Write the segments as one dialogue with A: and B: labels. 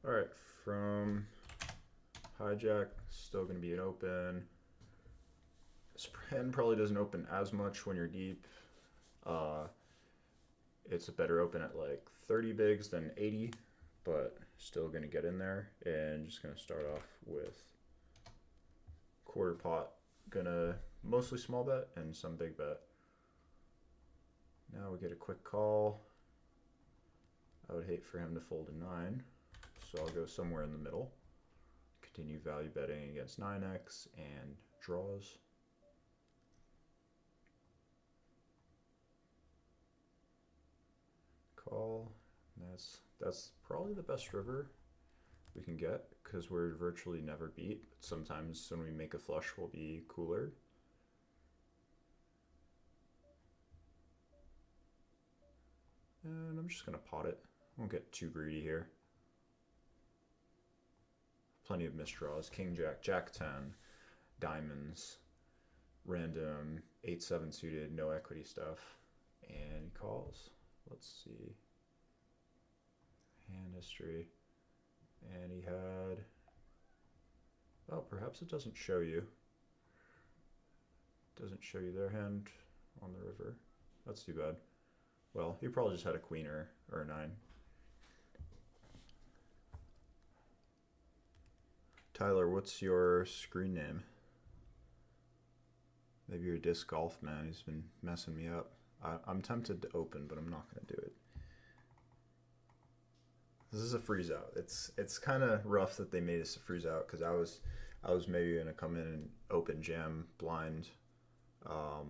A: All right, from hijack, still going to be an open. This hand probably doesn't open as much when you're deep. It's a better open at like 30 bigs than 80, but still going to get in there. And just going to start off with quarter pot. Gonna mostly small bet and some big bet. Now we get a quick call. I would hate for him to fold a 9, so I'll go somewhere in the middle. Continue value betting against 9x and draws. Call. That's probably the best river we can get because we're virtually never beat. But sometimes when we make a flush, we'll be cooler. And I'm just gonna pot it. Won't get too greedy here. Plenty of misdraws. King Jack, Jack 10, diamonds, random 8-7 suited, no equity stuff, and he calls. Let's see. Hand history. And he had, oh, perhaps it doesn't show you. Doesn't show you their hand on the river. That's too bad. Well, he probably just had a queen or a 9. Tyler, what's your screen name? Maybe you're a disc golf man. He's been messing me up. I'm tempted to open, but I'm not going to do it. This is a freeze out. It's kind of rough that they made us a freeze out because I was maybe going to come in and open jam blind a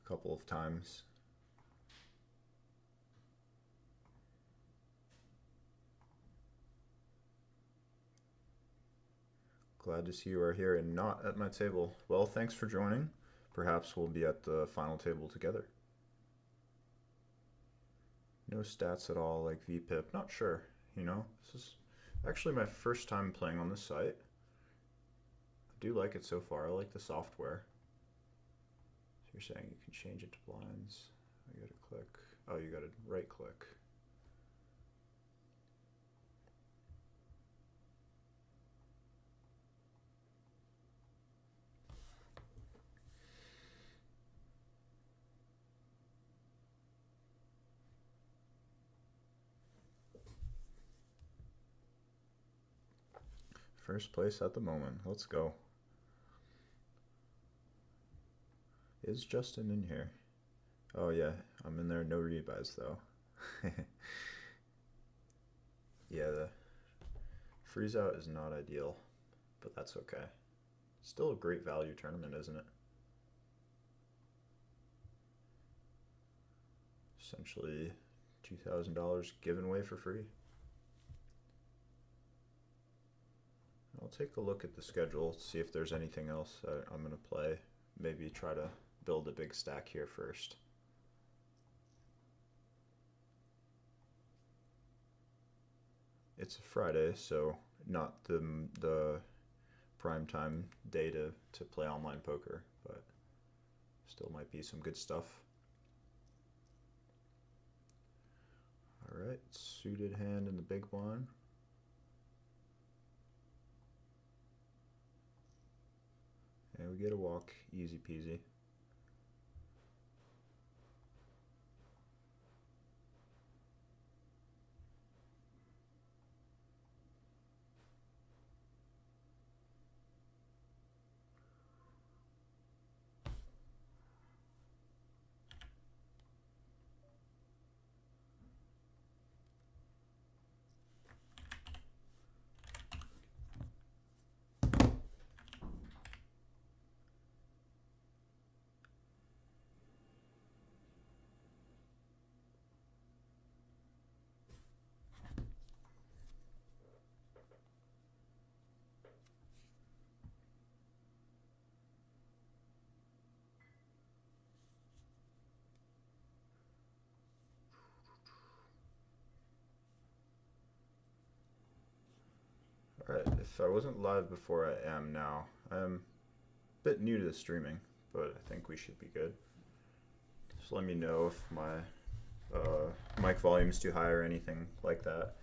A: couple of times. Glad to see you are here and not at my table. Well, thanks for joining. Perhaps we'll be at the final table together. No stats at all, like VPIP. Not sure, you know. This is actually my first time playing on this site. I do like it so far. I like the software. So you're saying you can change it to blinds. I gotta click. Oh, you gotta right click. First place at the moment. Let's go. Is Justin in here? Oh yeah, I'm in there. No rebuys though. Yeah, the freeze out is not ideal, but that's okay. Still a great value tournament, isn't it? Essentially $2,000 given away for free. I'll take a look at the schedule, see if there's anything else I'm going to play. Maybe try to build a big stack here first. It's a Friday, so not the prime time day to play online poker, but still might be some good stuff. All right, suited hand in the big blind. And we get a walk, easy peasy. Alright, if I wasn't live before, I am now. I'm a bit new to the streaming, but I think we should be good. Just let me know if my mic volume is too high or anything like that.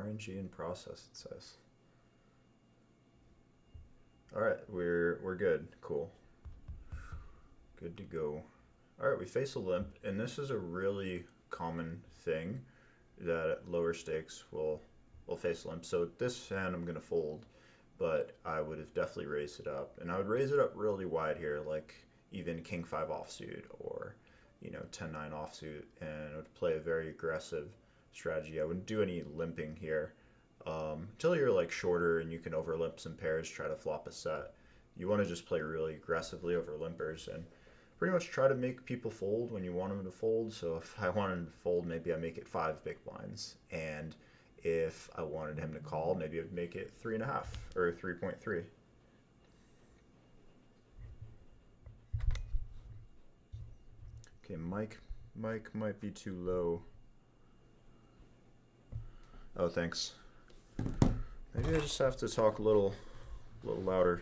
A: RNG in process, it says. All right, we're good. Cool. Good to go. All right, we face a limp, and this is a really common thing that at lower stakes will face a limp. So this hand I'm gonna fold, but I would have definitely raised it up, and I would raise it up really wide here, like even King 5 offsuit or 10-9 offsuit, and I would play a very aggressive strategy. I wouldn't do any limping here until you're like shorter and you can over limp some pairs, try to flop a set. You want to just play really aggressively over limpers and pretty much try to make people fold when you want them to fold. So if I wanted him to fold, maybe I make it 5 big blinds, and if I wanted him to call, maybe I'd make it 3.5 or 3.3. Okay, Mike might be too low. Oh, thanks. Maybe I just have to talk a little louder.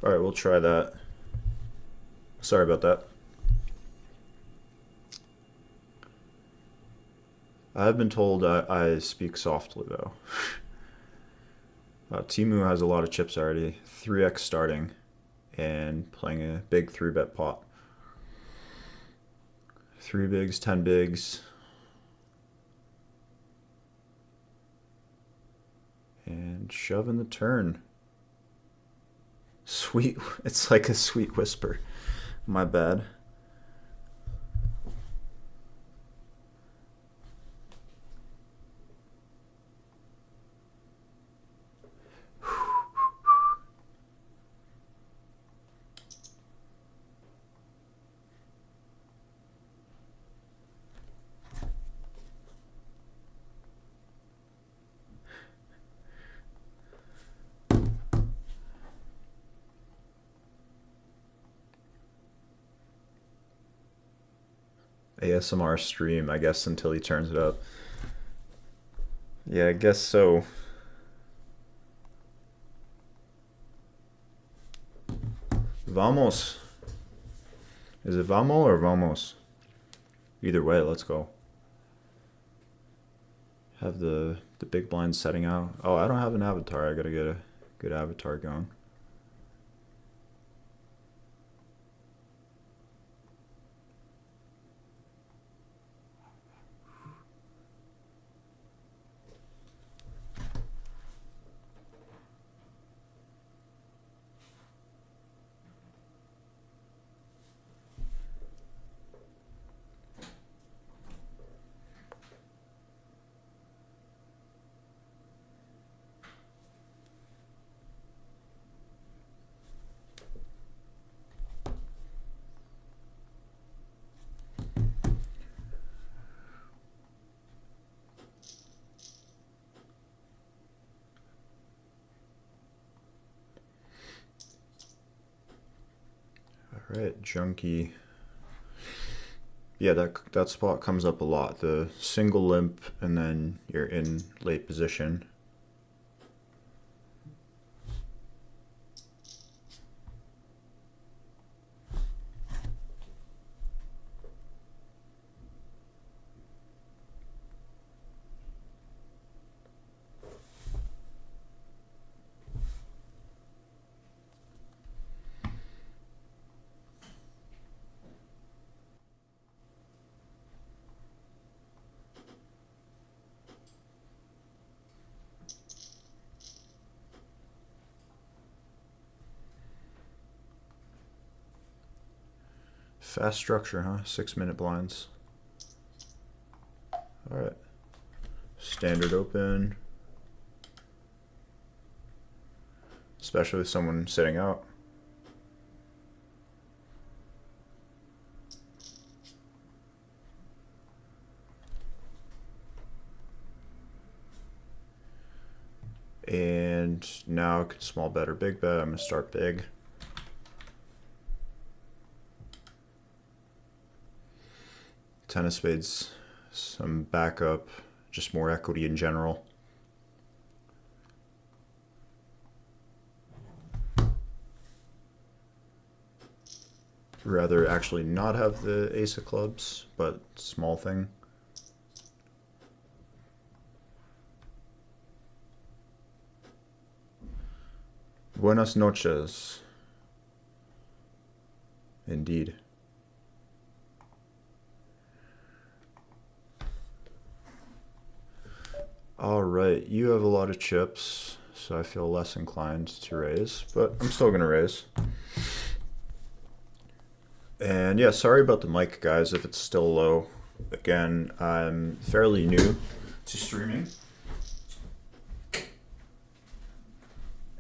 A: All right, we'll try that. Sorry about that. I've been told I speak softly though. Timu has a lot of chips already. 3x starting and playing a big 3-bet pot. 3 bigs, 10 bigs. And shoving the turn. Sweet, it's like a sweet whisper. My bad. ASMR stream, I guess, until he turns it up. Yeah, I guess so. Vamos. Is it vamo or vamos? Either way, let's go. Have the big blind setting out. Oh, I don't have an avatar. I gotta get a good avatar going. All right, junkie. Yeah, that spot comes up a lot. The single limp, and then you're in late position. Fast structure, huh? 6-minute blinds. All right. Standard open. Especially with someone sitting out. And now small bet or big bet. I'm gonna start big. Ten of spades, some backup, just more equity in general. rather actually not have the ace of clubs, but small thing. Buenas noches. Indeed. All right, you have a lot of chips, so I feel less inclined to raise, but I'm still gonna raise. And yeah, sorry about the mic, guys, if it's still low. Again, I'm fairly new to streaming.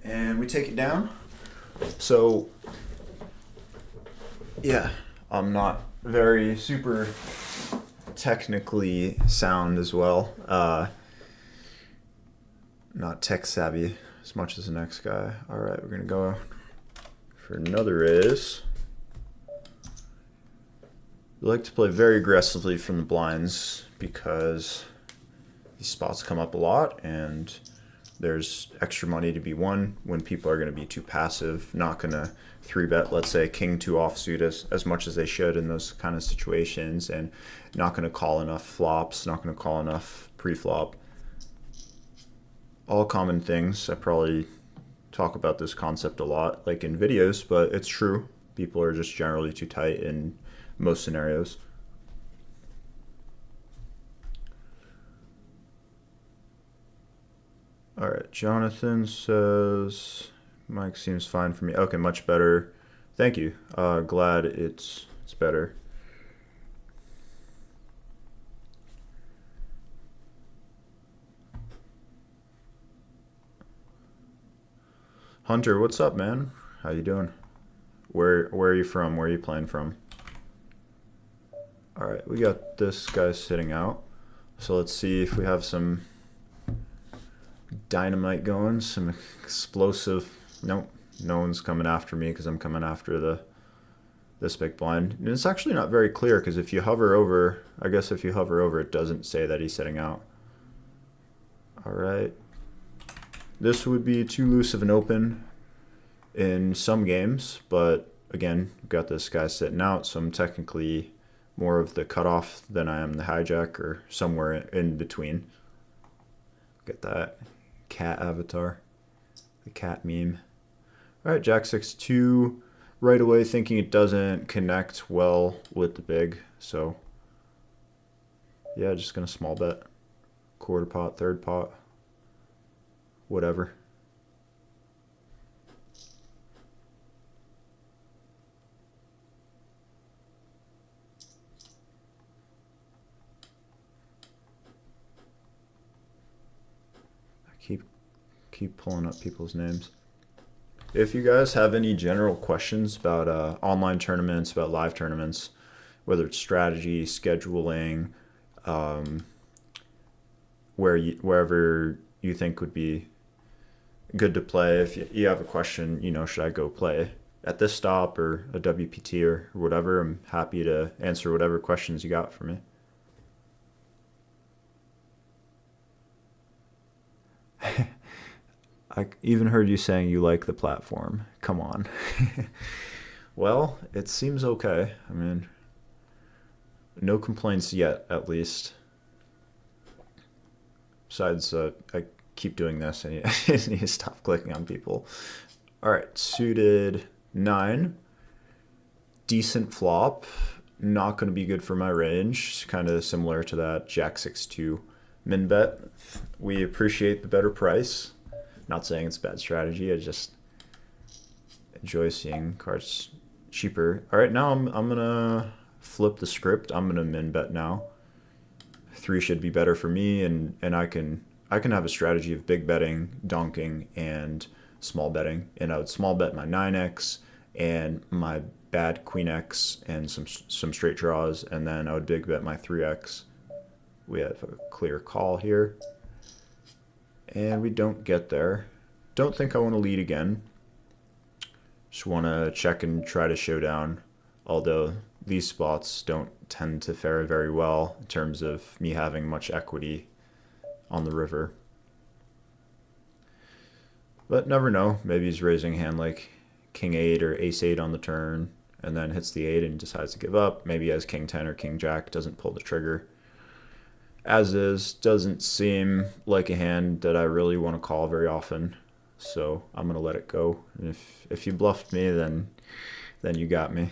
A: And we take it down. So, yeah, I'm not very super technically sound as well. Not tech savvy as much as the next guy. All right, we're gonna go for another raise. We like to play very aggressively from the blinds because these spots come up a lot and there's extra money to be won when people are going to be too passive, not going to 3-bet, let's say, king 2 offsuit as much as they should in those kind of situations, and not going to call enough flops, not going to call enough pre-flop. All common things. I probably talk about this concept a lot, like in videos, but it's true. People are just generally too tight in most scenarios. All right, Jonathan says, Mike seems fine for me. Okay, much better. Thank you. Glad it's better. Hunter, what's up, man? How you doing? Where are you from? Where are you playing from? All right, we got this guy sitting out. So let's see if we have some dynamite going, some explosive. Nope, no one's coming after me because I'm coming after this big blind. And it's actually not very clear because if you hover over, I guess if you hover over, it doesn't say that he's sitting out. All right. This would be too loose of an open in some games, but again, we've got this guy sitting out, so I'm technically more of the cutoff than I am the hijack, or somewhere in between. Get that cat avatar, the cat meme. All right, Jack 6-2 right away, thinking it doesn't connect well with the big, so yeah, just gonna small bet, quarter pot, third pot, whatever. Keep pulling up people's names. If you guys have any general questions about online tournaments, about live tournaments, whether it's strategy, scheduling, wherever you think would be good to play, if you have a question, you know, should I go play at this stop or a WPT or whatever, I'm happy to answer whatever questions you got for me. I even heard you saying you like the platform. Come on. Well, it seems okay. I mean, no complaints yet, at least. Besides, I keep doing this and I need to stop clicking on people. All right, suited 9. Decent flop. Not going to be good for my range. Kind of similar to that Jack 6-2 min bet. We appreciate the better price. Not saying it's a bad strategy. I just enjoy seeing cards cheaper. All right, now I'm gonna flip the script. I'm gonna min bet now. 3 should be better for me, and I can have a strategy of big betting, donking, and small betting. And I would small bet my 9x and my bad queen x and some straight draws, and then I would big bet my 3x. We have a clear call here. And we don't get there. Don't think I want to lead again. Just want to check and try to show down. Although these spots don't tend to fare very well in terms of me having much equity on the river. But never know. Maybe he's raising a hand like King 8 or Ace 8 on the turn. and then hits the 8 and decides to give up. Maybe he has king 10 or king jack, doesn't pull the trigger. As is, doesn't seem like a hand that I really want to call very often, so I'm gonna let it go. And if you bluffed me, then you got me.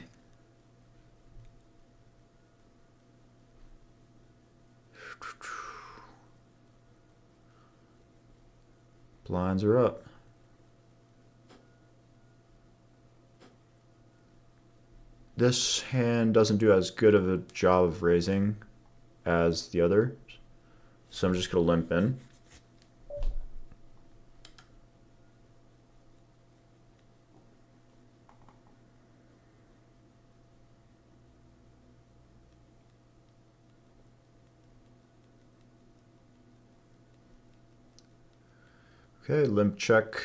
A: Blinds are up. This hand doesn't do as good of a job of raising as the other, so I'm just gonna limp in. Okay, limp check.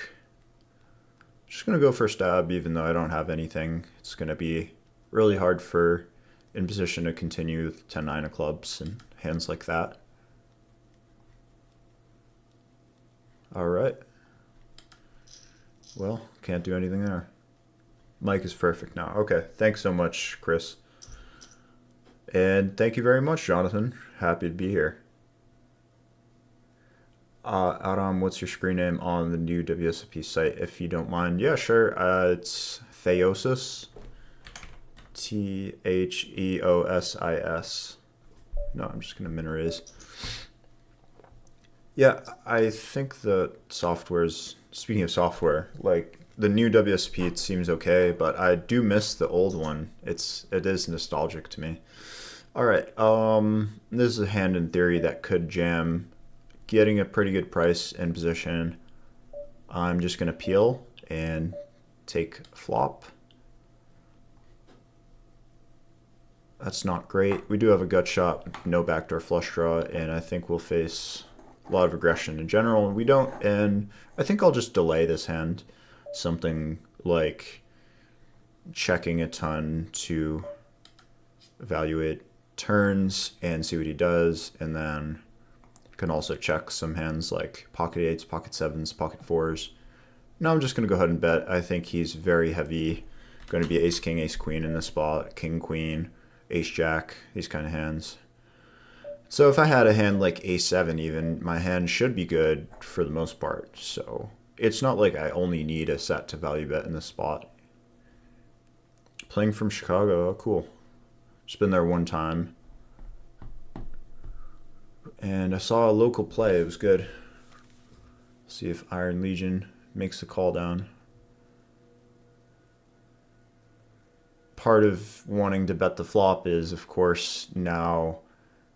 A: Just gonna go for stab even though I don't have anything. It's gonna be really hard for in position to continue with 10-9 of clubs and hands like that. Alright. Well, can't do anything there. Mic is perfect now. Okay, thanks so much, Chris. And thank you very much, Jonathan. Happy to be here. Adam, what's your screen name on the new WSOP site, if you don't mind? Yeah, sure. It's Theosis. Theosis. No, I'm just going to min raise. Yeah, I think the software's, speaking of software, like the new WSP, it seems okay, but I do miss the old one. It is nostalgic to me. All right, this is a hand in theory that could jam, getting a pretty good price in position. I'm just gonna peel and take flop. That's not great. We do have a gut shot, no backdoor flush draw, and I think we'll face a lot of aggression in general, and we don't, and I think I'll just delay this hand. Something like checking a ton to evaluate turns and see what he does, and then can also check some hands like pocket 8s, pocket 7s, pocket 4s. Now I'm just going to go ahead and bet. I think he's very heavy. Going to be ace king, ace queen in this spot, king queen, ace jack, these kind of hands. So if I had a hand like a7 even, my hand should be good for the most part. So it's not like I only need a set to value bet in this spot. Playing from Chicago, oh, cool. Just been there one time. And I saw a local play, it was good. See if Iron Legion makes the call down. Part of wanting to bet the flop is, of course, now,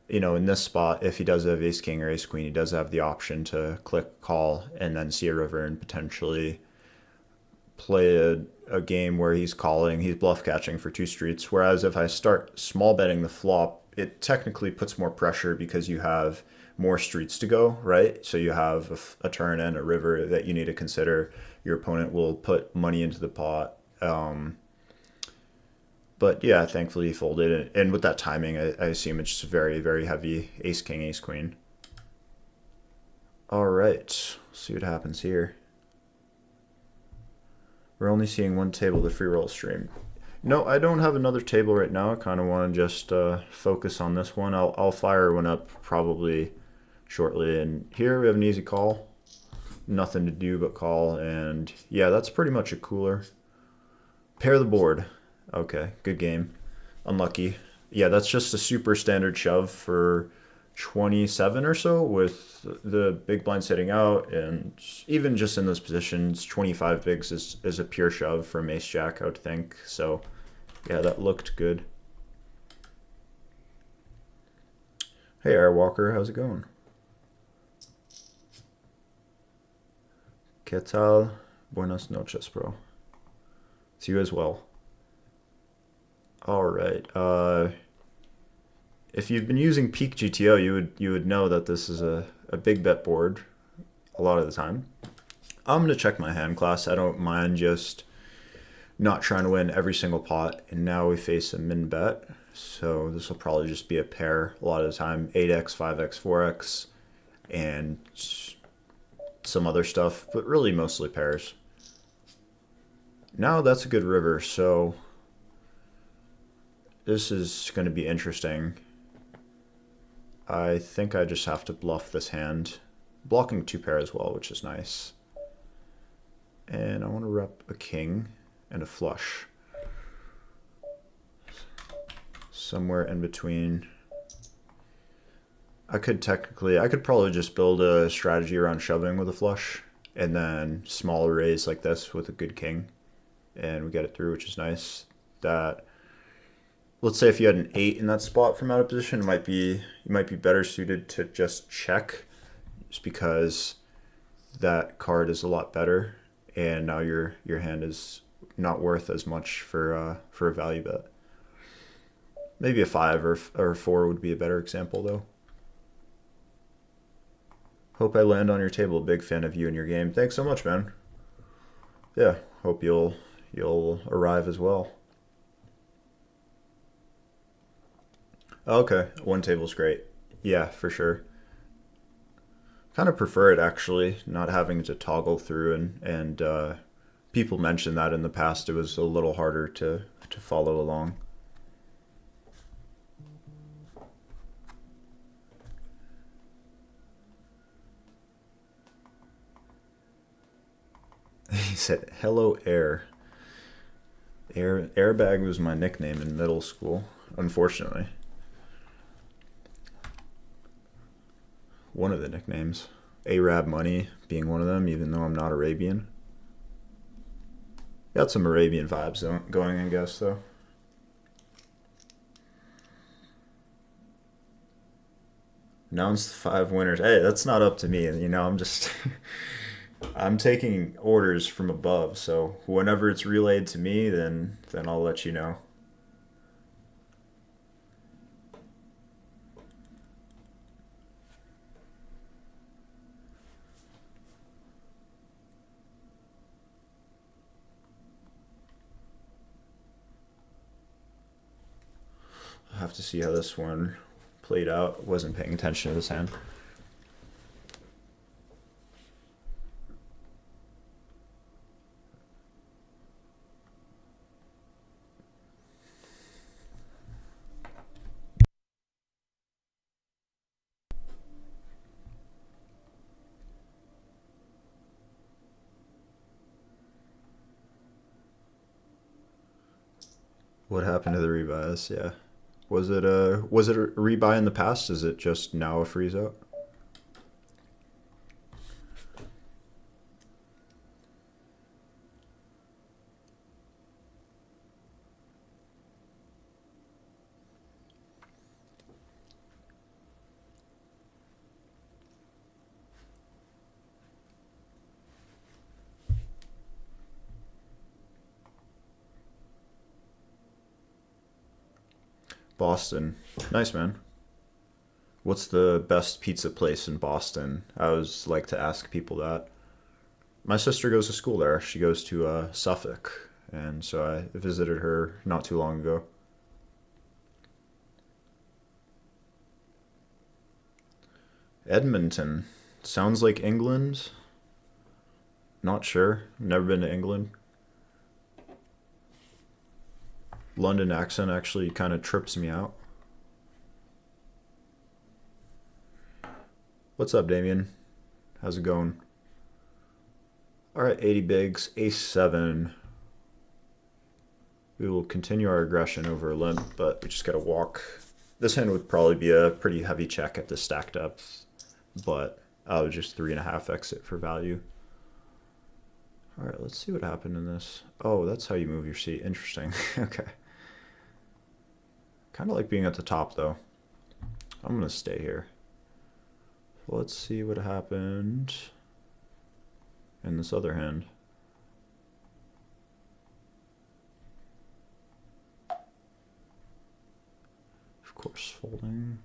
A: you know, in this spot, if he does have ace king or ace queen, he does have the option to click call and then see a river and potentially play a game where he's calling, he's bluff catching for 2 streets. Whereas if I start small betting the flop, it technically puts more pressure because you have more streets to go, right? So you have a turn and a river that you need to consider. Your opponent will put money into the pot. But yeah, thankfully he folded. And with that timing, I assume it's just very, very heavy. Ace king, ace queen. All right, see what happens here. We're only seeing one table, the free roll stream. No, I don't have another table right now. I kind of want to just focus on this one. I'll fire one up probably shortly. And here we have an easy call. Nothing to do but call. And yeah, that's pretty much a cooler. Pair the board. Okay, good game. Unlucky. Yeah, that's just a super standard shove for 27 or so with the big blind sitting out. And even just in those positions, 25 bigs is a pure shove from ace jack, I would think. So yeah, that looked good. Hey, Airwalker, how's it going? ¿Qué tal? Buenas noches, bro. It's you as well. All right. If you've been using Peak GTO, you would know that this is a big bet board a lot of the time. I'm gonna check my hand class. I don't mind just not trying to win every single pot. And now we face a min bet, so this will probably just be a pair a lot of the time. 8x, 5x, 4x, and some other stuff, but really mostly pairs. Now that's a good river, so This is going to be interesting. I think I just have to bluff this hand. Blocking 2 pair as well, which is nice. And I want to rep a king and a flush. Somewhere in between. I could probably just build a strategy around shoving with a flush. And then small raise like this with a good king. And we get it through, which is nice. Let's say if you had an 8 in that spot from out of position, you might be better suited to just check, just because that card is a lot better, and now your hand is not worth as much for a value bet. Maybe a 5 or a 4 would be a better example though. Hope I land on your table. Big fan of you and your game. Thanks so much, man. Yeah, hope you'll arrive as well. Okay, one table's great. Yeah, for sure. Kind of prefer it actually, not having to toggle through, and people mentioned that in the past it was a little harder to follow along. He said, "Hello, Air." Airbag was my nickname in middle school, unfortunately. One of the nicknames. Arab Money being one of them, even though I'm not Arabian. Got some Arabian vibes going, I guess, though. Announce the 5 winners. Hey, that's not up to me. I'm just... I'm taking orders from above, so whenever it's relayed to me, then I'll let you know. I'll have to see how this one played out. Wasn't paying attention to this hand. What happened to the rebuys? Yeah. Was it a rebuy in the past? Is it just now a freeze out? Boston. Nice, man. What's the best pizza place in Boston? I always like to ask people that. My sister goes to school there. She goes to Suffolk, and so I visited her not too long ago. Edmonton. Sounds like England. Not sure. Never been to England. London accent actually kind of trips me out. What's up, Damien? How's it going? All right, 80 bigs, ace 7. We will continue our aggression over a limp, but we just gotta walk. This hand would probably be a pretty heavy check at the stack depth, but I would just 3.5 exit for value. All right, let's see what happened in this. Oh, that's how you move your seat. Interesting. Okay. Kind of like being at the top, though. I'm going to stay here. Let's see what happened in this other hand. Of course, folding.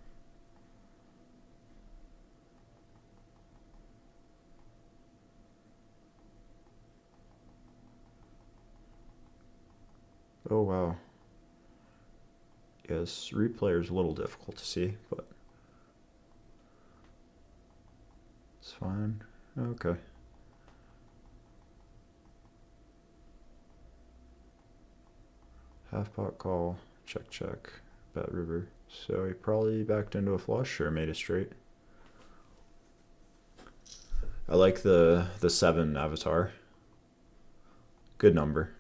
A: Oh, wow. Yes, replay is a little difficult to see, but it's fine. Okay. Half pot call, Check, check. Bet river. So he probably backed into a flush or made a straight. I like the 7 avatar. Good number.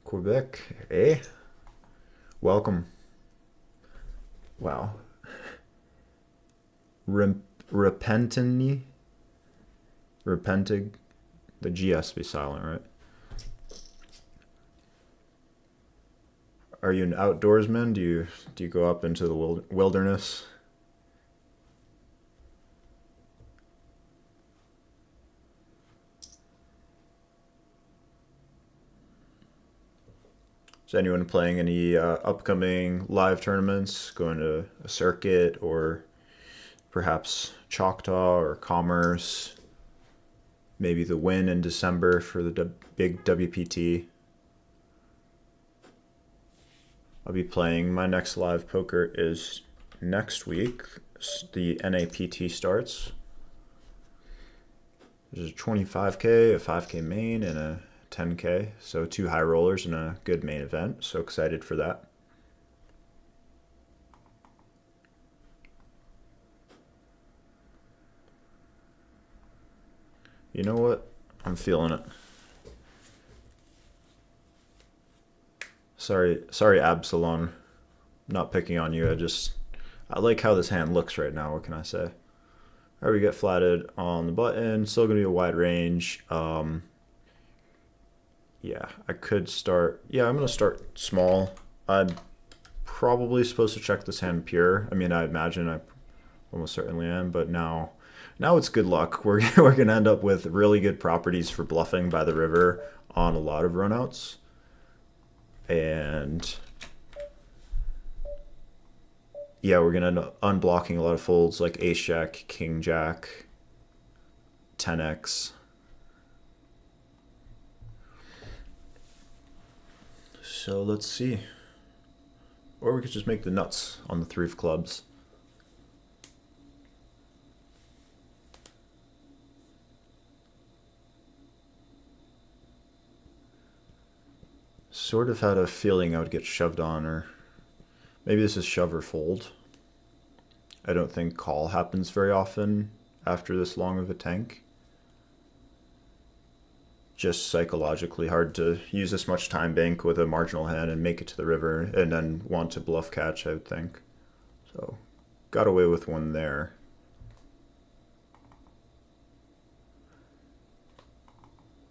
A: Quebec, eh? Welcome. Wow. Repentig. The GS be silent, right? Are you an outdoorsman? Do you go up into the wilderness? Is anyone playing any upcoming live tournaments? Going to a circuit or perhaps Choctaw or Commerce? Maybe the win in December for the big WPT. I'll be playing. My next live poker is next week. The NAPT starts. There's a 25K, a 5K main, and a 10K. So 2 high rollers and a good main event. So excited for that. You know what? I'm feeling it. Sorry, Absalon. Not picking on you. I like how this hand looks right now. What can I say? All right, we get flatted on the button. Still gonna be a wide range. Yeah, I could start. Yeah, I'm gonna start small. I'm probably supposed to check this hand pure. I mean, I imagine I almost certainly am, but now it's good luck. We're gonna end up with really good properties for bluffing by the river on a lot of runouts. And yeah, we're gonna end up unblocking a lot of folds like ace jack, king jack, 10x. So let's see. Or we could just make the nuts on the 3 of clubs. Sort of had a feeling I would get shoved on, or maybe this is shove or fold. I don't think call happens very often after this long of a tank. Just psychologically hard to use this much time bank with a marginal hand and make it to the river and then want to bluff catch, I would think. So got away with one there.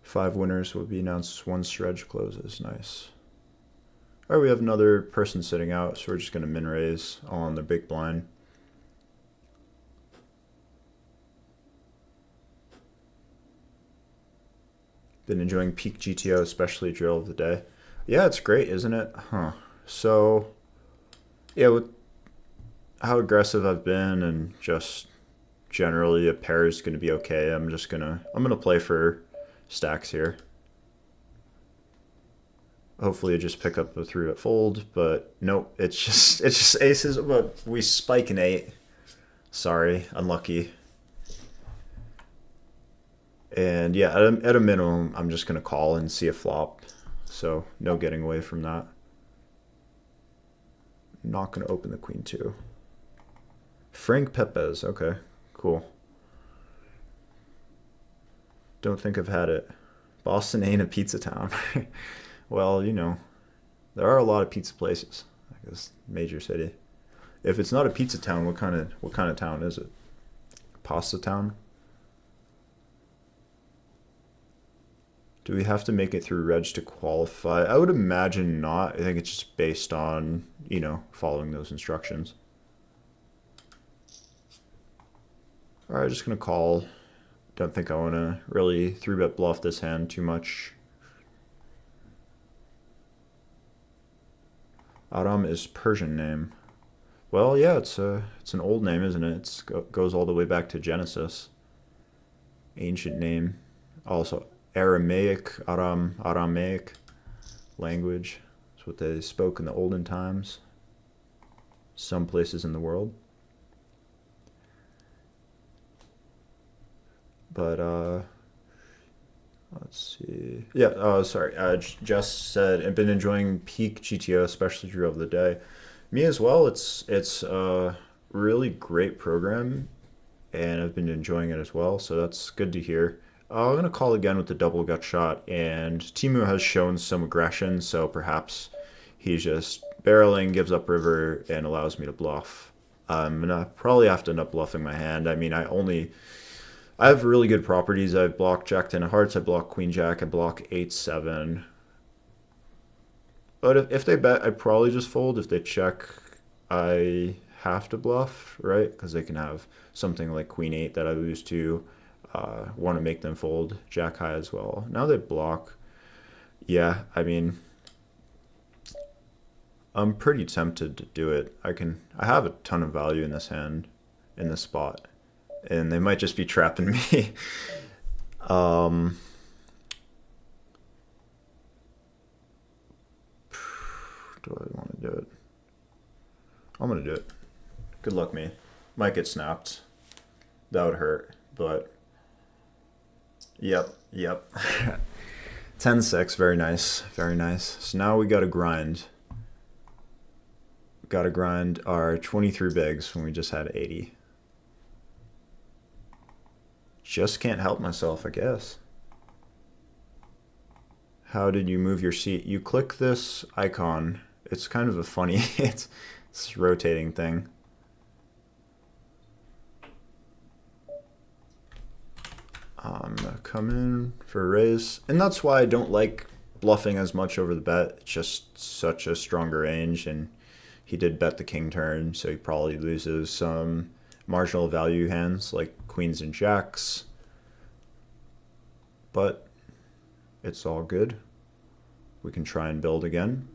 A: Five winners will be announced once stretch closes. Nice. All right, we have another person sitting out, so we're just going to min raise on the big blind. Been enjoying peak GTO, especially drill of the day. Yeah, it's great, isn't it? Huh. So, yeah, with how aggressive I've been and just generally a pair is going to be okay. I'm gonna play for stacks here. Hopefully I just pick up a 3-bet fold, but nope, it's just aces, but we spike an 8. Sorry, unlucky. And yeah, at a minimum, I'm just gonna call and see a flop. So no getting away from that. Not gonna open the queen 2. Frank Pepez, okay, cool. Don't think I've had it. Boston ain't a pizza town. Well, you know, there are a lot of pizza places. I guess major city. If it's not a pizza town, what kind of town is it? Pasta town? Do we have to make it through reg to qualify? I would imagine not. I think it's just based on, you know, following those instructions. All right, just gonna call. Don't think I want to really 3-bet bluff this hand too much. Aram is Persian name. Well, yeah, it's an old name, isn't it? It goes all the way back to Genesis. Ancient name. Also Aramaic, Aramaic language. That's what they spoke in the olden times. Some places in the world. But Let's see. Yeah, sorry. Just said I've been enjoying peak GTO, especially through of the day. Me as well. It's a really great program, and I've been enjoying it as well. So that's good to hear. I'm gonna call again with the double gut shot, and Timu has shown some aggression, so perhaps he's just barreling, gives up river, and allows me to bluff. I'm gonna probably have to end up bluffing my hand. I mean, I have really good properties. I block Jack 10 of hearts, I block Queen Jack, I block 8 7. But if they bet, I'd probably just fold. If they check, I have to bluff, right? Because they can have something like Queen 8 that I lose to. Want to make them fold Jack high as well. Now they block. Yeah, I mean, I'm pretty tempted to do it. I have a ton of value in this hand, in this spot, and they might just be trapping me. um, do I want to do it? I'm gonna do it. Good luck, me. Might get snapped. That would hurt, but yep. 10-6, very nice, very nice. So now we gotta grind. Gotta grind our 23 bigs when we just had 80. Just can't help myself, I guess. How did you move your seat? You click this icon. It's kind of a funny, it's this rotating thing. I'm gonna come in for a raise. And that's why I don't like bluffing as much over the bet. It's just such a stronger range, and he did bet the king turn, so he probably loses some marginal value hands like queens and jacks. But it's all good. We can try and build again.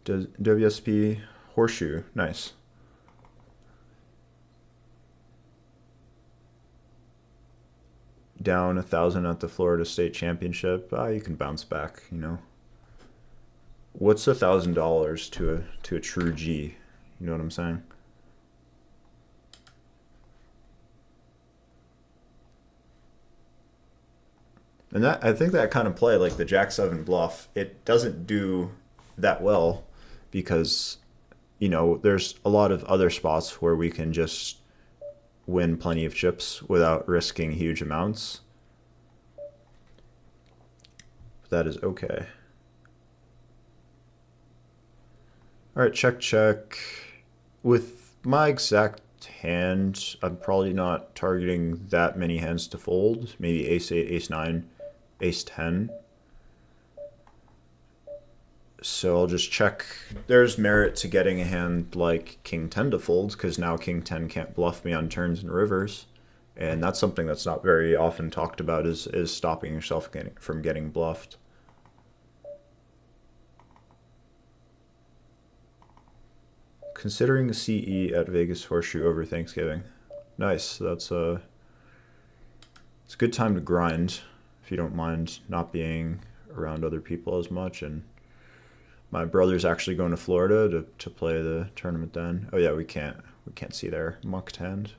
A: Does WSP horseshoe, nice. Down 1,000 at the Florida State Championship. You can bounce back, you know. What's $1,000 to a true G? You know what I'm saying? And that, I think that kind of play, like the Jack 7 bluff, it doesn't do that well because, you know, there's a lot of other spots where we can just win plenty of chips without risking huge amounts. But that is okay. All right, check, check. With my exact hand, I'm probably not targeting that many hands to fold. Maybe ace 8, ace 9, ace 10. So I'll just check. There's merit to getting a hand like king 10 to fold, because now king 10 can't bluff me on turns and rivers. And that's something that's not very often talked about, is stopping yourself from getting bluffed. Considering CE at Vegas Horseshoe over Thanksgiving. Nice. It's a good time to grind if you don't mind not being around other people as much. And my brother's actually going to Florida to play the tournament then. Oh yeah, we can't see there. Mucked hand.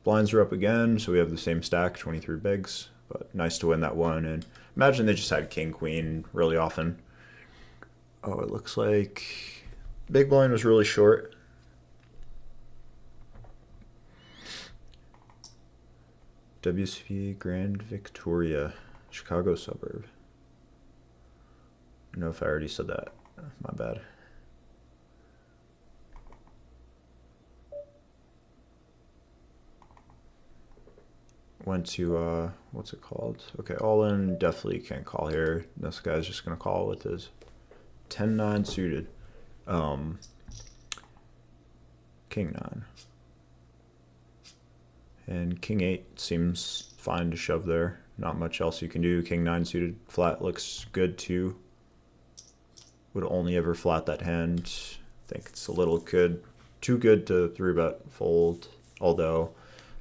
A: Blinds are up again, so we have the same stack, 23 bigs. But nice to win that one. And imagine they just had king queen really often. Oh, it looks like big blind was really short. WSP Grand Victoria, Chicago suburb. I don't know if I already said that. My bad. Went to, what's it called? Okay, all in, definitely can't call here. This guy's just going to call with his 10-9 suited. King 9. And king 8 seems fine to shove there. Not much else you can do. King 9 suited flat looks good too. Would only ever flat that hand. I think it's a little good. Too good to 3-bet fold. Although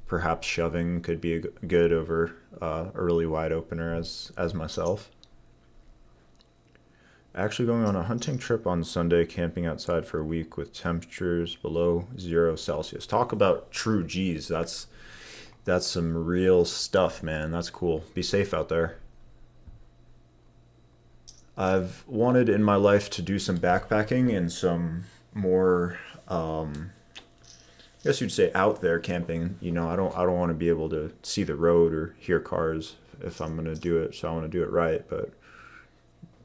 A: perhaps shoving could be good over a really wide opener as myself. Actually going on a hunting trip on Sunday, camping outside for a week with temperatures below 0 Celsius. Talk about true G's. That's some real stuff, man. That's cool. Be safe out there. I've wanted in my life to do some backpacking and some more, I guess you'd say out there camping. You know, I don't want to be able to see the road or hear cars if I'm gonna do it. So I want to do it right, but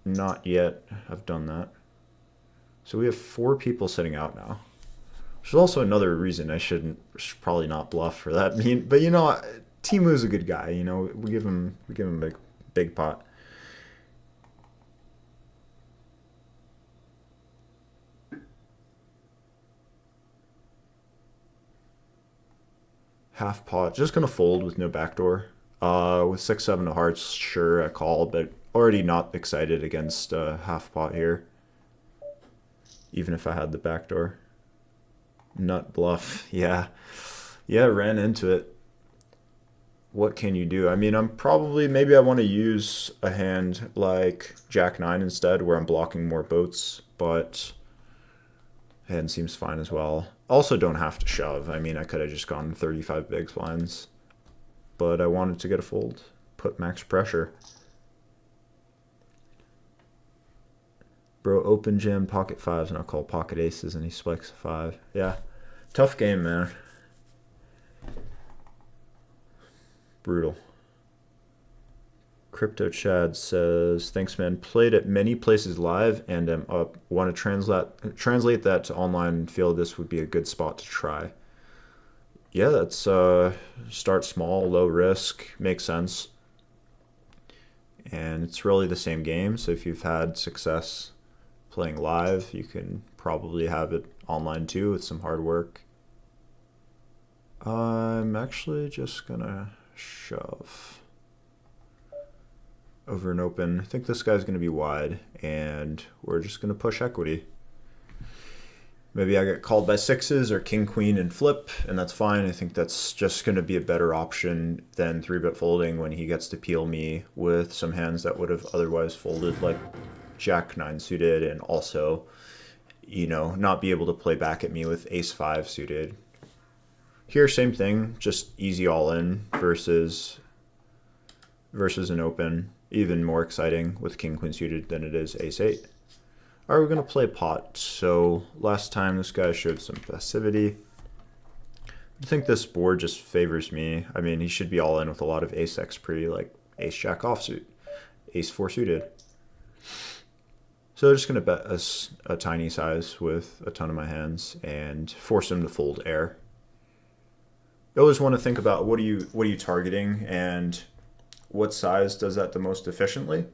A: not yet. I've done that. So we have 4 people sitting out now. There's also another reason I should probably not bluff for that. But you know, Timu's a good guy. You know, we give him a big pot. Half pot, just gonna fold with no backdoor. With 6-7 of hearts, sure I call, but already not excited against half pot here. Even if I had the backdoor. Nut bluff, yeah, ran into it. What can you do? I mean, maybe I want to use a hand like Jack 9 instead, where I'm blocking more boats, but hand seems fine as well. Also, don't have to shove. I mean, I could have just gone 35 big blinds, but I wanted to get a fold, put max pressure. Bro, open jam pocket fives, and I'll call pocket aces, and he spikes a 5. Yeah, tough game, man. Brutal. Crypto Chad says, thanks, man. Played at many places live and am up. Want to translate that to online. Feel this would be a good spot to try. Yeah, that's start small, low risk, makes sense. And it's really the same game. So if you've had success playing live, you can probably have it online too with some hard work. I'm actually just gonna shove over an open. I think this guy's going to be wide, and we're just going to push equity. Maybe I get called by 6s or king queen and flip, and that's fine. I think that's just going to be a better option than 3-bet folding when he gets to peel me with some hands that would have otherwise folded, like Jack 9 suited, and also, you know, not be able to play back at me with ace 5 suited. Here, same thing, just easy all in versus an open. Even more exciting with king queen suited than it is ace 8. All right, we're gonna play pot. So last time this guy showed some passivity. I think this board just favors me. I mean, he should be all in with a lot of ace x pre, like ace jack offsuit, ace 4 suited. So I'm just gonna bet a tiny size with a ton of my hands and force him to fold air. You always want to think about what are you targeting and what size does that the most efficiently.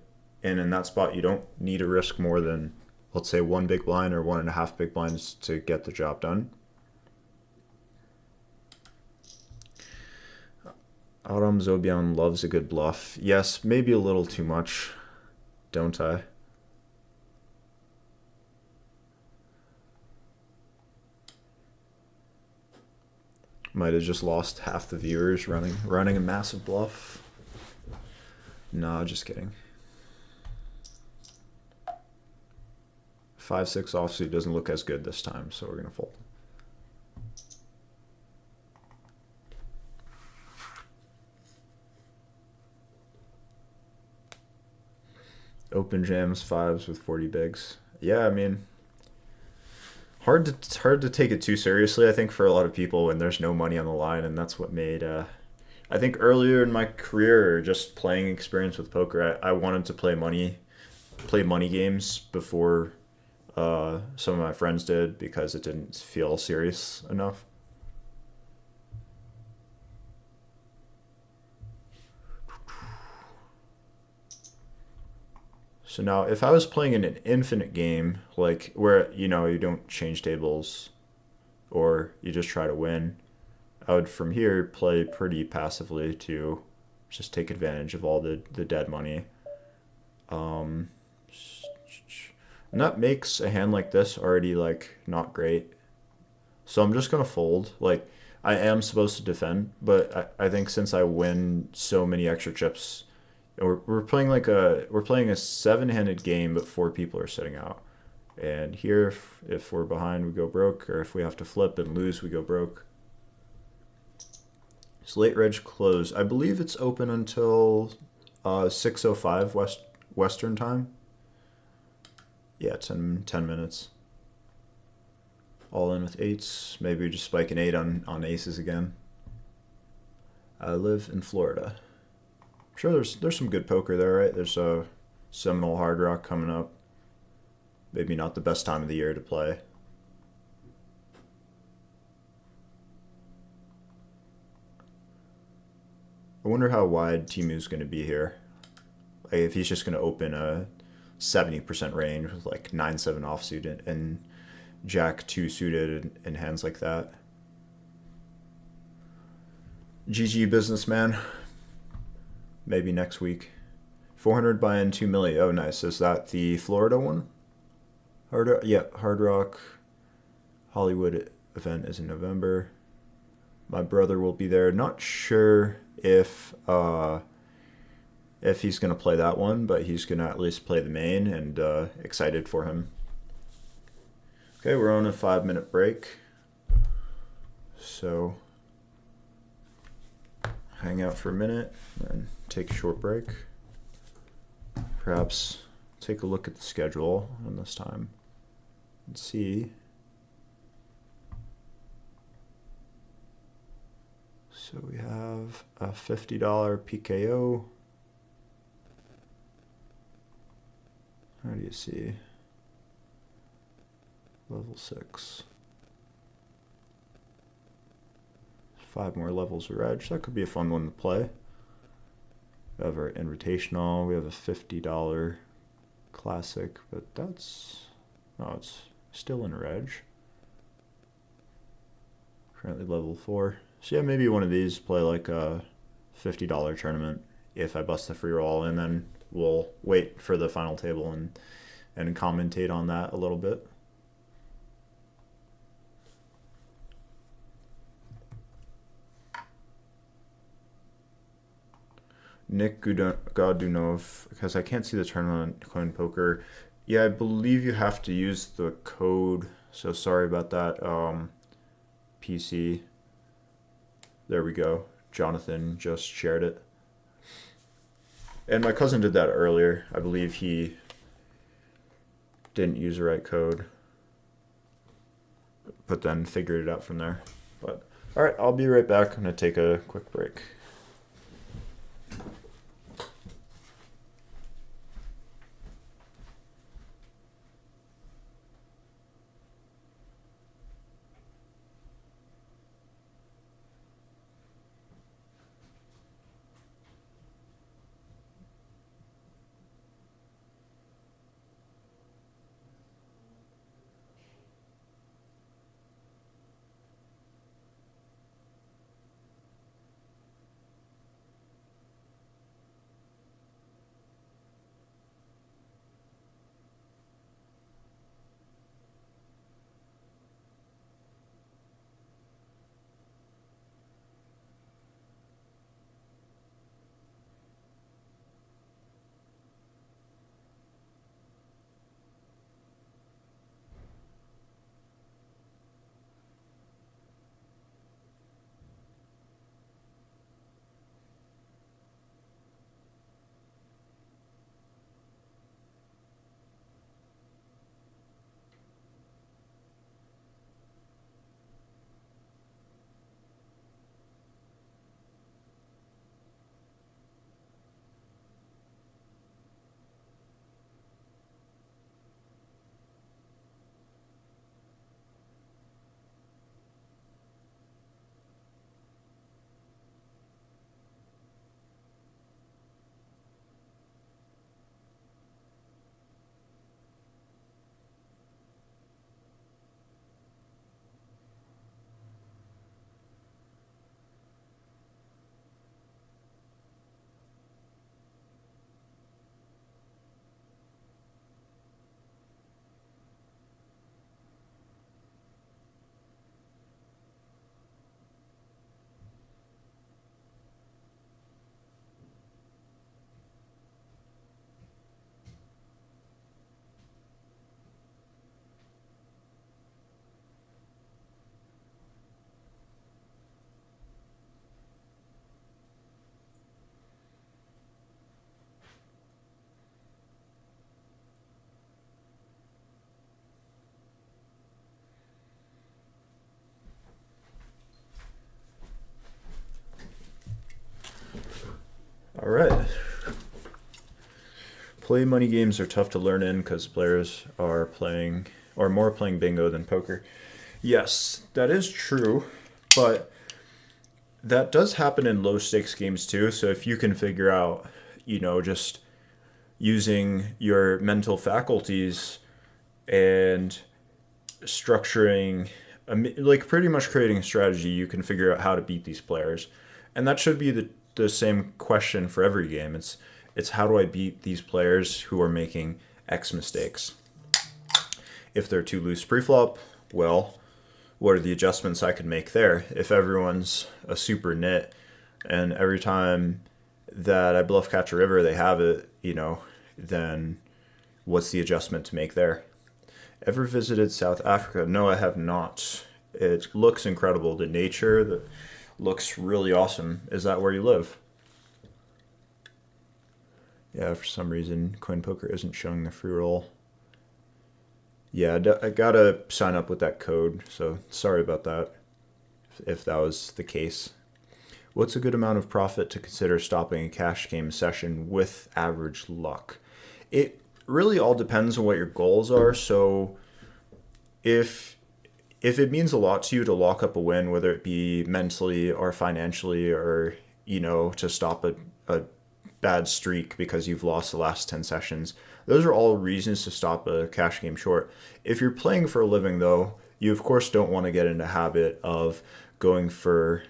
A: And in that spot, you don't need to risk more than, let's say, 1 big blind or 1.5 big blinds to get the job done. Autumn Zobion loves a good bluff. Yes, maybe a little too much, don't I? Might have just lost half the viewers running a massive bluff. No, just kidding. 5-6 offsuit doesn't look as good this time, so we're gonna fold. Open jams 5s with 40 bigs. Yeah, I mean, hard to take it too seriously, I think, for a lot of people when there's no money on the line, and that's what made I think earlier in my career, just playing experience with poker, I wanted to play money games before some of my friends did because it didn't feel serious enough. So now if I was playing in an infinite game, like where, you know, you don't change tables or you just try to win, I would from here play pretty passively to just take advantage of all the dead money. And that makes a hand like this already like not great. So I'm just gonna fold. Like I am supposed to defend, but I think since I win so many extra chips, And we're playing like we're playing a 7-handed game, but 4 people are setting out. And here, if we're behind, we go broke, or if we have to flip and lose, we go broke. So late reg close. I believe it's open until 6:05 Western time. Yeah, 10 minutes. All in with 8s. Maybe we just spike an 8 on aces again. I live in Florida. I'm sure there's some good poker there, right? There's a Seminole Hard Rock coming up. Maybe not the best time of the year to play. I wonder how wide Timu's going to be here. Like if he's just going to open a 70% range with like 9-7 offsuit and Jack 2 suited and hands like that. GG businessman. Maybe next week. 400 buy-in 2 milli. Oh, nice. Is that the Florida one? Hard Rock Hollywood event is in November. My brother will be there. Not sure if he's gonna play that one, but he's gonna at least play the main, and excited for him. Okay, we're on a 5-minute break, so hang out for a minute and take a short break. Perhaps take a look at the schedule on this time and see. So we have a $50 PKO. How do you see? Level 6. 5 more levels of reg. That could be a fun one to play. We have our invitational. We have a $50 classic, but that's, no, it's still in reg. Currently level 4. So yeah, maybe one of these, play like a $50 tournament if I bust the free roll, and then we'll wait for the final table and commentate on that a little bit. Nick Godunov, because I can't see the tournament on CoinPoker. Yeah, I believe you have to use the code, so sorry about that. PC. There we go. Jonathan just shared it. And my cousin did that earlier. I believe he didn't use the right code, but then figured it out from there. But all right, I'll be right back. I'm gonna take a quick break. All right. Play money games are tough to learn in because players are more playing bingo than poker. Yes, that is true, but that does happen in low stakes games too. So if you can figure out, just using your mental faculties and structuring, like pretty much creating a strategy, you can figure out how to beat these players. And that should be the same question for every game. It's how do I beat these players who are making X mistakes? If they're too loose preflop, well, what are the adjustments I could make there? If everyone's a super nit and every time that I bluff catch a river, they have it, then what's the adjustment to make there? Ever visited South Africa? No, I have not. It looks incredible. The nature looks really awesome. Is that where you live? Yeah, for some reason, CoinPoker isn't showing the free roll. Yeah, I gotta sign up with that code, so sorry about that, if that was the case. What's a good amount of profit to consider stopping a cash game session with average luck? It really all depends on what your goals are. So if it means a lot to you to lock up a win, whether it be mentally or financially, or to stop a bad streak because you've lost the last 10 sessions, those are all reasons to stop a cash game short. If you're playing for a living, though, you of course don't want to get into the habit of going for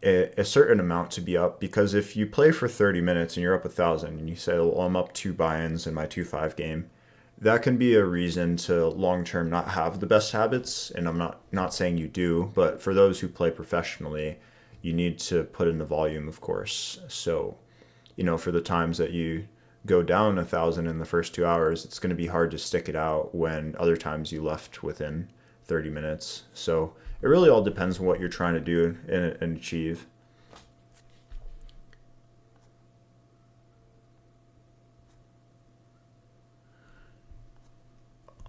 A: a certain amount to be up, because if you play for 30 minutes and you're up 1,000 and you say, well, I'm up 2 buy-ins in my 2-5 game, that can be a reason to long-term not have the best habits. And I'm not saying you do, but for those who play professionally, you need to put in the volume, of course. So, for the times that you go down 1,000 in the first 2 hours, it's going to be hard to stick it out when other times you left within 30 minutes. So it really all depends on what you're trying to do and achieve.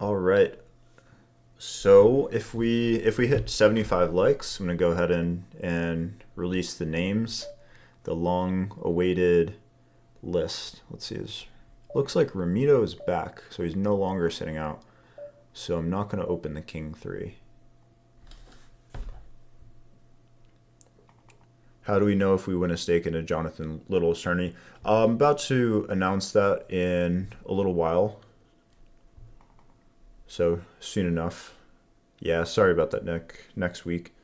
A: All right. So if we hit 75 likes, I'm gonna go ahead and release the names, the long-awaited list. Let's see. Looks like Ramito is back, so he's no longer sitting out. So I'm not gonna open the King 3. How do we know if we win a stake in a Jonathan Little's tourney? I'm about to announce that in a little while. So soon enough. Yeah, sorry about that, Nick. Next week.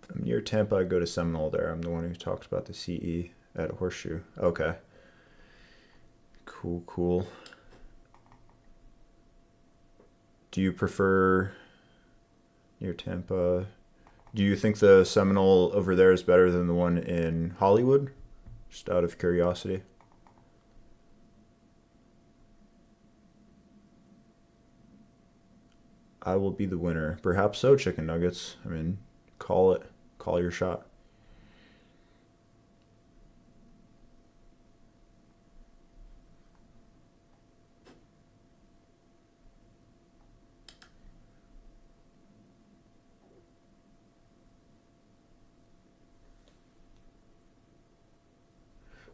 A: I'm near Tampa. I go to Seminole there. I'm the one who talked about the CE at Horseshoe. Okay. Cool. Do you prefer near Tampa? Do you think the Seminole over there is better than the one in Hollywood? Just out of curiosity. I will be the winner. Perhaps so, chicken nuggets. I mean, call it. Call your shot.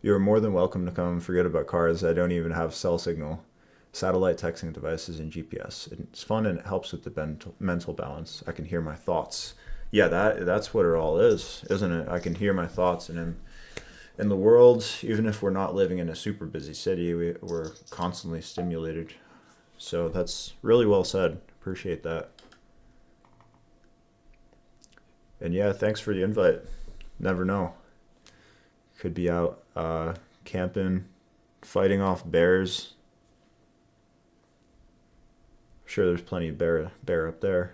A: You're more than welcome to come. Forget about cars. I don't even have cell signal. Satellite texting devices and GPS. It's fun and it helps with the mental balance. I can hear my thoughts. Yeah, that's what it all is, isn't it? I can hear my thoughts, and in the world, even if we're not living in a super busy city, we're constantly stimulated. So that's really well said. Appreciate that. And yeah, thanks for the invite. Never know. Could be out camping, fighting off bears. Sure, there's plenty of bear up there.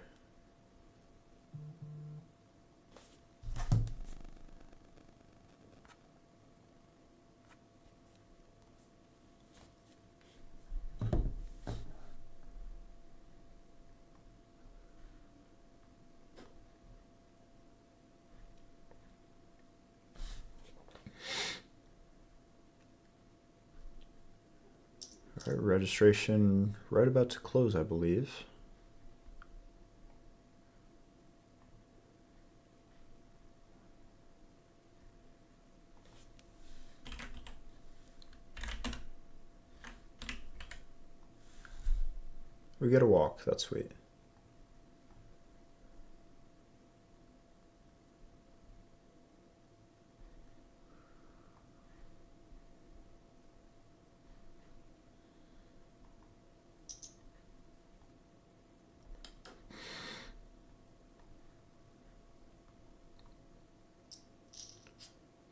A: All right, registration right about to close, I believe. We get a walk. That's sweet.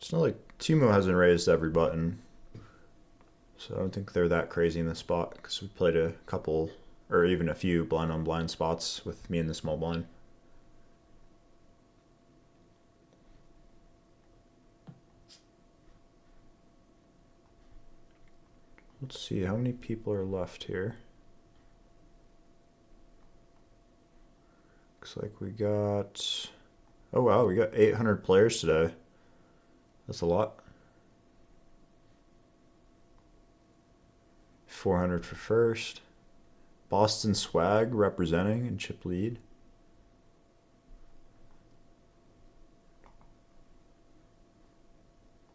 A: It's not like Timo hasn't raised every button, so I don't think they're that crazy in this spot because we played a couple or even a few blind on blind spots with me in the small blind. Let's see how many people are left here. Looks like we got, oh wow, we got 800 players today. That's a lot. 400 for first. Boston Swag representing and chip lead.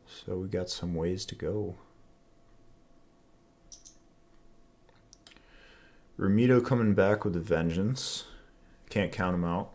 A: So we got some ways to go. Ramito coming back with a vengeance. Can't count him out.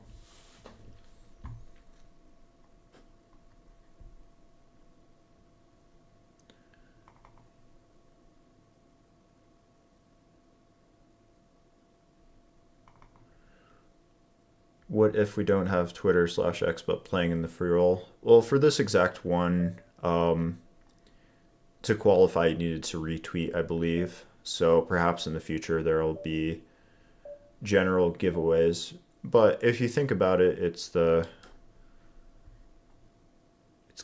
A: What if we don't have Twitter /X but playing in the free roll? Well, for this exact one, to qualify, you needed to retweet, I believe. So perhaps in the future there will be general giveaways. But if you think about it, it's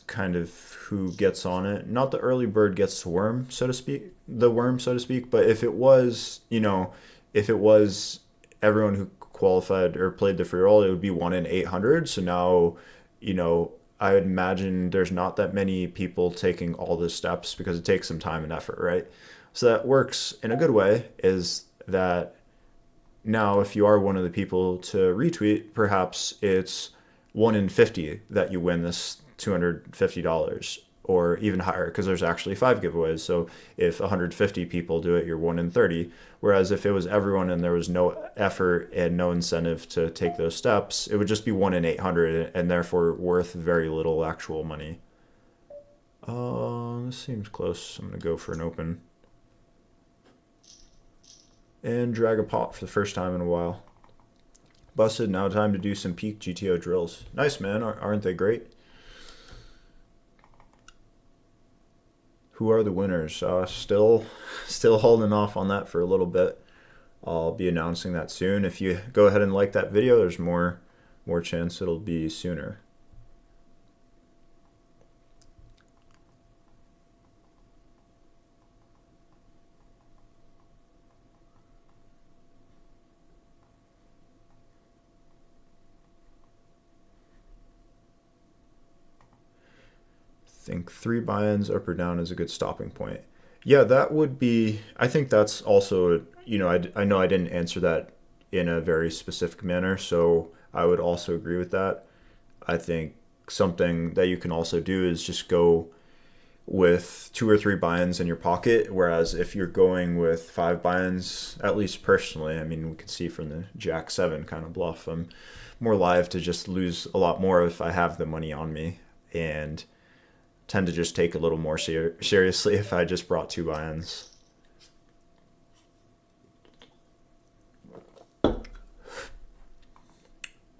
A: kind of who gets on it. Not the early bird gets the worm, so to speak. But if it was, if it was everyone who qualified or played the free roll, it would be 1 in 800. So now, I would imagine there's not that many people taking all the steps because it takes some time and effort, right? So that works in a good way, is that now if you are one of the people to retweet, perhaps it's 1 in 50 that you win this $250 or even higher, because there's actually 5 giveaways. So if 150 people do it, you're 1 in 30. Whereas if it was everyone and there was no effort and no incentive to take those steps, it would just be 1 in 800 and therefore worth very little actual money. This seems close. I'm going to go for an open. And drag a pot for the first time in a while. Busted, now time to do some peak GTO drills. Nice, man. Aren't they great? Who are the winners? Still holding off on that for a little bit. I'll be announcing that soon. If you go ahead and like that video, there's more chance it'll be sooner. I think 3 buy-ins up or down is a good stopping point. Yeah, that would be, I think that's also, I know I didn't answer that in a very specific manner, so I would also agree with that. I think something that you can also do is just go with 2 or 3 buy-ins in your pocket, whereas if you're going with 5 buy-ins, at least personally, I mean, we can see from the Jack 7 kind of bluff, I'm more live to just lose a lot more if I have the money on me, and tend to just take a little more seriously if I just brought 2 buy-ins.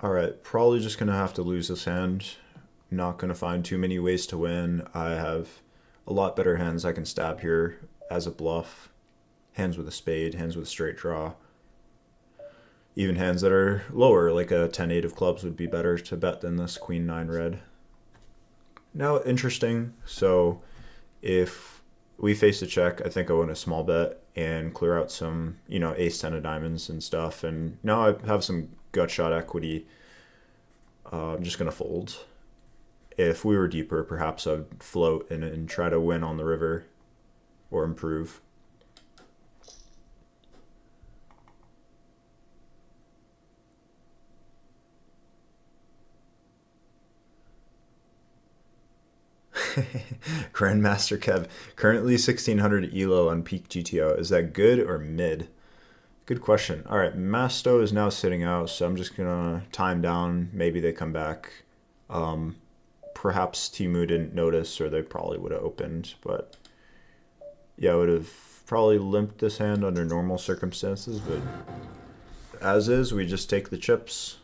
A: Alright, probably just going to have to lose this hand. Not going to find too many ways to win. I have a lot better hands I can stab here as a bluff. Hands with a spade, hands with a straight draw. Even hands that are lower, like a 10-8 of clubs, would be better to bet than this Queen 9 red. Now, interesting. So if we face a check, I think I win a small bet and clear out some, ace 10 of diamonds and stuff. And now I have some gut shot equity. I'm just going to fold. If we were deeper, perhaps I would float and try to win on the river or improve. Grandmaster Kev, currently 1600 elo on peak GTO. Is that good or mid? Good question. All right, Masto is now sitting out, so I'm just gonna time down. Maybe they come back. Um, Perhaps Timu didn't notice, or they probably would have opened. But yeah, I would have probably limped this hand under normal circumstances. But as is, we just take the chips.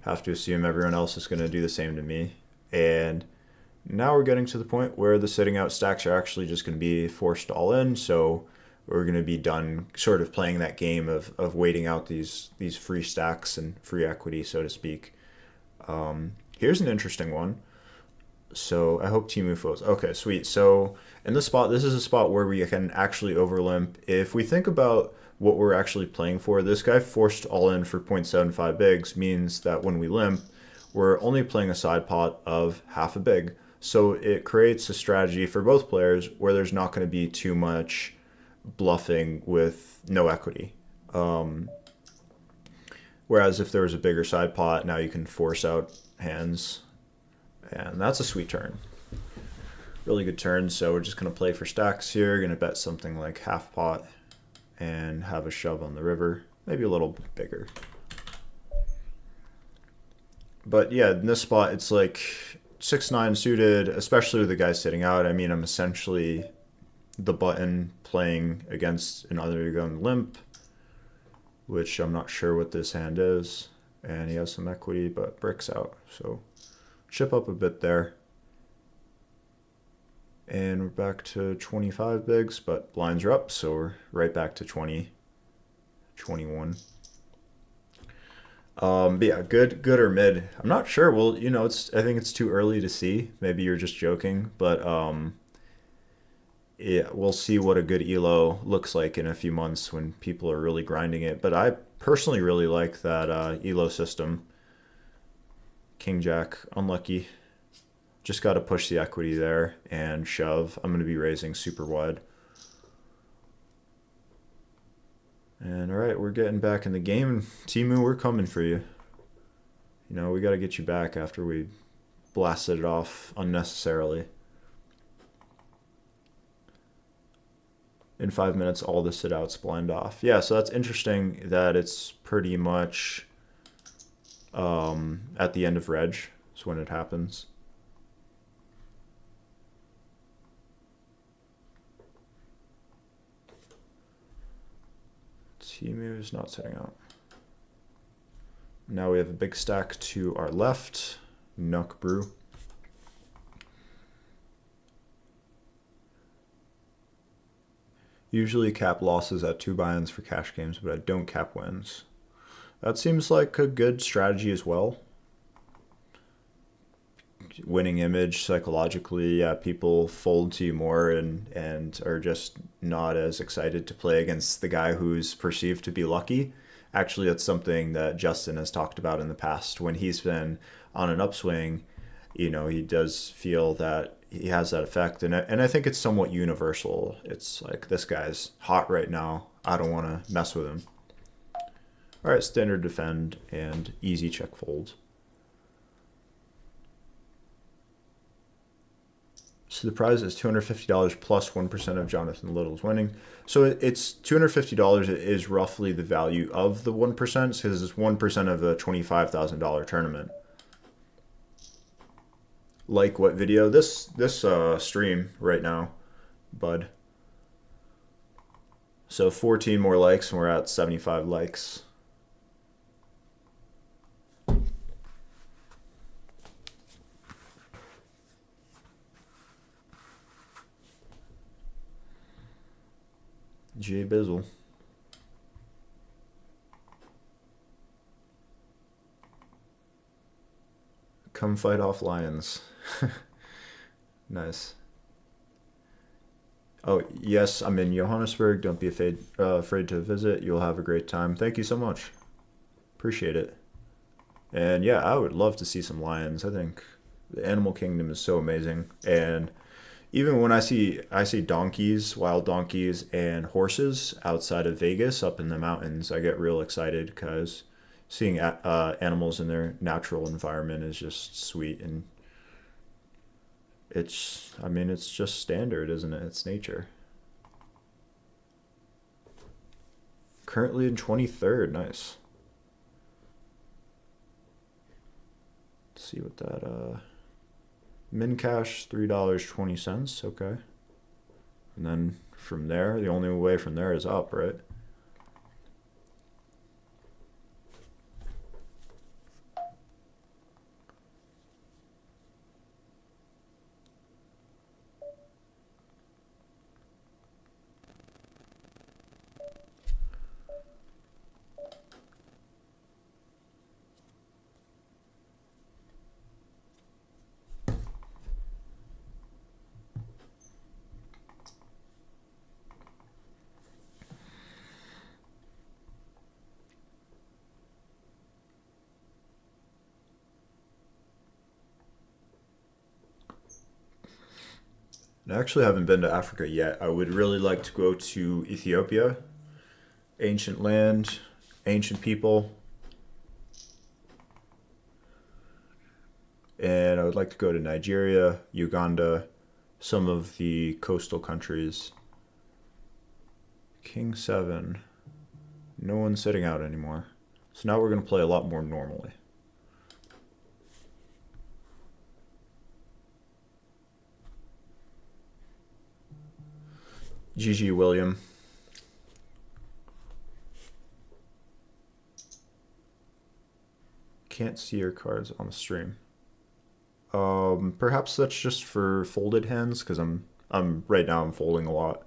A: Have to assume everyone else is gonna do the same to me. And now we're getting to the point where the sitting out stacks are actually just gonna be forced all in. So we're going to be done sort of playing that game of waiting out these free stacks and free equity, so to speak. Here's an interesting one. So I hope Timu folds. Okay, sweet. So in this spot, this is a spot where we can actually overlimp. If we think about what we're actually playing for, this guy forced all in for 0.75 bigs means that when we limp, we're only playing a side pot of half a big. So it creates a strategy for both players where there's not going to be too much bluffing with no equity. Whereas if there was a bigger side pot, now you can force out hands. And that's a sweet turn. Really good turn. So we're just going to play for stacks here. Going to bet something like half pot and have a shove on the river. Maybe a little bigger. But yeah, in this spot, it's like 6-9 suited, especially with the guy sitting out. I mean, I'm essentially the button playing against an undergun limp, which I'm not sure what this hand is. And he has some equity, but bricks out. So chip up a bit there. And we're back to 25 bigs, but blinds are up, so we're right back to 20, 21. But yeah, good or mid. I'm not sure. Well, you know, I think it's too early to see. Maybe you're just joking, but yeah, we'll see what a good elo looks like in a few months when people are really grinding it. But I personally really like that elo system. King Jack, unlucky. Just got to push the equity there and shove. I'm going to be raising super wide. And all right, we're getting back in the game. Timu, we're coming for you. You know, we got to get you back after we blasted it off unnecessarily. In 5 minutes, all the sit outs blind off. Yeah, so that's interesting that it's pretty much at the end of reg is when it happens. Timu is not setting out. Now we have a big stack to our left. Nuck Brew. Usually cap losses at 2 buy-ins for cash games, but I don't cap wins. That seems like a good strategy as well. Winning image psychologically, yeah, people fold to you more and are just not as excited to play against the guy who's perceived to be lucky. Actually, that's something that Justin has talked about in the past. When he's been on an upswing, you know, he does feel that he has that effect. And I think it's somewhat universal. It's like, this guy's hot right now. I don't want to mess with him. All right, standard defend and easy check fold. So the prize is $250 plus 1% of Jonathan Little's winning. So it's $250 is roughly the value of the 1%, because it's 1% of a $25,000 tournament. Like what video? This stream right now, bud. So 14 more likes and we're at 75 likes. Jay Bizzle. Come fight off lions. Nice. Oh, yes, I'm in Johannesburg. Don't be afraid to visit. You'll have a great time. Thank you so much. Appreciate it. And yeah, I would love to see some lions. I think the animal kingdom is so amazing. And even when I see donkeys, wild donkeys, and horses outside of Vegas up in the mountains, I get real excited because seeing animals in their natural environment is just sweet. And I mean, it's just standard, isn't it? It's nature. Currently in 23rd. Nice. Let's see what that min cash $3.20. Okay. And then from there, the only way from there is up, right? I actually haven't been to Africa yet. I would really like to go to Ethiopia. Ancient land, ancient people. And I would like to go to Nigeria, Uganda, some of the coastal countries. King 7. No one's sitting out anymore. So now we're going to play a lot more normally. GG, William. Can't see your cards on the stream. Perhaps that's just for folded hands, because I'm right now I'm folding a lot.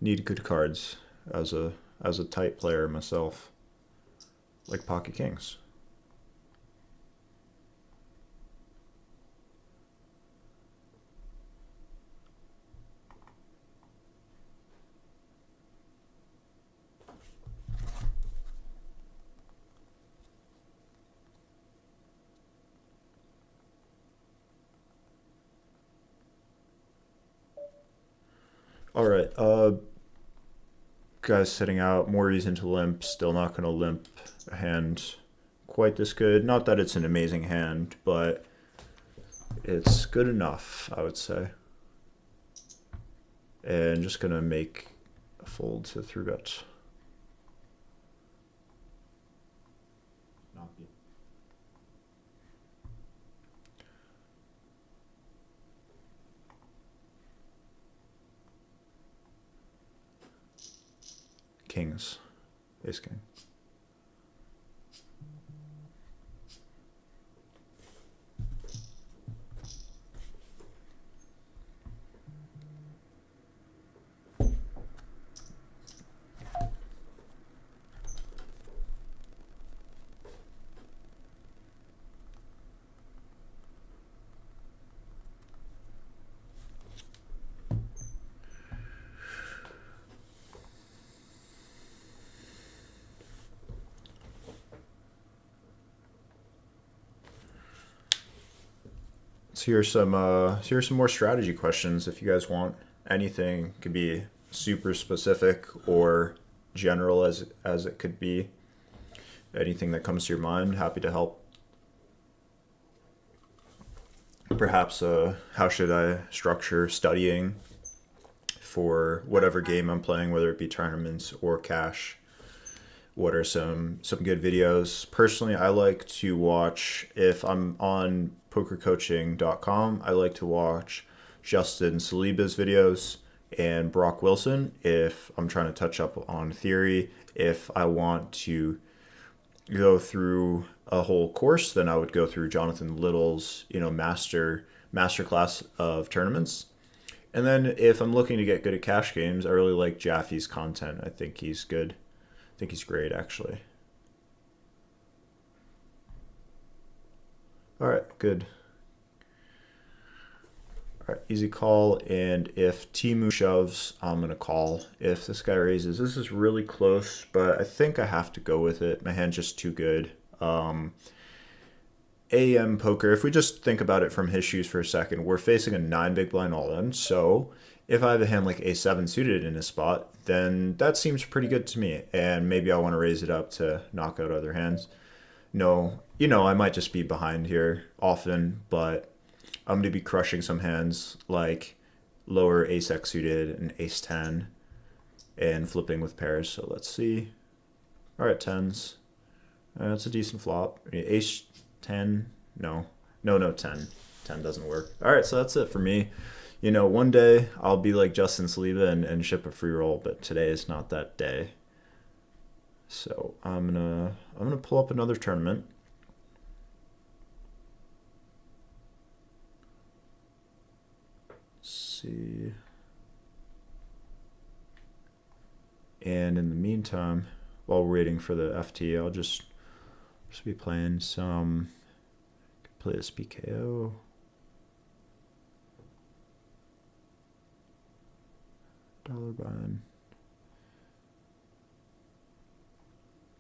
A: Need good cards as a tight player myself, like pocket kings. All right, guys sitting out, more reason to limp. Still not going to limp a hand quite this good. Not that it's an amazing hand, but it's good enough, I would say. And just going to make a fold to 3-bet. Kings. Ace king. So here's some more strategy questions if you guys want. Anything could be super specific or general as it could be. Anything that comes to your mind, happy to help. Perhaps how should I structure studying for whatever game I'm playing, whether it be tournaments or cash. What are some good videos? Personally, I like to watch, if I'm on pokercoaching.com, I like to watch Justin Saliba's videos and Brock Wilson if I'm trying to touch up on theory. If I want to go through a whole course, then I would go through Jonathan Little's, master class of tournaments. And then if I'm looking to get good at cash games, I really like Jaffe's content. I think he's good. I think he's great, actually. All right, good. All right, easy call. And if Timu shoves, I'm going to call. If this guy raises, this is really close, but I think I have to go with it. My hand's just too good. AM poker, if we just think about it from his shoes for a second, we're facing a 9 big blind all in. So if I have a hand like A7 suited in his spot, then that seems pretty good to me. And maybe I want to raise it up to knock out other hands. No, I might just be behind here often, but I'm going to be crushing some hands like lower ace-x suited and ace-10 and flipping with pairs. So let's see. All right, tens. That's a decent flop. Ace-10, no, 10. 10 doesn't work. All right, so that's it for me. You know, one day I'll be like Justin Saliba and ship a free roll, but today is not that day. So I'm gonna pull up another tournament. Let's see. And in the meantime, while we're waiting for the FT, I'll just be playing some. Play this PKO. Dollar bind.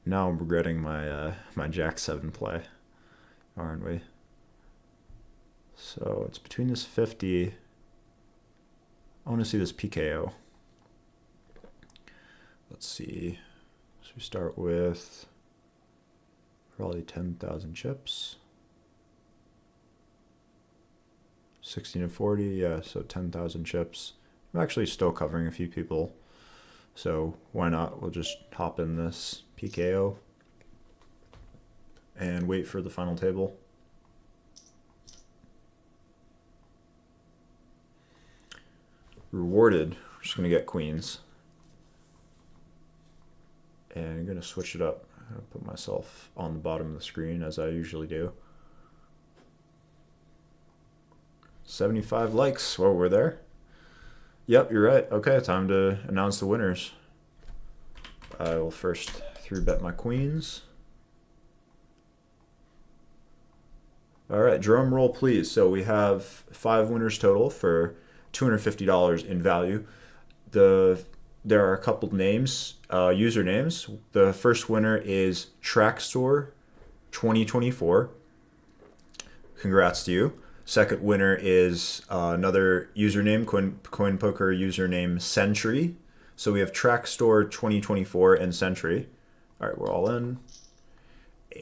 A: Now I'm regretting my Jack 7 play, aren't we? So it's between this 50. I want to see this PKO. Let's see. So we start with probably 10,000 chips. 16 and 40, yeah, so 10,000 chips. I'm actually still covering a few people, so why not? We'll just hop in this PKO and wait for the final table. Rewarded, we're just gonna get queens. And I'm gonna switch it up. I'm gonna put myself on the bottom of the screen as I usually do. 75 likes. Well, we're there. Yep, you're right. Okay, time to announce the winners. I will first 3-bet my queens. All right, drum roll, please. So we have 5 winners total for $250 in value. There are a couple names, usernames. The first winner is Trackstore 2024. Congrats to you. Second winner is another username, CoinPoker username Sentry. So we have Trackstore 2024 and Sentry. All right, we're all in.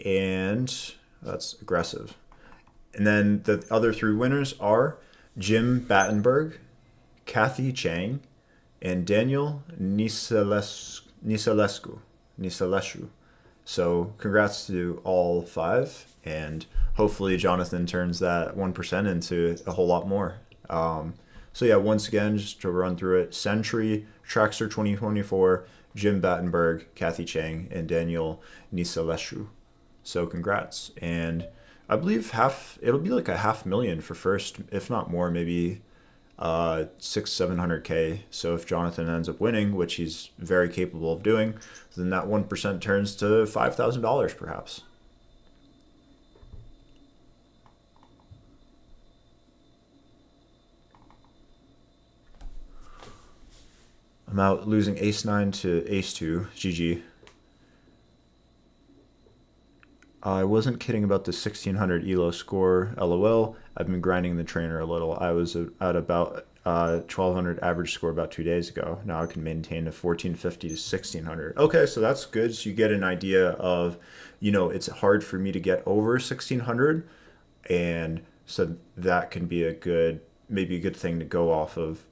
A: And that's aggressive. And then the other 3 winners are Jim Battenberg, Kathy Chang, and Daniel Nisalescu. So congrats to all 5, and hopefully Jonathan turns that 1% into a whole lot more. So yeah, once again, just to run through it: Sentry, Trackster 2024, Jim Battenberg, Kathy Chang, and Daniel Nisalescu. So congrats. And I believe it'll be like a $500,000 for first, if not more, maybe 600-700K. So if Jonathan ends up winning, which he's very capable of doing, then that 1% turns to $5,000 perhaps. I'm out losing ace-9 to ace-2, GG. I wasn't kidding about the 1600 ELO score, LOL. I've been grinding the trainer a little. I was at about 1200 average score about 2 days ago. Now I can maintain a 1450 to 1600. Okay, so that's good. So you get an idea of, you know, it's hard for me to get over 1600, and so that can be maybe a good thing to go off of.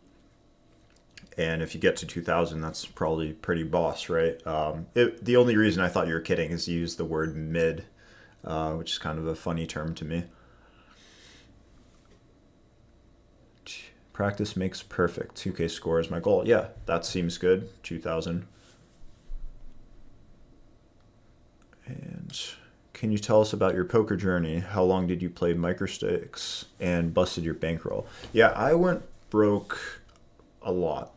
A: And if you get to 2000, that's probably pretty boss, right? The only reason I thought you were kidding is you used the word mid, which is kind of a funny term to me. Practice makes perfect. 2K score is my goal. Yeah, that seems good. 2000. And can you tell us about your poker journey? How long did you play microstakes and busted your bankroll? Yeah, I went broke a lot.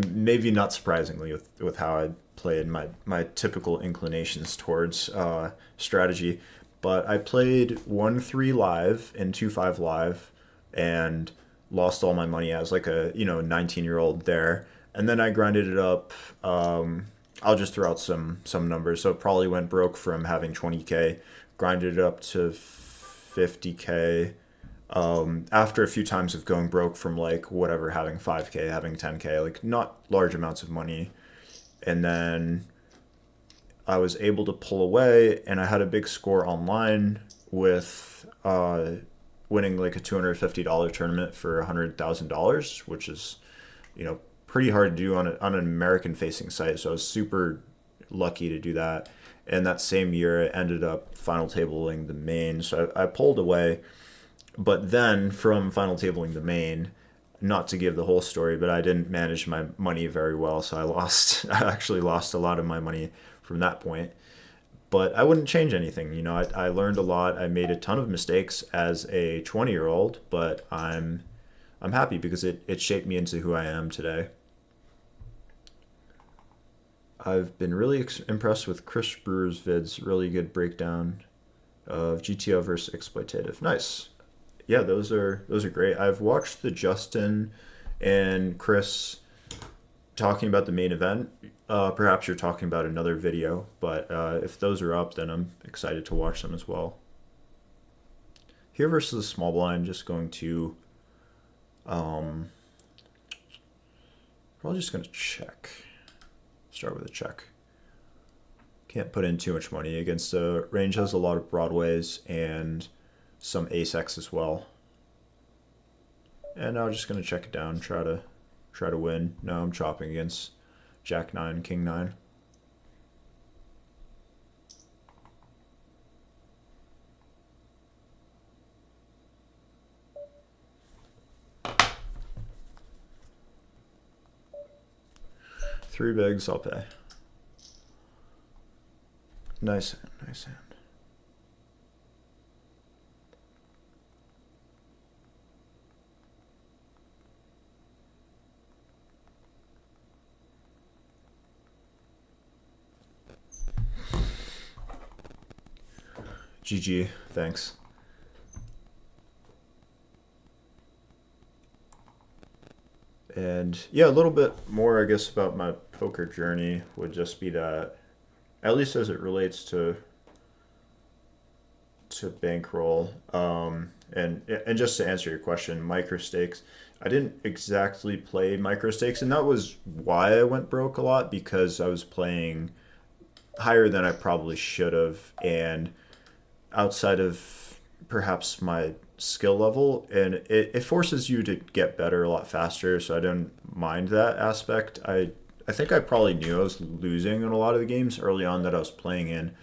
A: Maybe not surprisingly with how I played my typical inclinations towards strategy, but I played 1-3 live and 2-5 live and lost all my money. I was like a 19-year-old there, and then I grinded it up. I'll just throw out some numbers. So it probably went broke from having 20K, grinded it up to 50K. After a few times of going broke from like whatever, having 5K, having 10K, like not large amounts of money. And then I was able to pull away, and I had a big score online with winning like a $250 tournament for $100,000, which is, you know, pretty hard to do on an American facing site. So I was super lucky to do that. And that same year, I ended up final tabling the main. So I pulled away. But then from final tabling the main, not to give the whole story, but I didn't manage my money very well. So I lost, I actually lost a lot of my money from that point. But I wouldn't change anything. You know, I learned a lot. I made a ton of mistakes as a 20-year-old, but I'm happy because it shaped me into who I am today. I've been really impressed with Chris Brewer's vids. Really good breakdown of GTO versus exploitative. Nice. Yeah, those are great. I've watched the Justin and Chris talking about the main event. Perhaps you're talking about another video, but if those are up, then I'm excited to watch them as well. Here versus the small blind, just going to probably just going to check. Start with a check. Can't put in too much money against a range has a lot of broadways and some ace-x as well. And now I'm just gonna check it down, try to win. No, I'm chopping against Jack 9, King 9. Three bigs, I'll pay. Nice hand, nice hand. GG, thanks. And yeah, a little bit more, I guess, about my poker journey would just be that, at least as it relates to bankroll, and just to answer your question, micro stakes. I didn't exactly play micro stakes, and that was why I went broke a lot, because I was playing higher than I probably should have, and outside of perhaps my skill level, and it forces you to get better a lot faster, so I didn't mind that aspect. I think I probably knew I was losing in a lot of the games early on that I was playing in,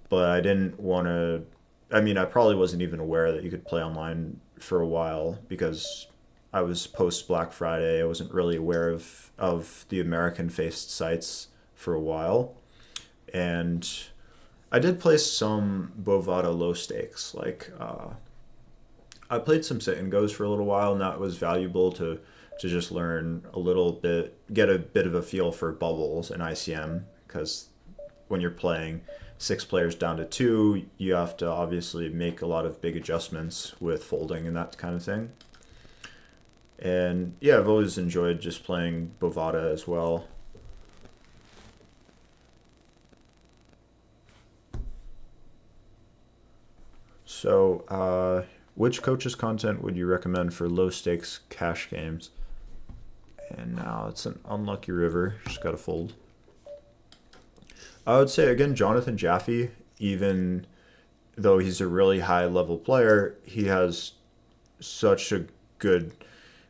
A: but I didn't want to. I mean, I probably wasn't even aware that you could play online for a while because I was post Black Friday. I wasn't really aware of the American faced sites for a while, and I did play some Bovada low stakes. Like I played some sit and goes for a little while, and that was valuable to just learn a little bit, get a bit of a feel for bubbles and ICM, because when you're playing 6 players down to 2, you have to obviously make a lot of big adjustments with folding and that kind of thing. And yeah, I've always enjoyed just playing Bovada as well. So, which coach's content would you recommend for low stakes cash games? And now it's an unlucky river, just gotta fold. I would say, again, Jonathan Jaffe, even though he's a really high level player, he has such a good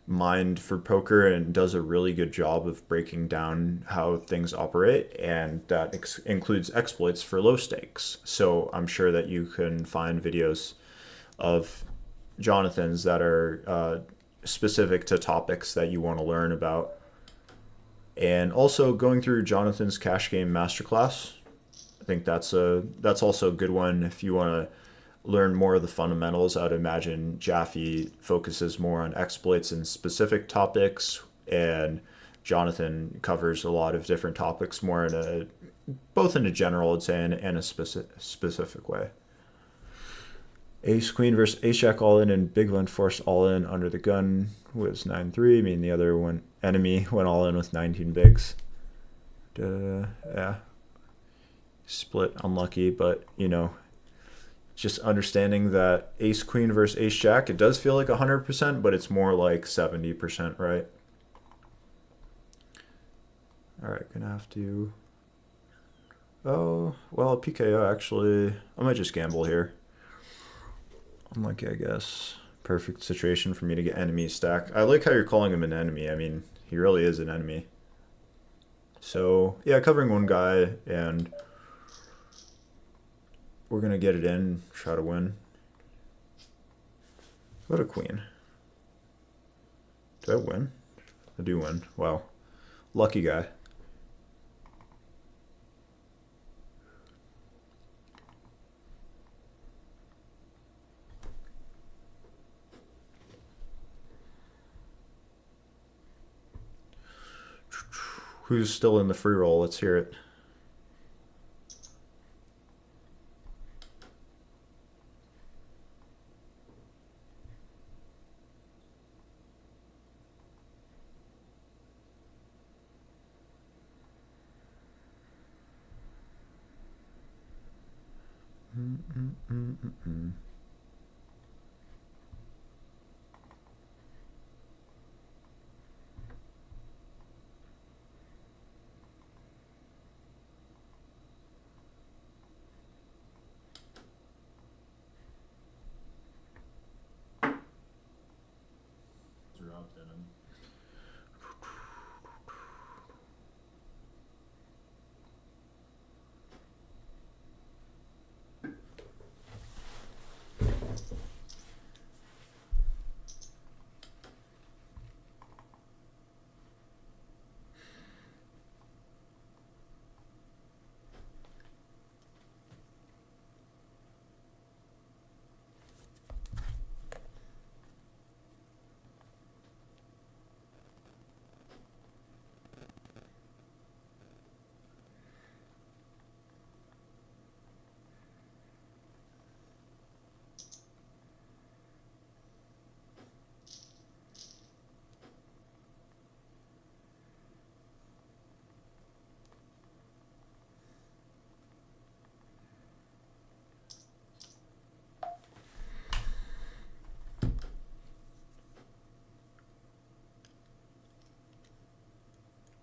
A: mind for poker and does a really good job of breaking down how things operate, and that includes exploits for low stakes. So I'm sure that you can find videos of Jonathan's that are specific to topics that you want to learn about. And also going through Jonathan's cash game masterclass, I think that's also a good one if you want to learn more of the fundamentals. I'd imagine Jaffe focuses more on exploits and specific topics, and Jonathan covers a lot of different topics more in both in a general, I'd say, and a specific way. Ace Queen versus Ace Jack all in, and Big Blind forced all in under the gun was 9-3. I mean, the other one enemy went all in with 19 bigs. Yeah, split unlucky, but you know, just understanding that Ace Queen versus Ace Jack, it does feel like 100%, but it's more like 70%, right? All right, gonna have to. Oh well, PKO actually. I might just gamble here. Unlucky, I guess. Perfect situation for me to get enemy stack. I like how you're calling him an enemy. I mean, he really is an enemy. So, yeah, covering one guy, and we're going to get it in, try to win. What a queen. Do I win? I do win. Wow. Lucky guy. Who's still in the free roll? Let's hear it.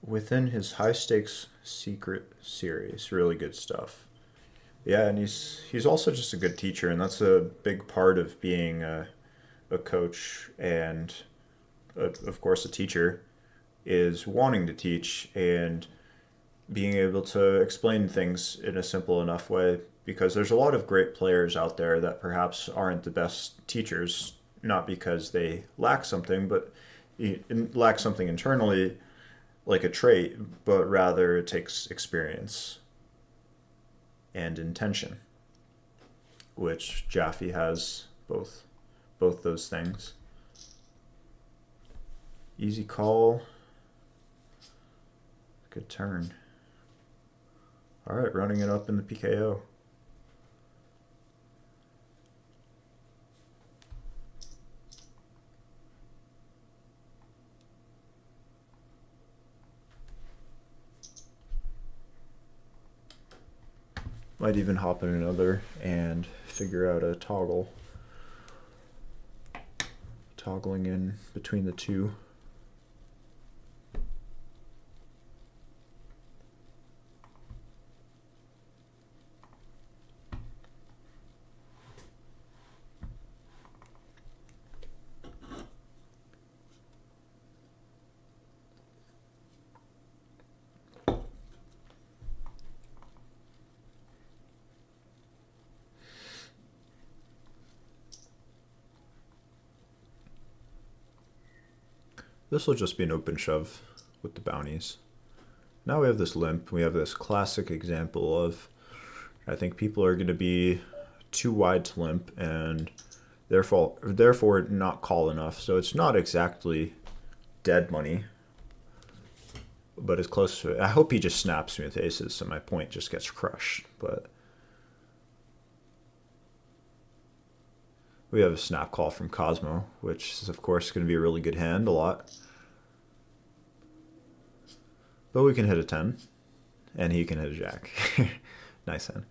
A: Within his high stakes secret series, really good stuff. Yeah, and he's also just a good teacher, and that's a big part of being a coach and of course a teacher is wanting to teach and being able to explain things in a simple enough way, because there's a lot of great players out there that perhaps aren't the best teachers, not because they lack something, but lack something internally like a trait, but rather it takes experience and intention, which Jaffe has both those things. Easy call. Good turn. All right, running it up in the PKO. Might even hop in another and figure out a toggle. Toggling in between the two. This will just be an open shove with the bounties. Now we have this limp. We have this classic example of, I think people are going to be too wide to limp and therefore not call enough. So it's not exactly dead money, but it's close to it. I hope he just snaps me with aces so my point just gets crushed. But we have a snap call from Cosmo, which is of course going to be a really good hand a lot. But we can hit a 10, and he can hit a jack. Nice hand.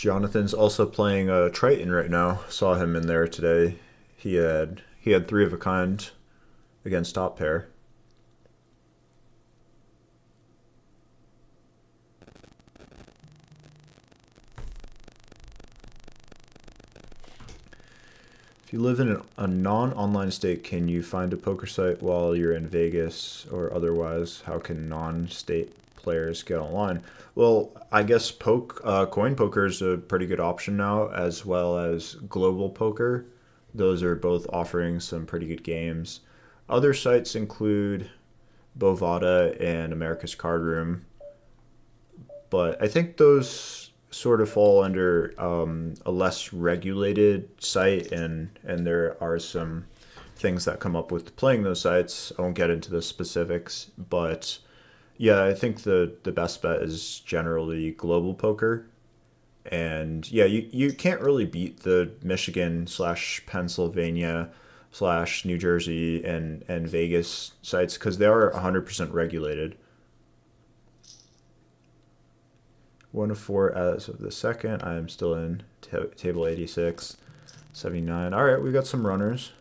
A: Jonathan's also playing Triton right now. Saw him in there today. He had three of a kind against top pair. If you live in a non-online state, can you find a poker site while you're in Vegas, or otherwise, how can non-state players get online? Well, I guess CoinPoker is a pretty good option now, as well as Global Poker. Those are both offering some pretty good games. Other sites include Bovada and America's Card Room, but I think those sort of fall under a less regulated site, and there are some things that come up with playing those sites. I won't get into the specifics, but yeah, I think the best bet is generally Global Poker. And yeah, you can't really beat the Michigan slash Pennsylvania slash New Jersey and Vegas sites because they are 100% regulated. 1 of 4 as of the second. I am still in table 86, 79. All right, we got some runners.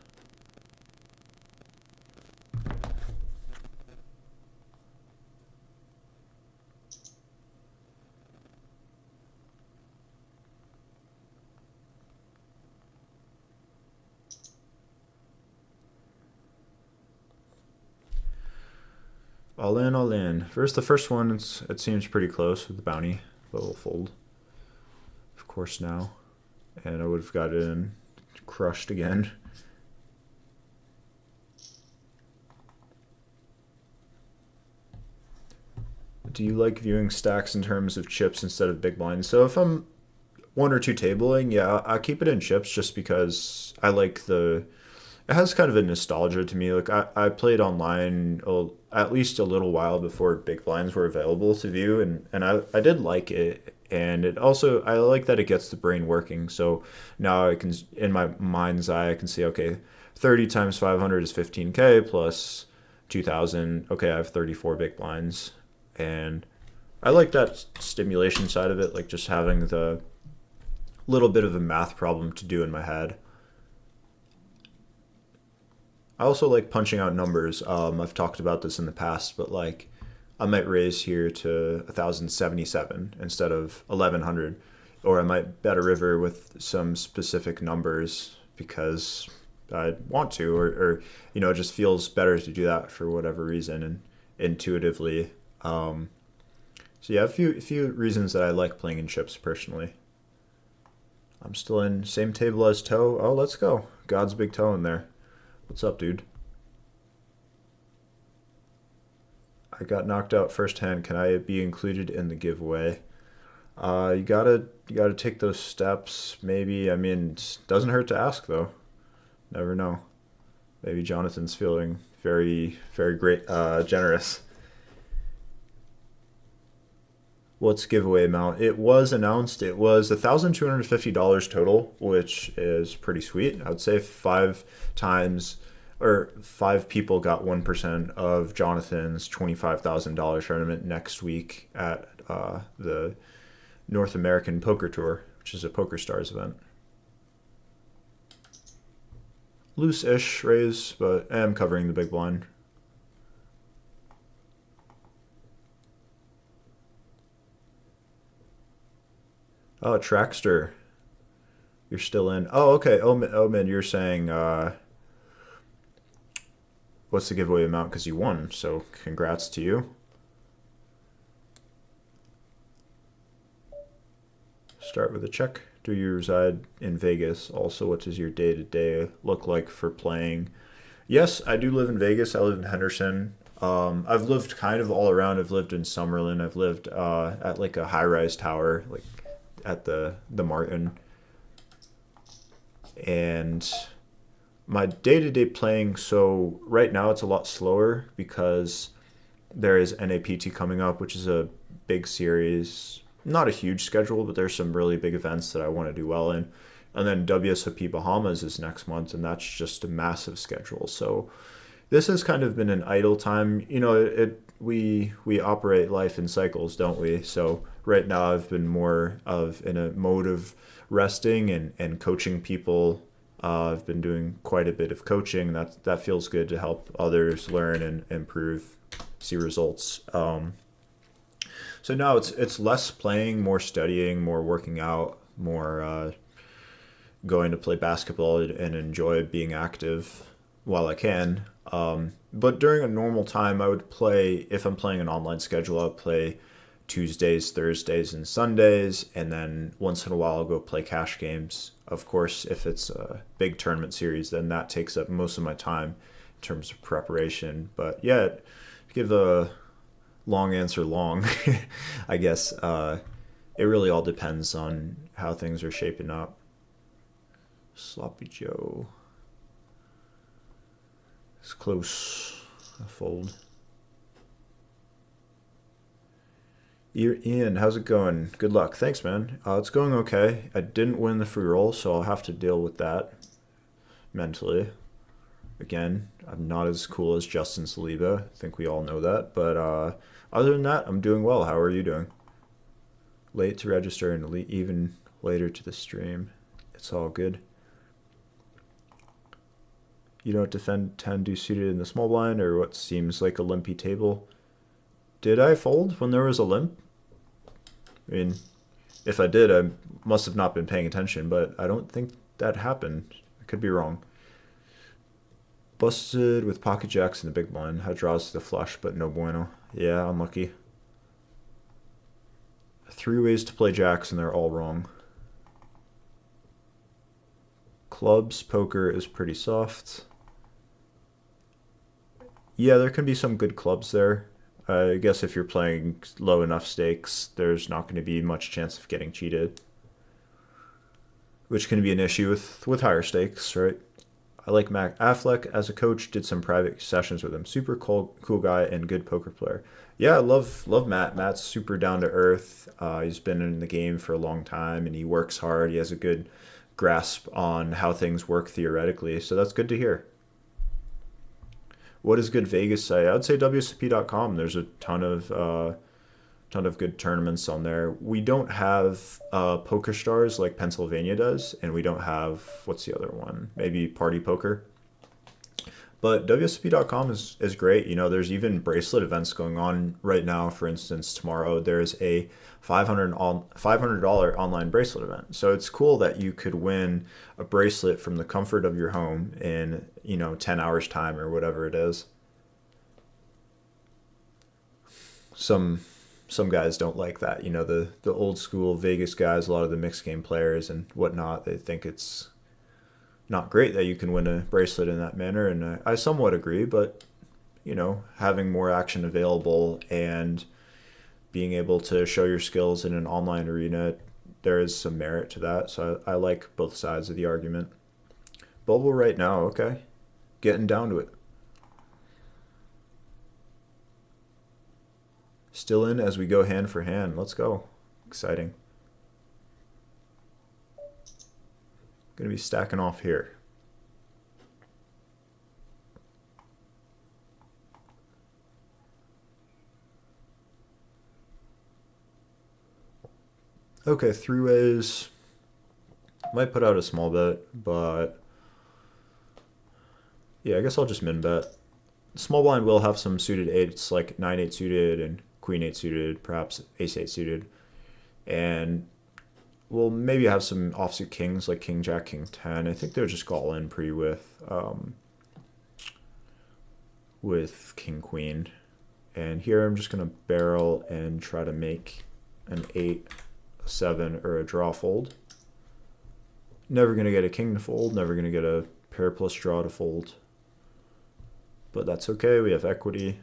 A: All in, all in. The first one, it seems pretty close with the bounty. Little fold. Of course now. And I would have got in crushed again. Do you like viewing stacks in terms of chips instead of big blinds? So if I'm 1 or 2 tabling, yeah, I keep it in chips just because I like it has kind of a nostalgia to me. Like I played online at least a little while before big blinds were available to view, and I did like it. And it also, I like that it gets the brain working. So now I can, in my mind's eye, I can see, okay, 30 times 500 is 15K plus 2,000. Okay, I have 34 big blinds. And I like that stimulation side of it, like just having the little bit of a math problem to do in my head. I also like punching out numbers. I've talked about this in the past, but like I might raise here to 1,077 instead of 1,100, or I might bet a river with some specific numbers because I want to, or it just feels better to do that for whatever reason and intuitively. So yeah, a few reasons that I like playing in chips personally. I'm still in same table as Toe. Oh, let's go. God's big toe in there. What's up, dude? I got knocked out first hand. Can I be included in the giveaway? You gotta take those steps. Maybe. I mean, it doesn't hurt to ask though. Never know. Maybe Jonathan's feeling very, very great, generous. What's giveaway amount? It was announced. It was $1,250 total, which is pretty sweet. I would say 5 times, or 5 people got 1% of Jonathan's $25,000 tournament next week at the North American Poker Tour, which is a Poker Stars event. Loose-ish raise, but I am covering the big blind. Oh, Trackster. You're still in. Oh, okay. Omen, you're saying, what's the giveaway amount? Because you won, so congrats to you. Start with a check. Do you reside in Vegas? Also, what does your day-to-day look like for playing? Yes, I do live in Vegas. I live in Henderson. I've lived kind of all around. I've lived in Summerlin. I've lived at like a high-rise tower, like at the Martin. And my day-to-day playing, so right now it's a lot slower because there is NAPT coming up, which is a big series. Not a huge schedule, but there's some really big events that I want to do well in. And then WSOP Bahamas is next month, and that's just a massive schedule. So this has kind of been an idle time. we operate life in cycles, don't we? So right now I've been more of in a mode of resting and coaching people. I've been doing quite a bit of coaching. That feels good to help others learn and improve, see results. So now it's less playing, more studying, more working out, more going to play basketball and enjoy being active while I can. But during a normal time, I would play, if I'm playing an online schedule, I'll play Tuesdays, Thursdays, and Sundays. And then once in a while, I'll go play cash games. Of course, if it's a big tournament series, then that takes up most of my time in terms of preparation. But yeah, give the long answer long, I guess. It really all depends on how things are shaping up. Sloppy Joe. It's close. A fold. You're in. How's it going? Good luck. Thanks, man. It's going okay. I didn't win the free roll, so I'll have to deal with that mentally. Again, I'm not as cool as Justin Saliba. I think we all know that. But other than that, I'm doing well. How are you doing? Late to register and even later to the stream. It's all good. You don't tend to do suited in the small blind or what seems like a limpy table. Did I fold when there was a limp? I mean, if I did, I must have not been paying attention, but I don't think that happened. I could be wrong. Busted with pocket jacks in the big blind. Had draws to the flush, but no bueno. Yeah, unlucky. 3 ways to play jacks, and they're all wrong. Clubs, poker is pretty soft. Yeah, there can be some good clubs there. I guess if you're playing low enough stakes, there's not going to be much chance of getting cheated. Which can be an issue with higher stakes, right? I like Mac Affleck as a coach, did some private sessions with him. Super cool guy and good poker player. Yeah, I love Matt. Matt's super down to earth. He's been in the game for a long time and he works hard. He has a good grasp on how things work theoretically, so that's good to hear. What is good Vegas site? I would say WSP.com. There's a ton of good tournaments on there. We don't have Poker Stars like Pennsylvania does, and we don't have, what's the other one? Maybe Party Poker. But WSP.com is great. You know, there's even bracelet events going on right now. For instance, tomorrow there's a $500 online bracelet event. So it's cool that you could win a bracelet from the comfort of your home in, 10 hours time or whatever it is. Some guys don't like that. The old school Vegas guys, a lot of the mixed game players and whatnot, they think it's not great that you can win a bracelet in that manner, and I somewhat agree, but having more action available and being able to show your skills in an online arena, there is some merit to that. So I like both sides of the argument. Bubble right now, okay. Getting down to it. Still in as we go hand for hand. Let's go. Exciting. Going to be stacking off here. Okay, 3 ways. Might put out a small bet, but yeah, I guess I'll just min bet. Small blind will have some suited eights like 9-8 suited and Queen 8 suited, perhaps Ace 8 suited, and we'll maybe have some offsuit kings like King Jack, King 10. I think they'll just go all in pre with King Queen, and here I'm just gonna barrel and try to make an 8, a 7, or a draw fold. Never gonna get a king to fold. Never gonna get a pair plus draw to fold. But that's okay, we have equity.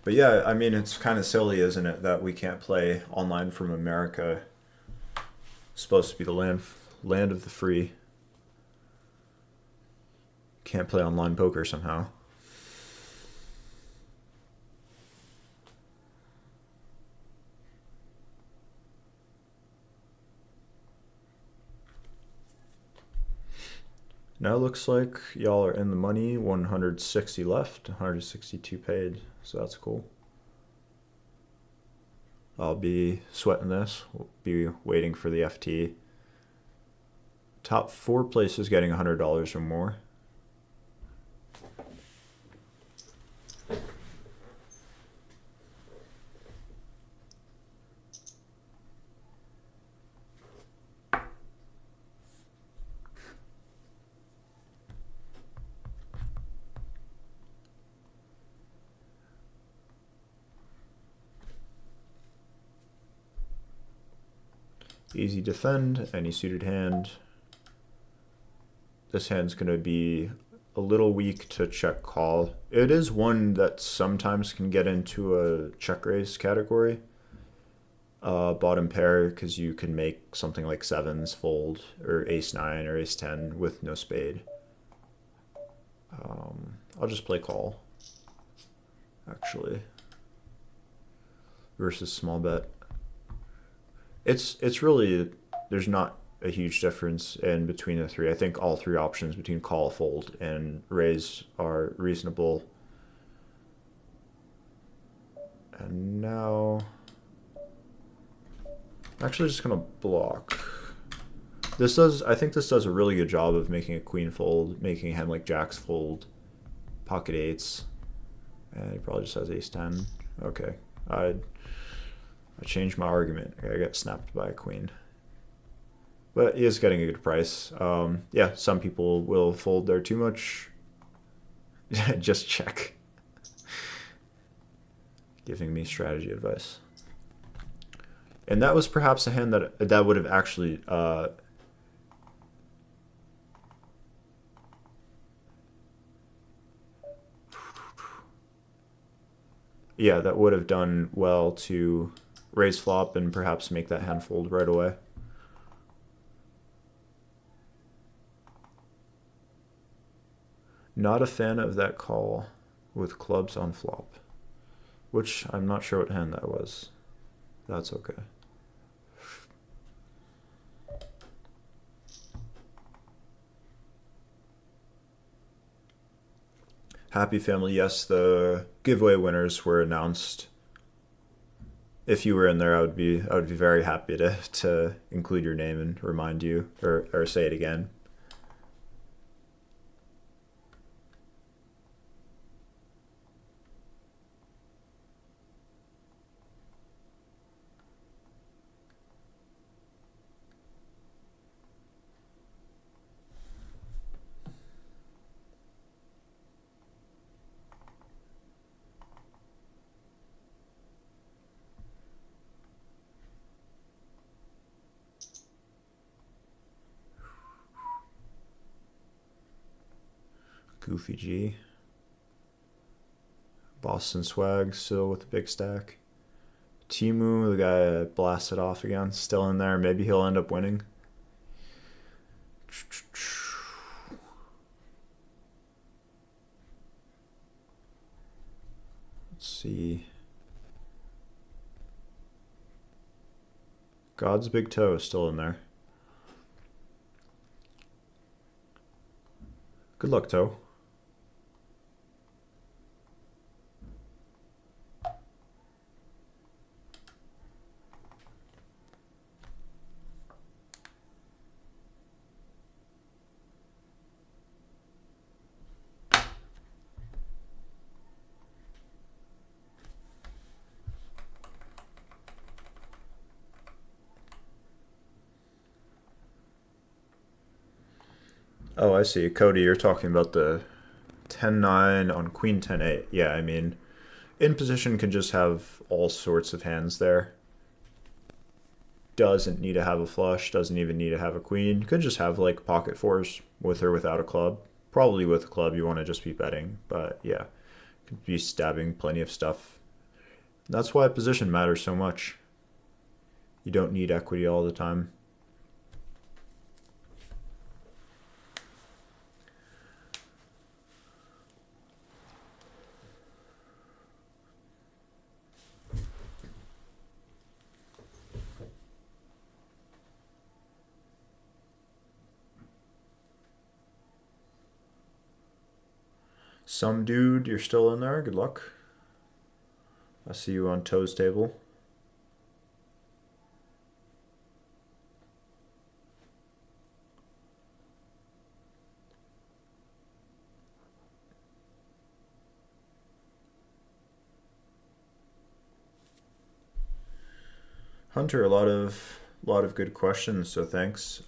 A: But yeah, I mean, it's kind of silly, isn't it, that we can't play online from America. It's supposed to be the land of the free. Can't play online poker somehow. Now it looks like y'all are in the money. 160 left, 162 paid, so that's cool. I'll be sweating this. We'll be waiting for the FT. Top 4 places getting $100 or more. Easy defend, any suited hand. This hand's going to be a little weak to check call. It is one that sometimes can get into a check raise category. Bottom pair, because you can make something like sevens fold, or ace 9 or ace 10 with no spade. I'll just play call, actually, versus small bet. It's really, there's not a huge difference in between the three. I think all three options between call, fold, and raise are reasonable. And now, I'm actually just gonna block. This does, I think this does a really good job of making a queen fold, making a hand like jacks fold, pocket eights, and he probably just has ace 10. Okay, I changed my argument. I got snapped by a queen. But he is getting a good price. Yeah, some people will fold there too much. Just check. Giving me strategy advice. And that was perhaps a hand that would have actually yeah, that would have done well to raise flop and perhaps make that hand fold right away. Not a fan of that call with clubs on flop, which I'm not sure what hand that was. That's okay. Happy family, yes, the giveaway winners were announced. If you were in there, I would be very happy to include your name and remind you or say it again. Goofy G. Boston Swag still with the big stack. Timu, the guy blasted off again, still in there. Maybe he'll end up winning. Let's see. God's big toe is still in there. Good luck, toe. Oh, I see. Cody, you're talking about the 10-9 on queen 10-8. Yeah, I mean, in position can just have all sorts of hands there. Doesn't need to have a flush, doesn't even need to have a queen. Could just have like pocket fours with or without a club. Probably with a club you want to just be betting, but yeah, could be stabbing plenty of stuff. That's why position matters so much. You don't need equity all the time. Some dude, you're still in there. Good luck. I see you on Toes table. Hunter, a lot of good questions, so thanks.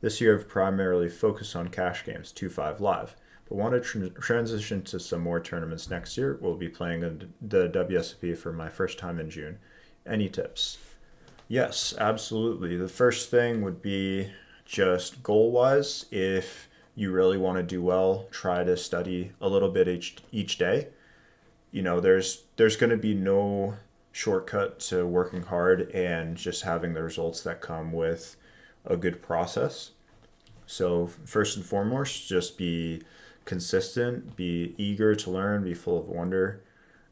A: This year I've primarily focused on cash games, 2-5 live, but want to transition to some more tournaments next year. We'll be playing the WSOP for my first time in June. Any tips? Yes, absolutely. The first thing would be just goal wise. If you really want to do well, try to study a little bit each day. There's going to be no shortcut to working hard and just having the results that come with a good process. So first and foremost, just be consistent, be eager to learn, be full of wonder,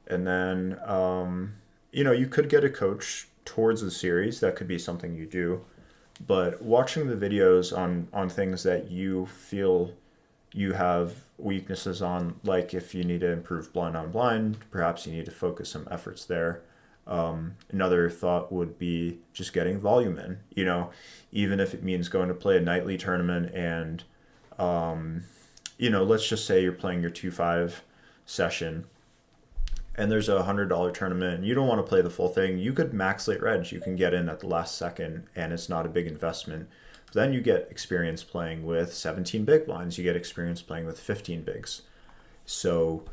A: and then you could get a coach towards the series. That could be something you do, but watching the videos on things that you feel you have weaknesses on, like if you need to improve blind on blind, perhaps you need to focus some efforts there. Another thought would be just getting volume in, even if it means going to play a nightly tournament and, let's just say you're playing your 2-5 session and there's a $100 tournament and you don't want to play the full thing. You could max late reg. You can get in at the last second and it's not a big investment. But then you get experience playing with 17 big blinds. You get experience playing with 15 bigs. So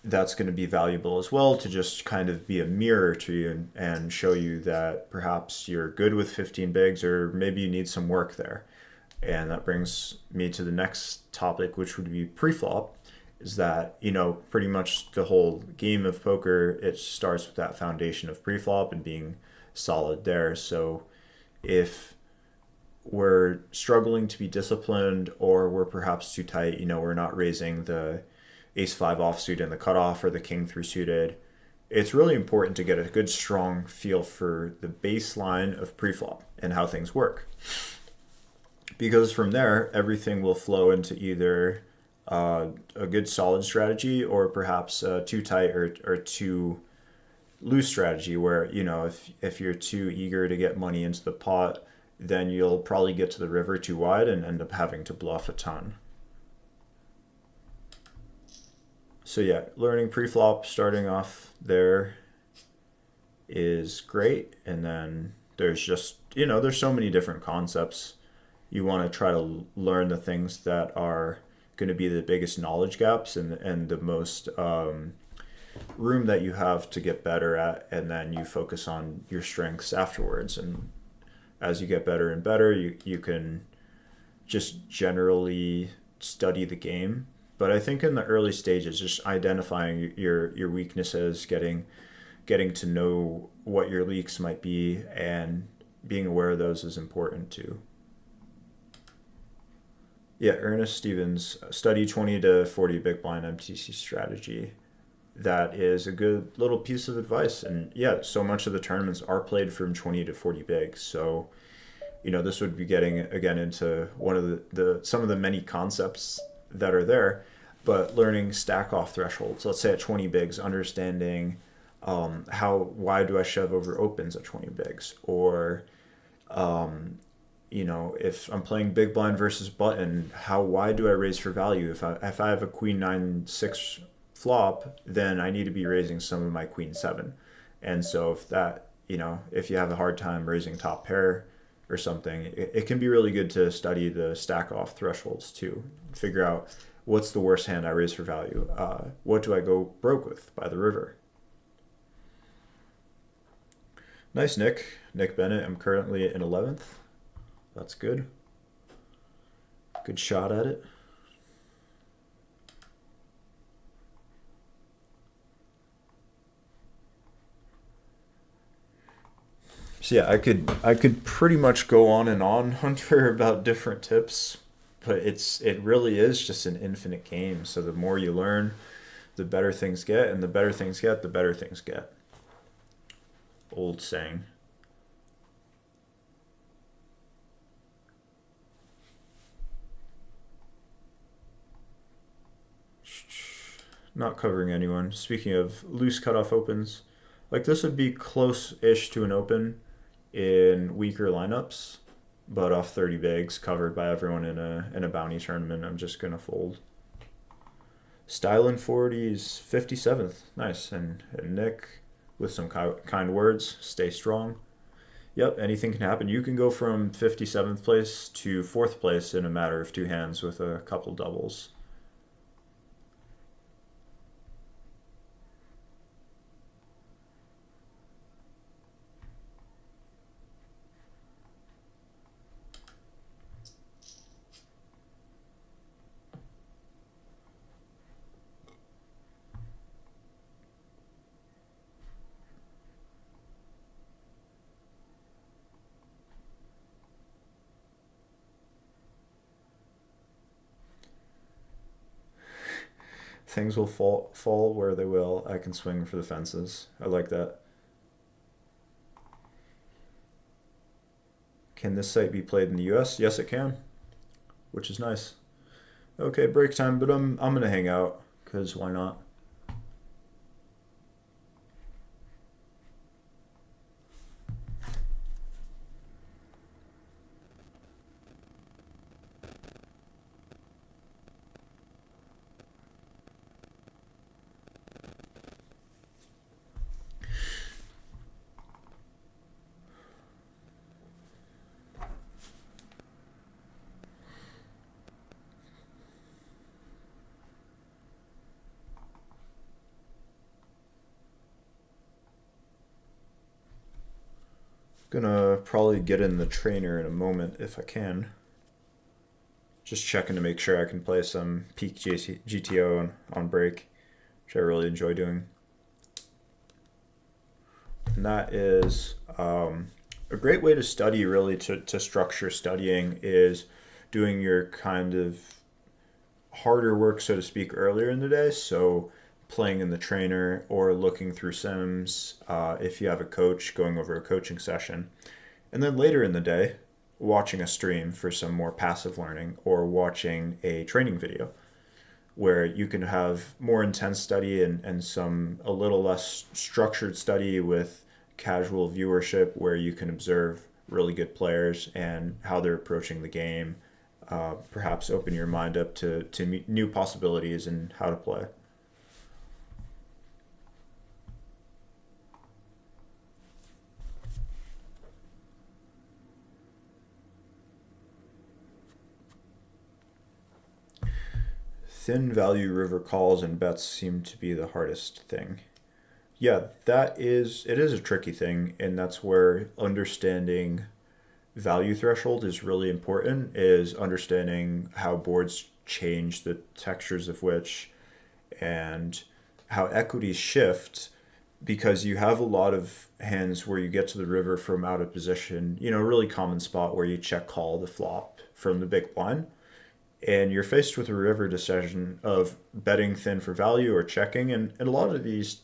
A: that's going to be valuable as well, to just kind of be a mirror to you and show you that perhaps you're good with 15 bigs or maybe you need some work there. And that brings me to the next topic, which would be preflop. Is that, pretty much the whole game of poker, it starts with that foundation of preflop and being solid there. So if we're struggling to be disciplined or we're perhaps too tight, we're not raising the ace-5 offsuit in the cutoff or the king-3 suited, it's really important to get a good strong feel for the baseline of preflop and how things work. Because from there, everything will flow into either a good solid strategy or perhaps too tight or too loose strategy where, if you're too eager to get money into the pot, then you'll probably get to the river too wide and end up having to bluff a ton. So yeah, learning preflop, starting off there is great. And then there's just, there's so many different concepts. You want to try to learn the things that are going to be the biggest knowledge gaps and the most room that you have to get better at. And then you focus on your strengths afterwards. And as you get better and better, you can just generally study the game. But I think in the early stages, just identifying your weaknesses, getting to know what your leaks might be, and being aware of those is important too. Yeah, Ernest Stevens, study 20 to 40 big blind MTC strategy. That is a good little piece of advice. And yeah, so much of the tournaments are played from 20 to 40 bigs. So, this would be getting again into one of the some of the many concepts that are there, but learning stack off thresholds. Let's say at 20 bigs, understanding why do I shove over opens at 20 bigs, or if I'm playing big blind versus button, why do I raise for value? If I have a queen 9-6 flop, then I need to be raising some of my queen 7. And so if you have a hard time raising top pair or something, it can be really good to study the stack off thresholds too. Figure out what's the worst hand I raise for value. What do I go broke with by the river? Nice, Nick. Nick Bennett. I'm currently in 11th. That's good. Good shot at it. So yeah, I could pretty much go on and on, Hunter, about different tips, but it really is just an infinite game. So the more you learn, the better things get, and the better things get, the better things get. Old saying. not covering anyone. Speaking of loose cutoff opens, like this would be close-ish to an open in weaker lineups, but off 30 bigs, covered by everyone in a bounty tournament, I'm just gonna fold. Style in 40s, 57th, nice, and Nick with some kind words, stay strong. Yep, anything can happen. You can go from 57th place to 4th place in a matter of 2 hands with a couple doubles. Things will fall where they will. I can swing for the fences. I like that. Can this site be played in the US? Yes, it can, which is nice. Okay, break time, but I'm gonna hang out because why not? Gonna probably get in the trainer in a moment if I can. Just checking to make sure I can play some peak GTO on break, which I really enjoy doing. And that is a great way to study, really, to structure studying is doing your kind of harder work, so to speak, earlier in the day. So playing in the trainer or looking through sims, if you have a coach, going over a coaching session. And then later in the day, watching a stream for some more passive learning or watching a training video where you can have more intense study and some a little less structured study with casual viewership where you can observe really good players and how they're approaching the game. Perhaps open your mind up to new possibilities and how to play. Thin value river calls and bets seem to be the hardest thing. Yeah, it is a tricky thing, and that's where understanding value threshold is really important, is understanding how boards change, the textures of which, and how equities shift, because you have a lot of hands where you get to the river from out of position, a really common spot where you check call the flop from the big blind, and you're faced with a river decision of betting thin for value or checking, and a lot of these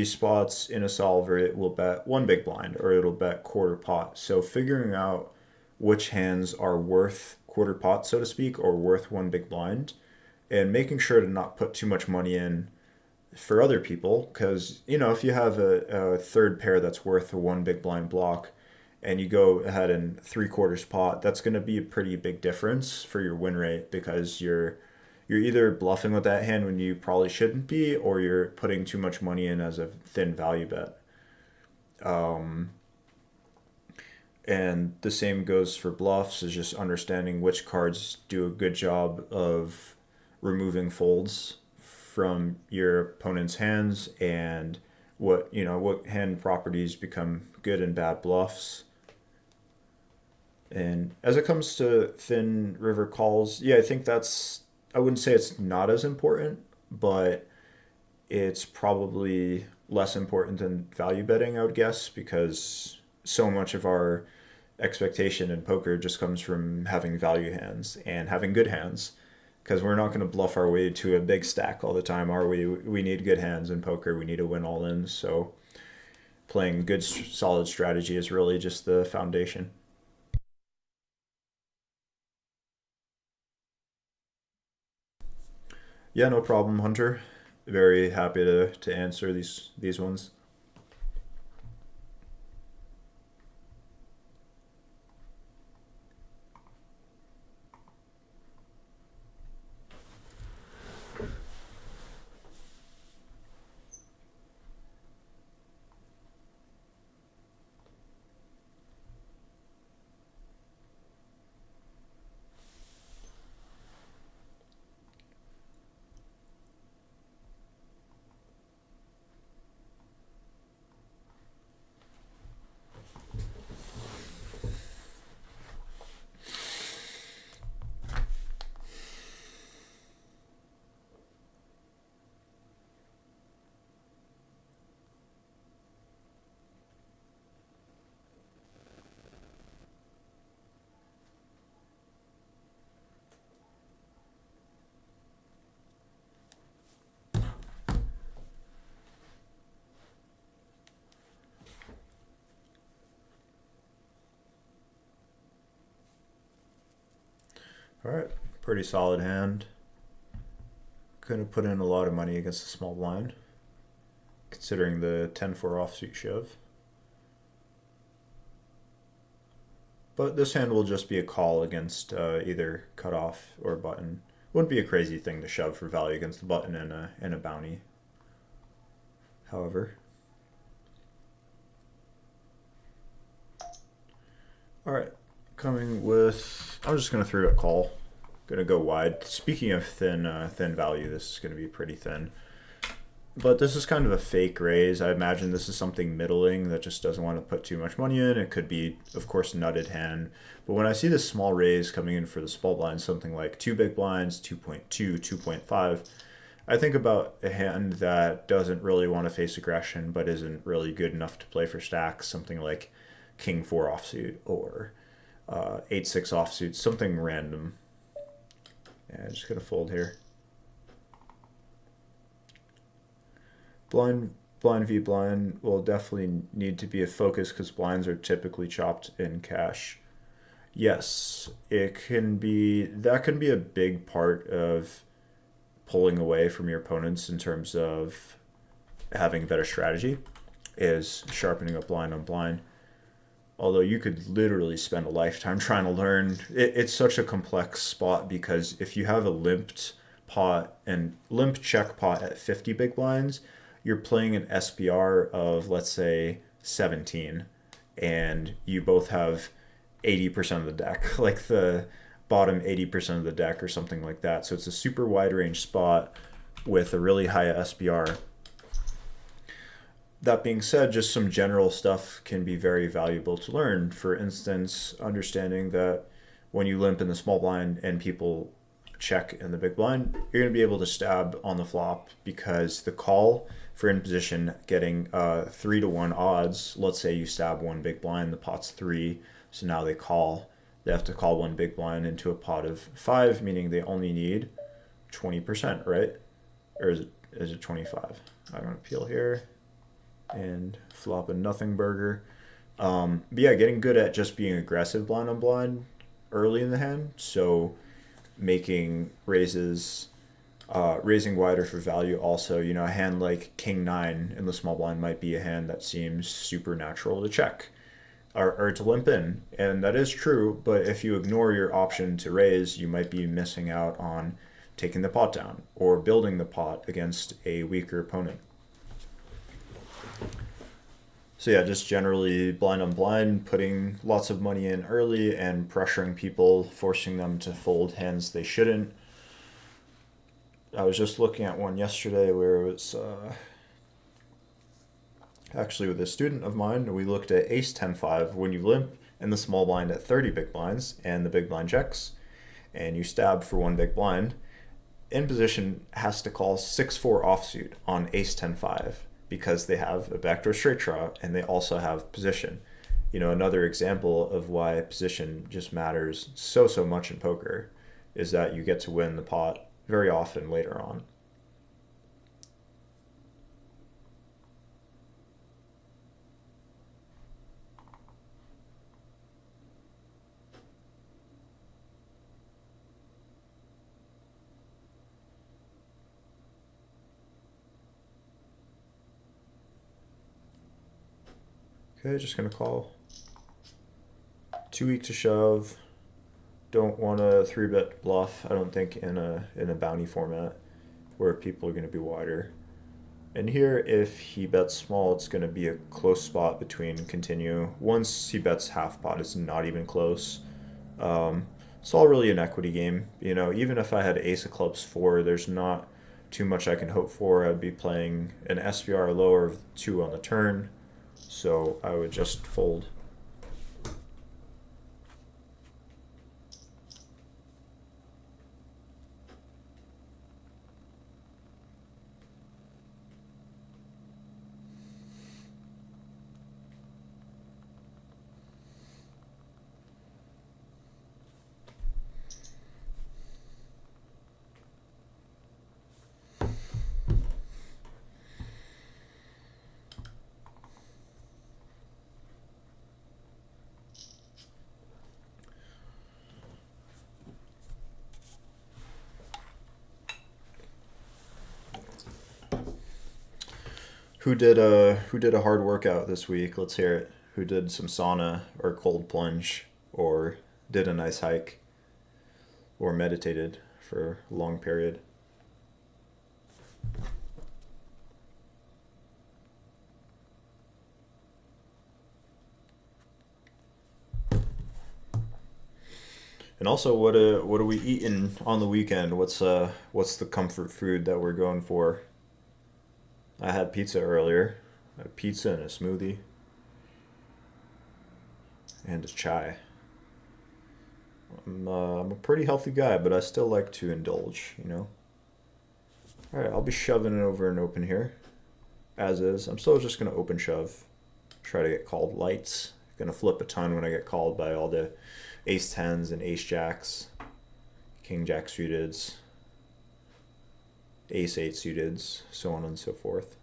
A: spots in a solver, it will bet one big blind or it'll bet quarter pot. So figuring out which hands are worth quarter pot, so to speak, or worth one big blind, and making sure to not put too much money in for other people. Because, if you have a third pair that's worth a one big blind block and you go ahead and 3/4 pot, that's going to be a pretty big difference for your win rate because you're either bluffing with that hand when you probably shouldn't be, or you're putting too much money in as a thin value bet. Um, and the same goes for bluffs, is just understanding which cards do a good job of removing folds from your opponent's hands and what hand properties become good and bad bluffs. And as it comes to thin river calls, yeah, I think I wouldn't say it's not as important, but it's probably less important than value betting, I would guess, because so much of our expectation in poker just comes from having value hands and having good hands. Because we're not going to bluff our way to a big stack all the time, are we? We need good hands in poker. We need to win all in. So playing good, solid strategy is really just the foundation. Yeah, no problem, Hunter. very happy to answer these ones. All right, pretty solid hand. Couldn't put in a lot of money against a small blind, considering the 10-4 offsuit shove. But this hand will just be a call against either cutoff or button. Wouldn't be a crazy thing to shove for value against the button and a bounty. However. All right, coming with, I'm just gonna 3-bet call. Gonna go wide. Speaking of thin value, this is gonna be pretty thin. But this is kind of a fake raise. I imagine this is something middling that just doesn't want to put too much money in. It could be, of course, nutted hand. But when I see this small raise coming in for the small blind, something like 2 big blinds, 2.2, 2.5, I think about a hand that doesn't really want to face aggression but isn't really good enough to play for stacks, something like King 4 offsuit or 8-6 offsuit, something random. Yeah, just gonna fold here. Blind v blind will definitely need to be a focus because blinds are typically chopped in cash. Yes, it can be, that can be a big part of pulling away from your opponents in terms of having a better strategy, is sharpening up blind on blind. Although you could literally spend a lifetime trying to learn. It's such a complex spot because if you have a limped pot and limp check pot at 50 big blinds, you're playing an SPR of, let's say, 17, and you both have 80% of the deck, like the bottom 80% of the deck or something like that. So it's a super wide range spot with a really high SPR. That being said, just some general stuff can be very valuable to learn. For instance, understanding that when you limp in the small blind and people check in the big blind, you're going to be able to stab on the flop because the call for in position getting 3-1 odds. Let's say you stab one big blind, the pot's 3, so now they call. They have to call one big blind into a pot of 5, meaning they only need 20%, right? Or is it 25? I'm gonna peel here and flop a nothing burger. But yeah, getting good at just being aggressive blind on blind early in the hand. So making raises, raising wider for value also. You know, a hand like King 9 in the small blind might be a hand that seems supernatural to check or to limp in. And that is true, but if you ignore your option to raise, you might be missing out on taking the pot down or building the pot against a weaker opponent. So yeah, just generally blind on blind, putting lots of money in early and pressuring people, forcing them to fold hands they shouldn't. I was just looking at one yesterday where it was actually with a student of mine. We looked at ace 10-5 when you limp in the small blind at 30 big blinds and the big blind checks, and you stab for one big blind. In position has to call 6-4 offsuit on ace 10-5 because they have a backdoor straight draw and they also have position. You know, another example of why position just matters so much in poker is that you get to win the pot very often later on. Okay, just gonna call. Too weak to shove. Don't want a 3-bet bluff, I don't think, in a bounty format where people are gonna be wider. And here, if he bets small, it's gonna be a close spot between continue. Once he bets half pot, it's not even close. It's all really an equity game. You know, even if I had ace of clubs 4, there's not too much I can hope for. I'd be playing an SPR lower of 2 on the turn, so I would just fold. Who did a hard workout this week? Let's hear it. Who did some sauna or cold plunge or did a nice hike or meditated for a long period? And also, what are we eating on the weekend? What's the comfort food that we're going for? I had pizza earlier. I had pizza and a smoothie and a chai. I'm a pretty healthy guy, but I still like to indulge, you know? Alright, I'll be shoving it over and open here. As is. I'm still just going to open shove. Try to get called lights. Gonna flip a ton when I get called by all the ace 10s and ace jacks, king jack suiteds, ace 8 suiteds, so on and so forth.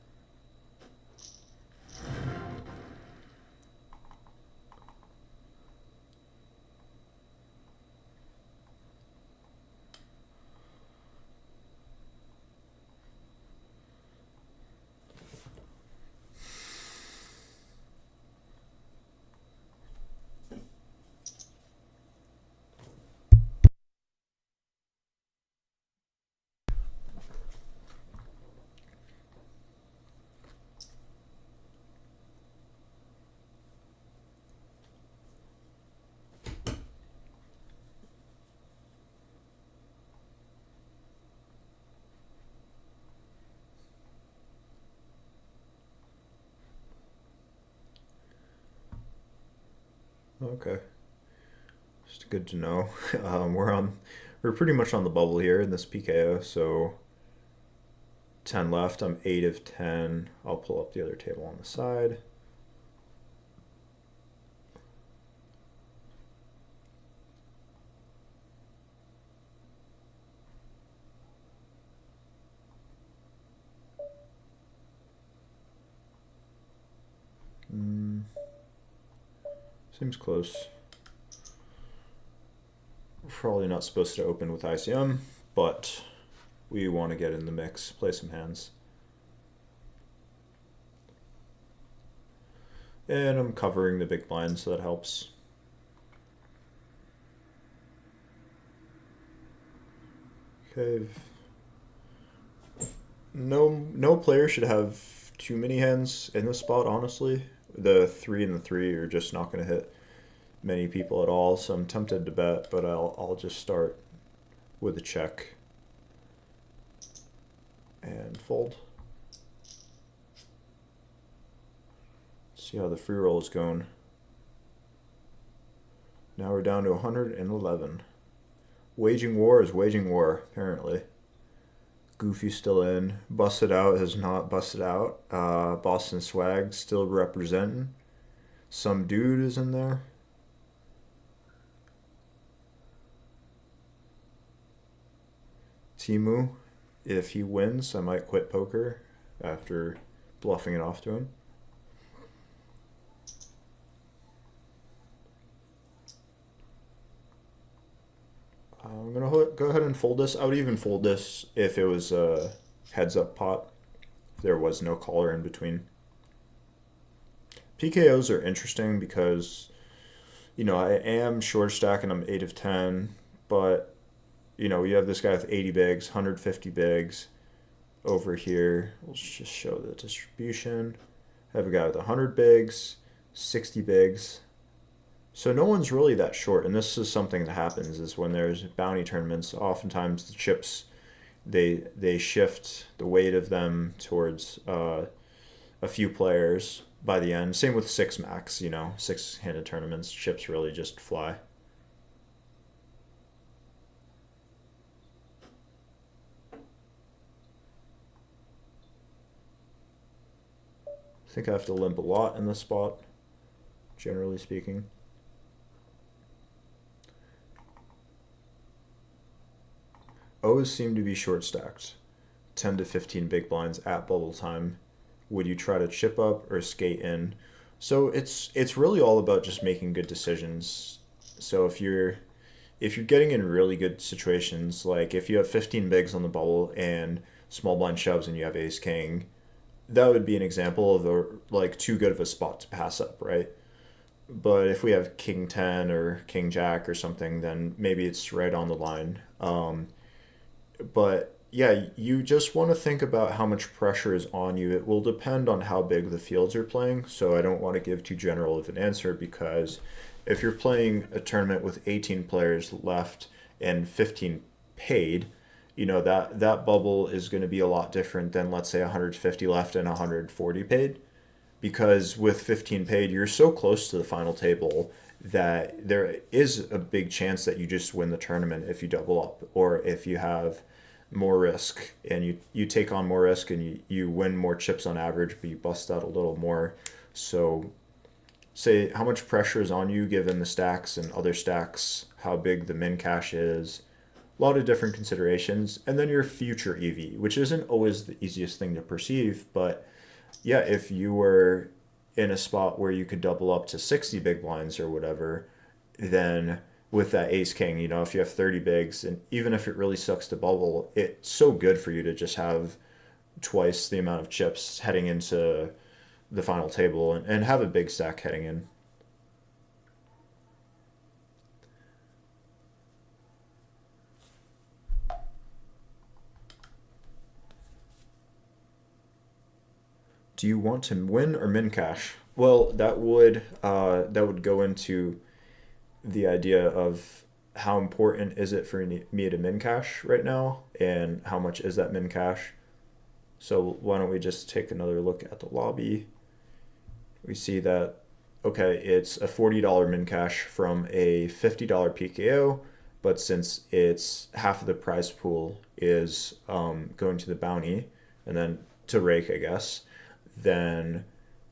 A: Okay, just good to know. We're pretty much on the bubble here in this PKO. So 10 left. I'm 8 of 10. I'll pull up the other table on the side. Seems close. We're probably not supposed to open with ICM, but we want to get in the mix, play some hands. And I'm covering the big blind, so that helps. Okay. No player should have too many hands in this spot, honestly. The 3 and the 3 are just not going to hit many people at all, so I'm tempted to bet, but I'll just start with a check and fold. See how the free roll is going. Now we're down to 111. Waging war is waging war, apparently. Goofy's still in. Busted Out has not busted out. Boston Swag still representing. Some dude is in there. Timu, if he wins, I might quit poker after bluffing it off to him. I'm going to go ahead and fold this. I would even fold this if it was a heads up pot, if there was no caller in between. PKOs are interesting because, I am short stack and I'm 8 of 10, but, you have this guy with 80 bigs, 150 bigs over here. We'll just show the distribution. I have a guy with 100 bigs, 60 bigs. So no one's really that short, and this is something that happens is when there's bounty tournaments, oftentimes the chips they shift the weight of them towards a few players by the end. Same with six max, 6-handed tournaments, chips really just fly. I think I have to limp a lot in this spot, generally speaking. O's seem to be short stacked. 10 to 15 big blinds at bubble time. Would you try to chip up or skate in? So it's really all about just making good decisions. So if you're getting in really good situations, like if you have 15 bigs on the bubble and small blind shoves and you have ace king, that would be an example of too good of a spot to pass up, right? But if we have king 10 or king jack or something, then maybe it's right on the line. But yeah, you just want to think about how much pressure is on you. It will depend on how big the fields are playing, so I don't want to give too general of an answer because if you're playing a tournament with 18 players left and 15 paid, that bubble is going to be a lot different than, let's say, 150 left and 140 paid, because with 15 paid you're so close to the final table that there is a big chance that you just win the tournament if you double up, or if you have more risk and you take on more risk and you win more chips on average, but you bust out a little more. So say how much pressure is on you given the stacks and other stacks, how big the min cash is, a lot of different considerations, and then your future EV, which isn't always the easiest thing to perceive. But yeah, if you were in a spot where you could double up to 60 big blinds or whatever, then with that ace king, if you have 30 bigs, and even if it really sucks to bubble, it's so good for you to just have twice the amount of chips heading into the final table and have a big stack heading in. Do you want to win or min cash? Well, that would go into the idea of how important is it for me to min cash right now, and how much is that min cash. So why don't we just take another look at the lobby. We see that, okay, it's a $40 min cash from a $50 PKO, but since it's half of the prize pool is going to the bounty and then to rake, I guess, then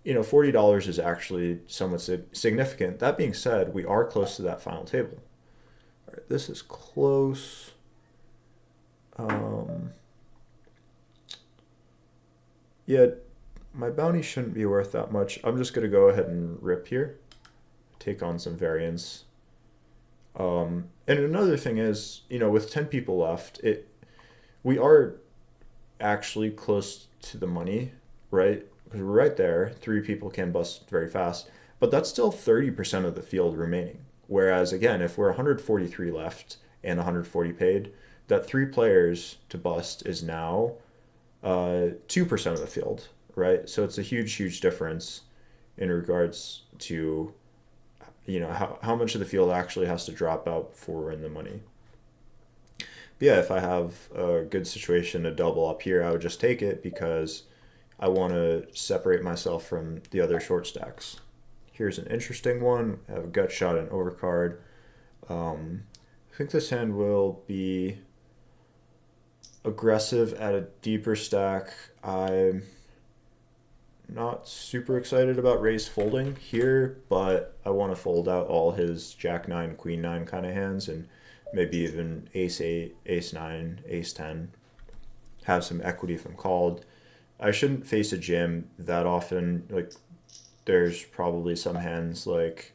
A: $40 is actually somewhat significant. That being said, we are close to that final table. All right, this is close. Yeah, my bounty shouldn't be worth that much. I'm just going to go ahead and rip here, take on some variance. And another thing is, with 10 people left, we are actually close to the money, right? Because we're right there. 3 people can bust very fast, but that's still 30% of the field remaining. Whereas again, if we're 143 left and 140 paid, that 3 players to bust is now 2% of the field, right? So it's a huge difference in regards to how much of the field actually has to drop out before we're in the money. But yeah, if I have a good situation to double up here, I would just take it because I want to separate myself from the other short stacks. Here's an interesting one. I have a gut shot and overcard. I think this hand will be aggressive at a deeper stack. I'm not super excited about raise folding here, but I want to fold out all his jack 9, queen 9 kind of hands, and maybe even ace 8, ace 9, ace 10. Have some equity if I'm called. I shouldn't face a jam that often. Like, there's probably some hands like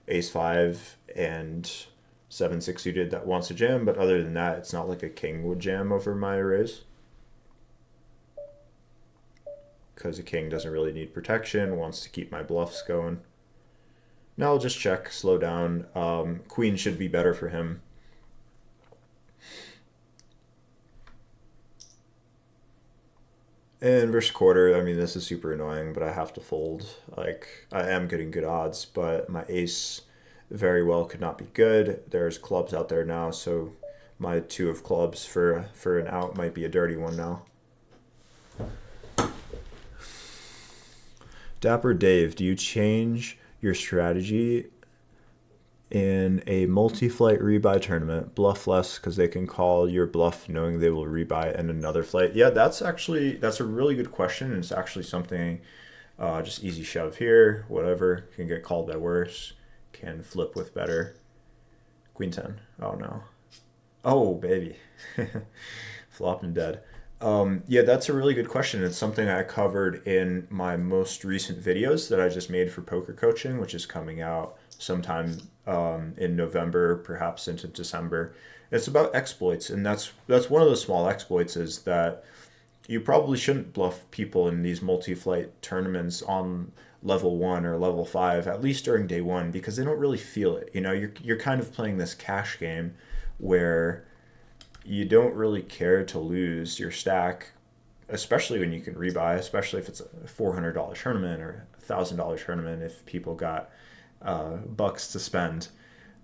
A: ace 5 and 7-6 suited that wants a jam, but other than that, it's not like a king would jam over my raise. because a king doesn't really need protection, wants to keep my bluffs going. Now I'll just check, slow down. Queen should be better for him. And versus quarter, I mean, this is super annoying, but I have to fold. Like, I am getting good odds, but my ace very well could not be good. There's clubs out there now, so my 2 of clubs for an out might be a dirty one now. Dapper Dave, do you change your strategy in a multi-flight rebuy tournament? Bluff less because they can call your bluff knowing they will rebuy in another flight. Yeah, that's a really good question, and it's actually something, just easy shove here, whatever, can get called by worse, can flip with better. Queen 10. Oh no. Oh baby. Flopped and dead. Yeah, that's a really good question. It's something I covered in my most recent videos that I just made for poker coaching, which is coming out sometime in November, perhaps into December. It's about exploits, and that's one of the small exploits, is that you probably shouldn't bluff people in these multi-flight tournaments on level 1 or level 5, at least during day 1, because they don't really feel it. You know, you're kind of playing this cash game where you don't really care to lose your stack, especially when you can rebuy, especially if it's a $400 tournament or $1,000 tournament if people got bucks to spend.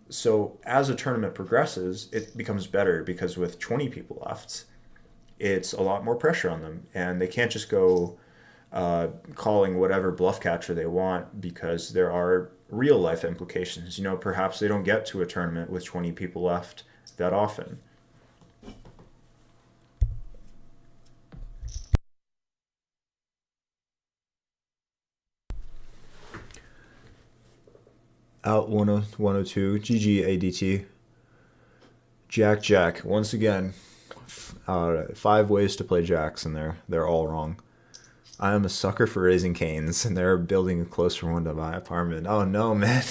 A: So as a tournament progresses, it becomes better because with 20 people left, it's a lot more pressure on them, and they can't just go calling whatever bluff catcher they want, because there are real life implications. You know, perhaps they don't get to a tournament with 20 people left that often. Out 102, GG ADT. Jack Jack, once again, 5 ways to play jacks, and they're all wrong. I am a sucker for raising canes, and they're building a closer one to my apartment. Oh no, man.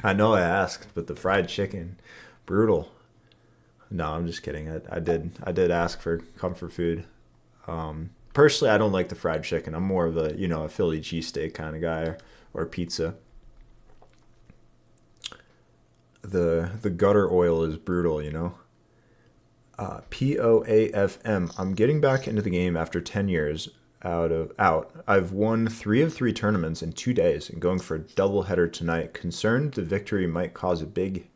A: I know I asked, but the fried chicken, brutal. No, I'm just kidding. I did ask for comfort food. Personally, I don't like the fried chicken. I'm more of a Philly cheesesteak kind of guy, or pizza. The gutter oil is brutal, you know. POAFM. I'm getting back into the game after 10 years out. I've won 3 of 3 tournaments in 2 days and going for a doubleheader tonight. Concerned the victory might cause a big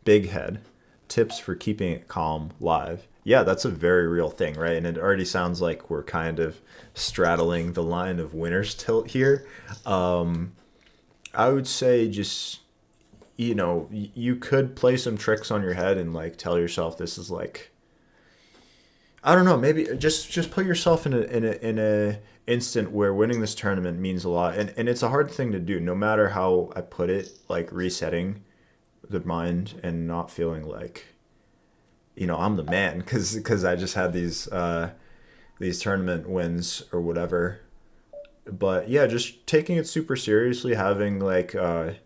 A: head. Tips for keeping it calm live. Yeah, that's a very real thing, right? And it already sounds like we're kind of straddling the line of winner's tilt here. I would say just, you could play some tricks on your head and like tell yourself this is like, I don't know, maybe just put yourself in a instant where winning this tournament means a lot, and it's a hard thing to do, no matter how I put it, like resetting the mind and not feeling like, I'm the man because I just had these tournament wins or whatever. But yeah, just taking it super seriously, having like a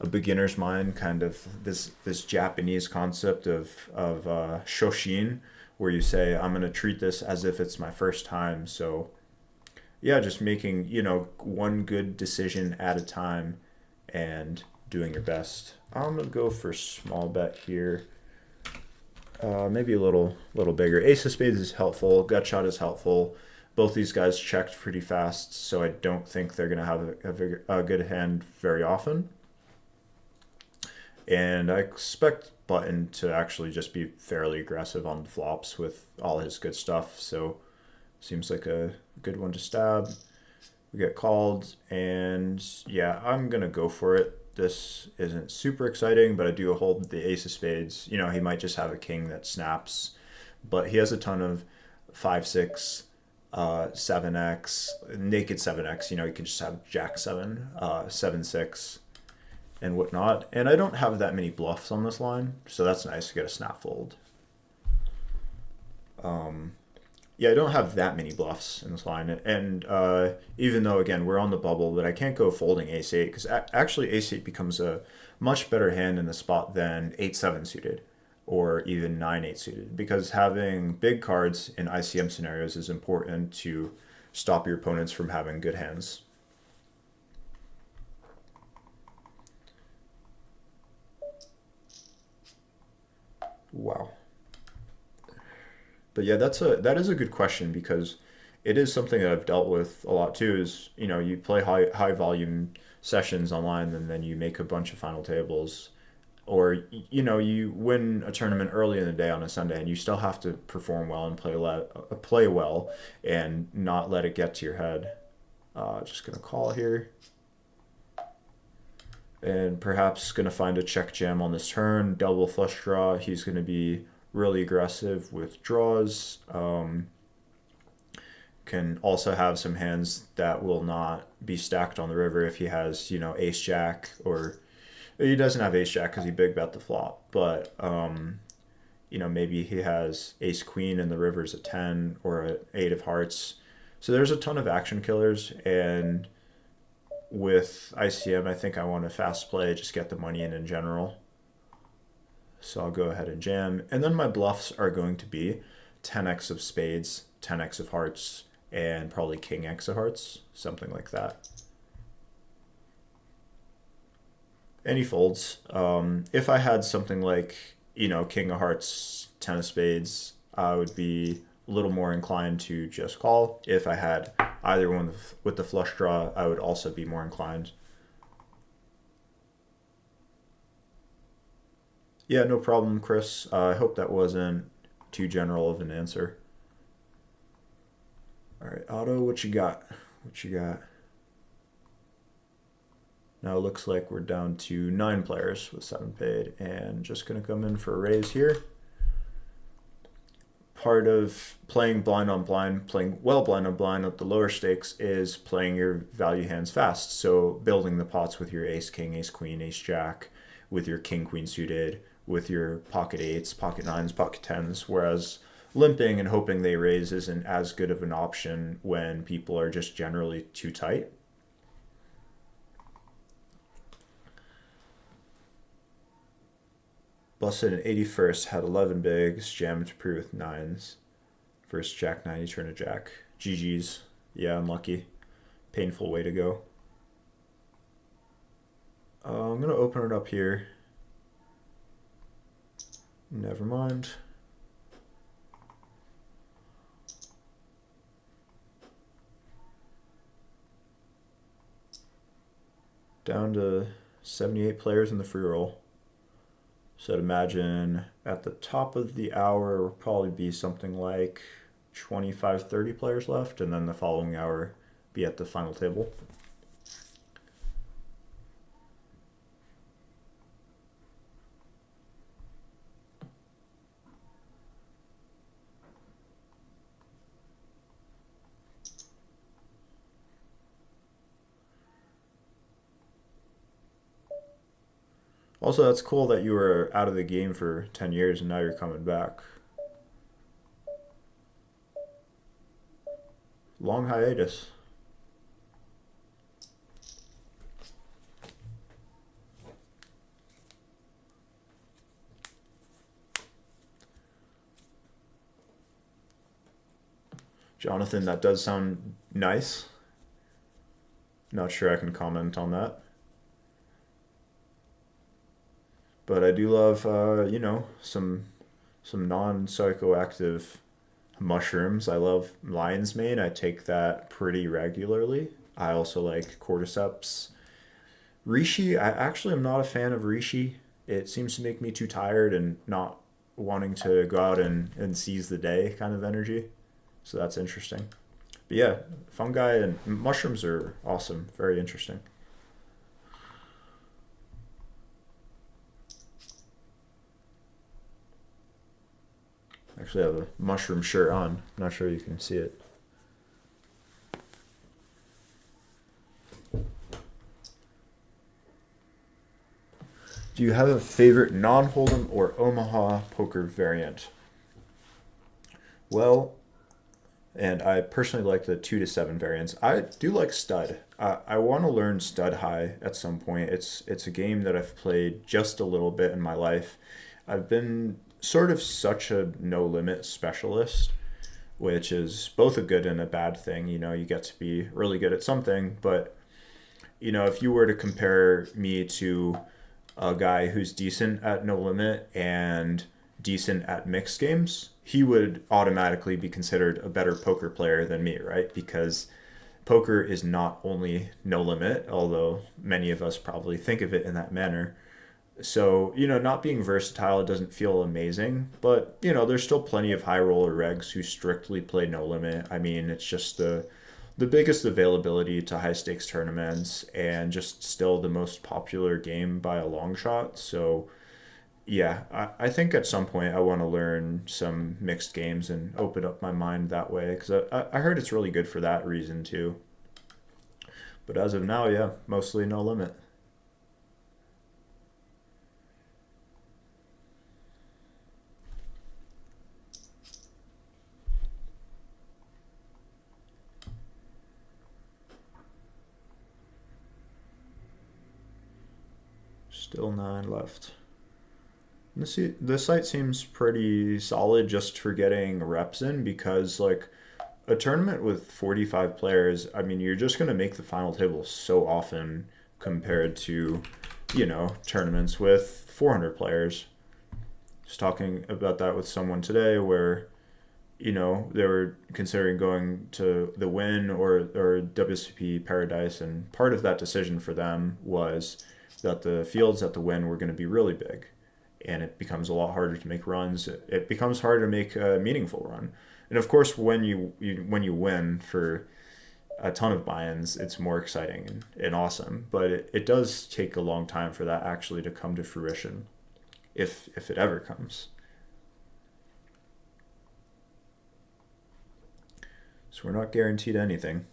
A: beginner's mind, kind of this Japanese concept of shoshin, where you say, I'm gonna treat this as if it's my first time. So yeah, just making one good decision at a time and doing your best. I'm gonna go for small bet here. Maybe a little bigger. Ace of spades is helpful. Gut shot is helpful. Both these guys checked pretty fast, so I don't think they're gonna have a good hand very often. And I expect Button to actually just be fairly aggressive on the flops with all his good stuff. So seems like a good one to stab. We get called, and yeah, I'm gonna go for it. This isn't super exciting, but I do hold the ace of spades. He might just have a king that snaps, but he has a ton of 5-6, 7x, naked 7x. He could just have jack 7, 7-6, and whatnot. And I don't have that many bluffs on this line, so that's nice to get a snap fold. Yeah, I don't have that many bluffs in this line, and even though, again, we're on the bubble, but I can't go folding ace-8, because actually ace-8 becomes a much better hand in the spot than 8-7 suited, or even 9-8 suited, because having big cards in ICM scenarios is important to stop your opponents from having good hands. Wow. But yeah, that is a good question, because it is something that I've dealt with a lot too. Is, you know, you play high volume sessions online, and then you make a bunch of final tables, or you know, you win a tournament early in the day on a Sunday, and you still have to perform well and play well, and not let it get to your head. Just gonna call here, and perhaps gonna find a check jam on this turn. Double flush draw. He's gonna be really aggressive with draws. Can also have some hands that will not be stacked on the river if he has, you know, ace jack, or he doesn't have ace jack because he big bet the flop, but you know, maybe he has ace queen and the river's a 10 or an 8 of hearts. So there's a ton of action killers, and with ICM, I think I want to fast play, just get the money in general. So I'll go ahead and jam. And then my bluffs are going to be 10x of spades, 10x of hearts, and probably king x of hearts, something like that. And he folds. If I had something like, you know, king of hearts, 10 of spades, I would be a little more inclined to just call. If I had either one with the flush draw, I would also be more inclined. Yeah, no problem, Chris. I hope that wasn't too general of an answer. All right, Otto, what you got? What you got? Now it looks like we're down to 9 players with 7 paid, and just gonna come in for a raise here. Part of playing blind on blind, playing well blind on blind at the lower stakes, is playing your value hands fast. So building the pots with your ace king, ace queen, ace jack, with your king queen suited, with your pocket 8s, pocket 9s, pocket 10s, whereas limping and hoping they raise isn't as good of an option when people are just generally too tight. Busted an 81st, had 11 bigs, jammed to pre with 9s. First jack 9, you turn a jack. GG's. Yeah, unlucky. Painful way to go. I'm going to open it up here. Never mind. Down to 78 players in the free roll. So I'd imagine at the top of the hour will probably be something like 25, 30 players left, and then the following hour be at the final table. Also, that's cool that you were out of the game for 10 years and now you're coming back. Long hiatus. Jonathan, that does sound nice. Not sure I can comment on that. But I do love, you know, some non-psychoactive mushrooms. I love lion's mane. I take that pretty regularly. I also like cordyceps. Reishi, I actually am not a fan of reishi. It seems to make me too tired and not wanting to go out and seize the day kind of energy. So that's interesting. But yeah, fungi and mushrooms are awesome. Very interesting. Actually, I have a mushroom shirt on. Not sure you can see it. Do you have a favorite non-hold'em or Omaha poker variant? Well, and I personally like the 2 to 7 variants. I do like stud. I want to learn stud high at some point. It's a game that I've played just a little bit in my life. I've been sort of such a no limit specialist which is both a good and a bad thing. You know, you get to be really good at something, but you know, if you were to compare me to a guy who's decent at no limit and decent at mixed games, he would automatically be considered a better poker player than me, right? Because poker is not only no limit, although many of us probably think of it in that manner. So, you know, not being versatile doesn't feel amazing, but, you know, there's still plenty of high roller regs who strictly play no limit. I mean, it's just the biggest availability to high stakes tournaments and just still the most popular game by a long shot. So, yeah, I think at some point I want to learn some mixed games and open up my mind that way because I heard it's really good for that reason too. But as of now, yeah, mostly no limit. Still 9 left. This site seems pretty solid just for getting reps in because, like, a tournament with 45 players, I mean, you're just going to make the final table so often compared to, you know, tournaments with 400 players. Just talking about that with someone today where, you know, they were considering going to the Win or WCP Paradise, and part of that decision for them was that the fields at the Win were going to be really big, and it becomes a lot harder to make runs. It becomes harder to make a meaningful run, and of course, when you win for a ton of buy-ins, it's more exciting and awesome. But it does take a long time for that actually to come to fruition, if it ever comes. So we're not guaranteed anything.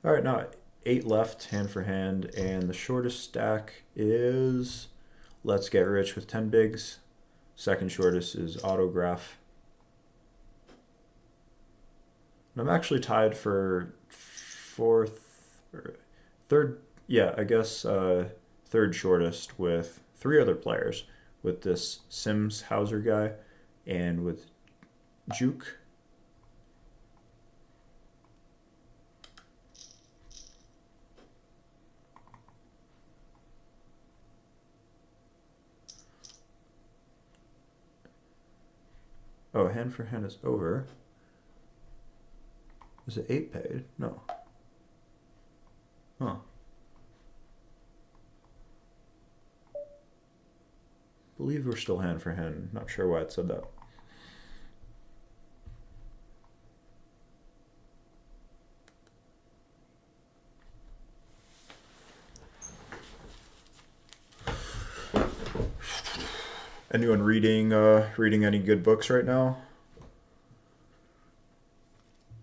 A: All right, now 8 left, hand for hand, and the shortest stack is Let's Get Rich with 10 bigs. Second shortest is Autograph. And I'm actually tied for fourth or third. Yeah, I guess third shortest with 3 other players, with this Sims Hauser guy and with Juke. Oh, hand for hand is over. Is it 8 paid? No. Huh. Believe we're still hand for hand. Not sure why it said that. Anyone reading any good books right now?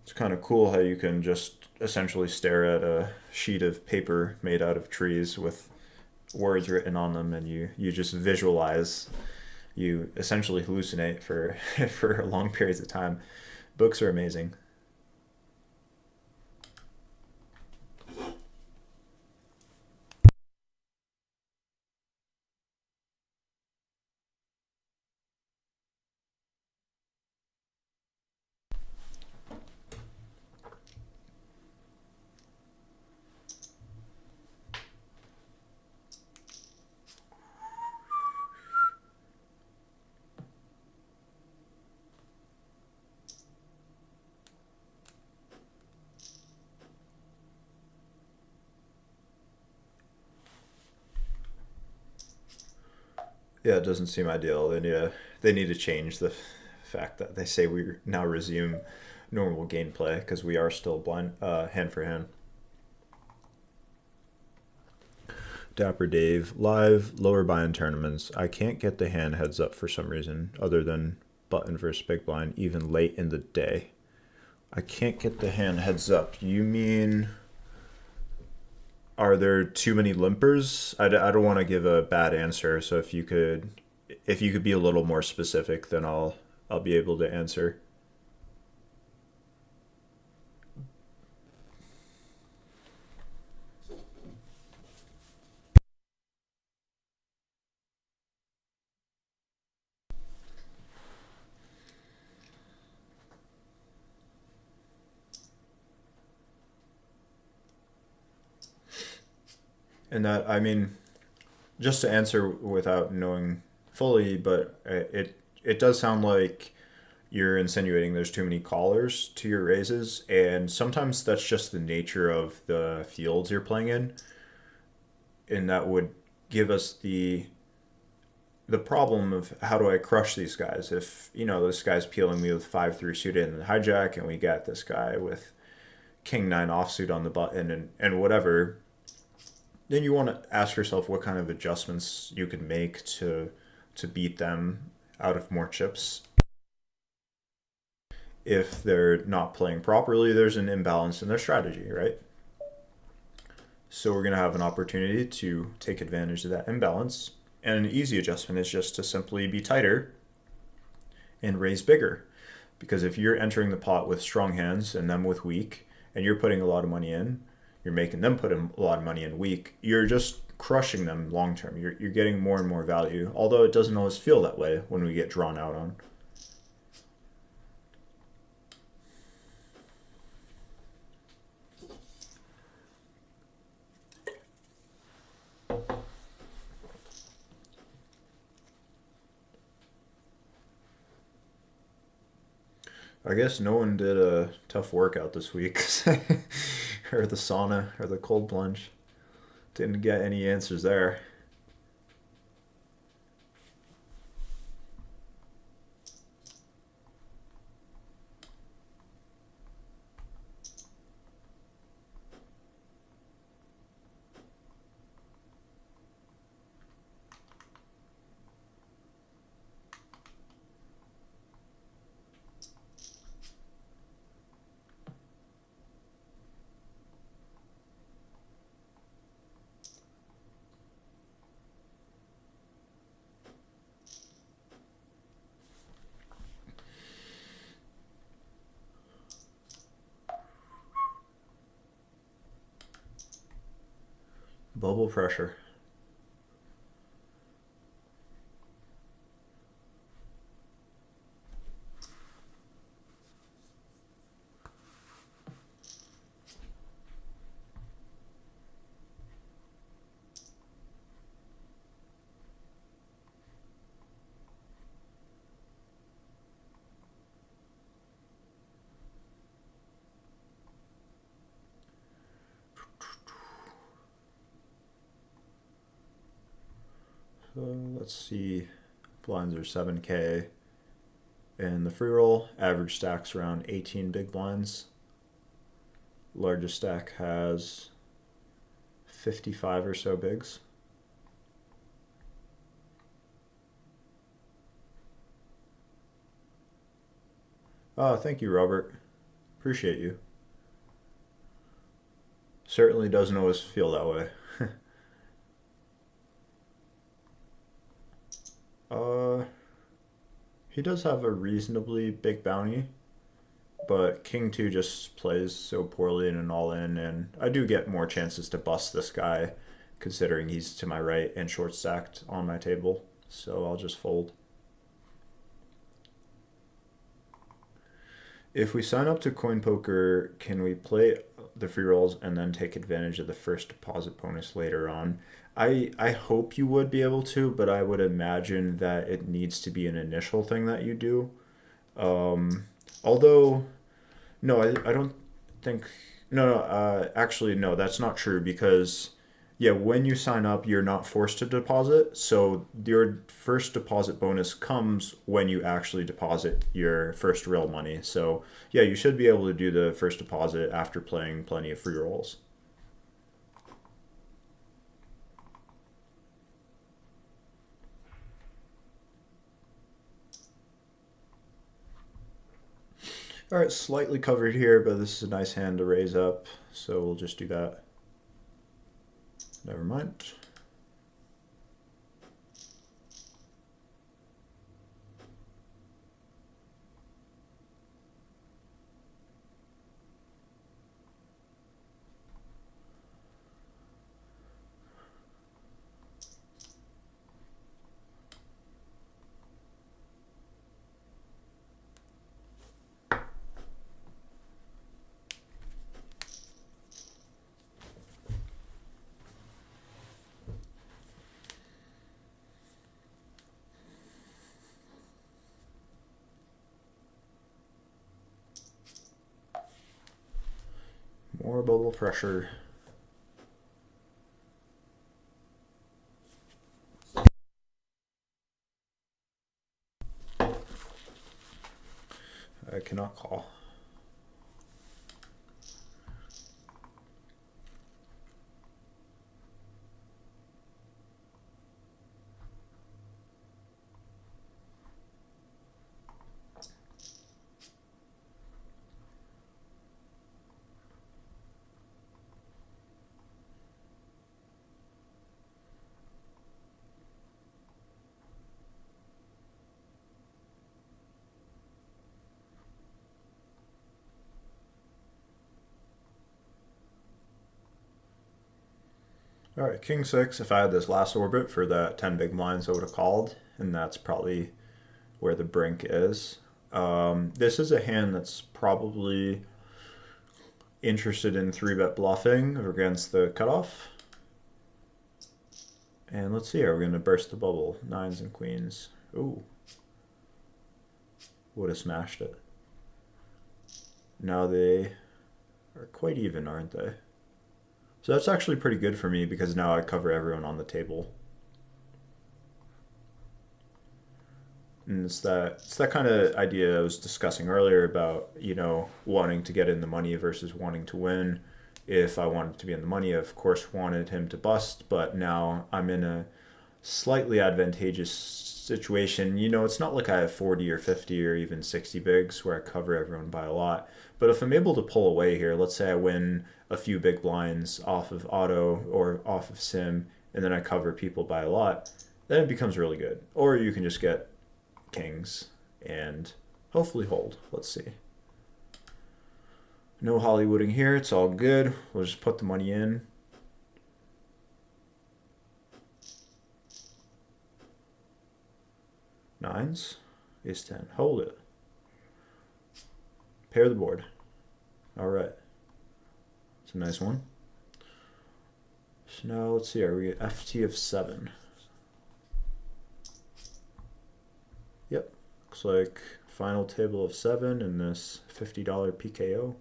A: It's kind of cool how you can just essentially stare at a sheet of paper made out of trees with words written on them, and you just visualize. You essentially hallucinate for for long periods of time. Books are amazing. Yeah, it doesn't seem ideal. They need to change the fact that they say we now resume normal gameplay because we are still blind hand for hand. Dapper Dave, live lower buy-in tournaments. I can't get the hand heads up for some reason other than button versus big blind even late in the day. I can't get the hand heads up. You mean are there too many limpers? I don't want to give a bad answer, so if you could be a little more specific, then I'll be able to answer. And that, I mean, just to answer without knowing fully, but it does sound like you're insinuating there's too many callers to your raises, and sometimes that's just the nature of the fields you're playing in, and that would give us the problem of how do I crush these guys if this guy's peeling me with 5-3 suited and hijack, and we got this guy with king 9 offsuit on the button and whatever. Then you want to ask yourself what kind of adjustments you can make to beat them out of more chips. If they're not playing properly, there's an imbalance in their strategy, right? So we're going to have an opportunity to take advantage of that imbalance. And an easy adjustment is just to simply be tighter and raise bigger. Because if you're entering the pot with strong hands and them with weak, and you're putting a lot of money in, you're making them put a lot of money in weak, you're just crushing them long term. You're getting more and more value, although it doesn't always feel that way when we get drawn out on. I guess no one did a tough workout this week, or the sauna, or the cold plunge. Didn't get any answers there. Bubble pressure. So let's see. Blinds are 7K. And the free roll average stacks around 18 big blinds. Largest stack has 55 or so bigs. Oh, thank you, Robert. Appreciate you. Certainly doesn't always feel that way. uh, he does have a reasonably big bounty, but King 2 just plays so poorly in an all-in, and I do get more chances to bust this guy, considering he's to my right and short stacked on my table, so I'll just fold. If we sign up to CoinPoker, can we play the free rolls and then take advantage of the first deposit bonus later on? I hope you would be able to, but I would imagine that it needs to be an initial thing that you do. Although, no, I don't think. No, no, actually, no, that's not true because, yeah, when you sign up, you're not forced to deposit. So your first deposit bonus comes when you actually deposit your first real money. So, yeah, you should be able to do the first deposit after playing plenty of free rolls. All right, slightly covered here, but this is a nice hand to raise up, so we'll just do that. Never mind. More bubble pressure. I cannot call. All right, king six. If I had this last orbit for that 10 big blinds, I would have called, and that's probably where the brink is. This is a hand that's probably interested in 3-bet bluffing against the cutoff. And let's see, are we going to burst the bubble? Nines and queens. Ooh. Would have smashed it. Now they are quite even, aren't they? So that's actually pretty good for me because now I cover everyone on the table. And it's that kind of idea I was discussing earlier about, you know, wanting to get in the money versus wanting to win. If I wanted to be in the money, I of course wanted him to bust, but now I'm in a slightly advantageous situation. You know, it's not like I have 40 or 50 or even 60 bigs where I cover everyone by a lot. But if I'm able to pull away here, let's say I win a few big blinds off of auto or off of sim, and then I cover people by a lot, then it becomes really good. Or you can just get kings and hopefully hold. Let's see. No Hollywooding here. It's all good. We'll just put the money in. Nines. Ace 10. Hold it. Pair the board. All right. It's a nice one. So now let's see. Are we at FT of 7? Yep. Looks like final table of 7 in this $50 PKO.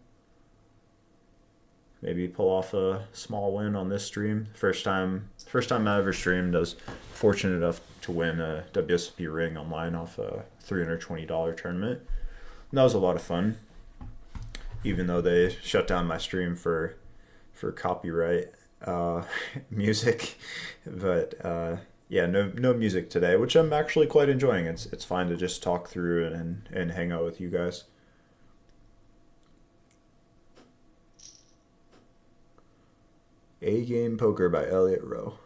A: Maybe pull off a small win on this stream. First time I ever streamed. I was fortunate enough to win a WSOP ring online off a $320 tournament. And that was a lot of fun. Even though they shut down my stream for copyright music, but yeah, no music today, which I'm actually quite enjoying. It's fine to just talk through and hang out with you guys. A Game Poker by Elliot Rowe.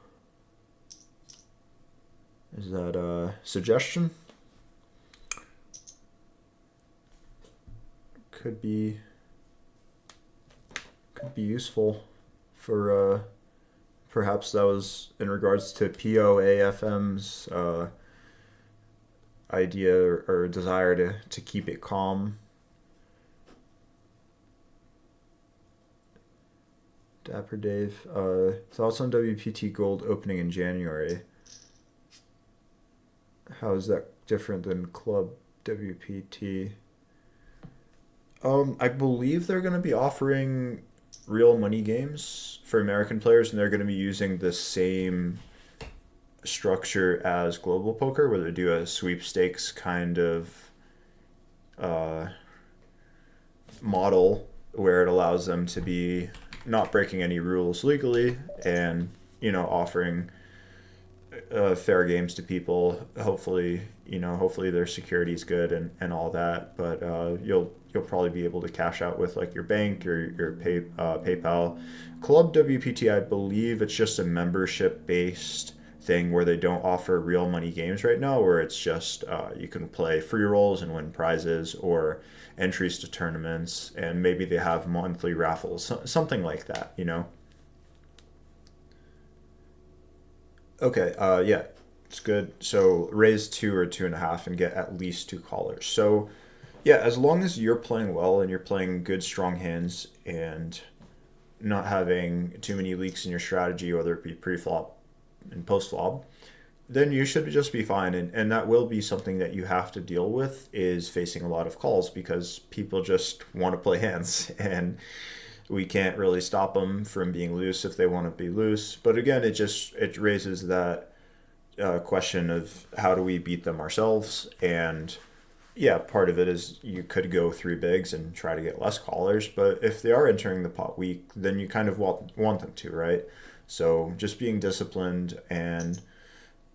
A: Is that a suggestion? Could be useful for perhaps that was in regards to POAFM's idea or desire to keep it calm. Dapper Dave, thoughts on WPT Gold opening in January? How is that different than Club WPT? I believe they're going to be offering real money games for American players, and they're going to be using the same structure as Global Poker, where they do a sweepstakes kind of model where it allows them to be not breaking any rules legally and, you know, offering fair games to people. Hopefully their security is good and all that, but you'll probably be able to cash out with like your bank or your PayPal. Club WPT, I believe it's just a membership based thing where they don't offer real money games right now, where it's just you can play free rolls and win prizes or entries to tournaments, and maybe they have monthly raffles, something like that, you know. Okay, yeah, it's good. So raise 2 or 2.5 and get at least 2 callers. So yeah, as long as you're playing well and you're playing good strong hands and not having too many leaks in your strategy, whether it be pre-flop and post-flop, then you should just be fine. And that will be something that you have to deal with, is facing a lot of calls, because people just want to play hands. And we can't really stop them from being loose if they want to be loose. But again, it raises that question of how do we beat them ourselves. And yeah, part of it is you could go three bigs and try to get less callers, but if they are entering the pot weak, then you kind of want them to, right? So just being disciplined. And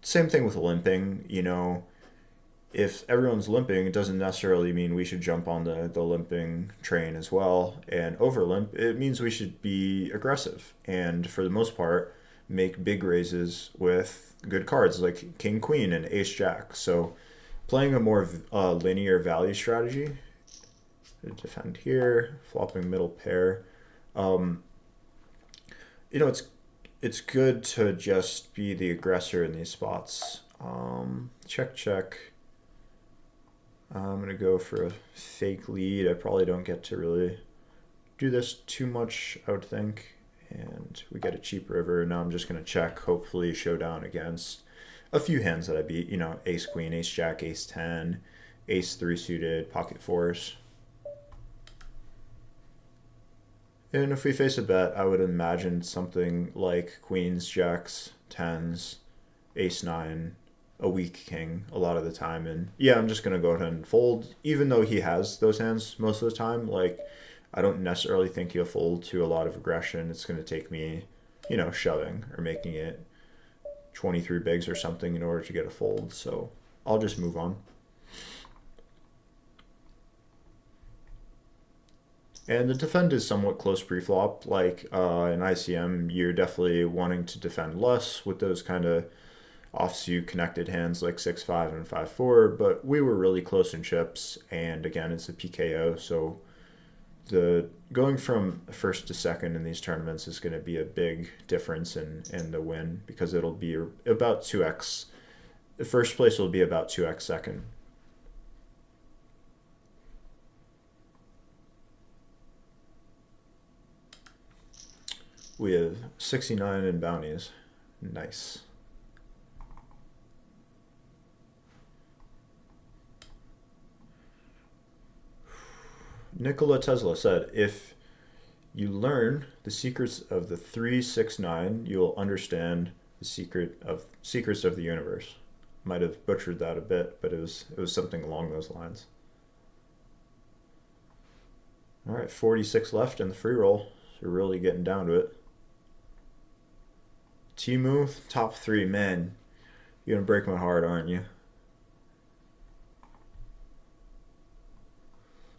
A: same thing with limping, you know, if everyone's limping, it doesn't necessarily mean we should jump on the limping train as well and over limp. It means we should be aggressive and, for the most part, make big raises with good cards like King Queen and Ace Jack. So playing a more linear value strategy, defend here, flopping middle pair. You know, it's good to just be the aggressor in these spots. Check. I'm going to go for a fake lead. I probably don't get to really do this too much, I would think. And we get a cheap river. Now I'm just going to check, hopefully showdown against a few hands that I beat. You know, ace queen, ace jack, ace 10, ace 3 suited, pocket fours. And if we face a bet, I would imagine something like queens, jacks, 10s, ace 9, a weak king a lot of the time. And yeah, I'm just going to go ahead and fold, even though he has those hands most of the time. Like, I don't necessarily think he'll fold to a lot of aggression. It's going to take me, you know, shoving or making it 23 bigs or something in order to get a fold. So I'll just move on. And the defend is somewhat close pre-flop. Like in ICM, you're definitely wanting to defend less with those kind of offsuit connected hands like 6-5 and 5-4, but we were really close in chips, and again, it's a PKO, so the going from first to second in these tournaments is going to be a big difference in the win, because it'll be about 2x. The first place will be about 2x second. We have 69 in bounties. Nice. Nikola Tesla said, if you learn the secrets of the 369, you'll understand the secrets of the universe. Might have butchered that a bit, but it was something along those lines. All right, 46 left in the free roll. So we're really getting down to it. Timu, top 3. Man, you're gonna break my heart, aren't you?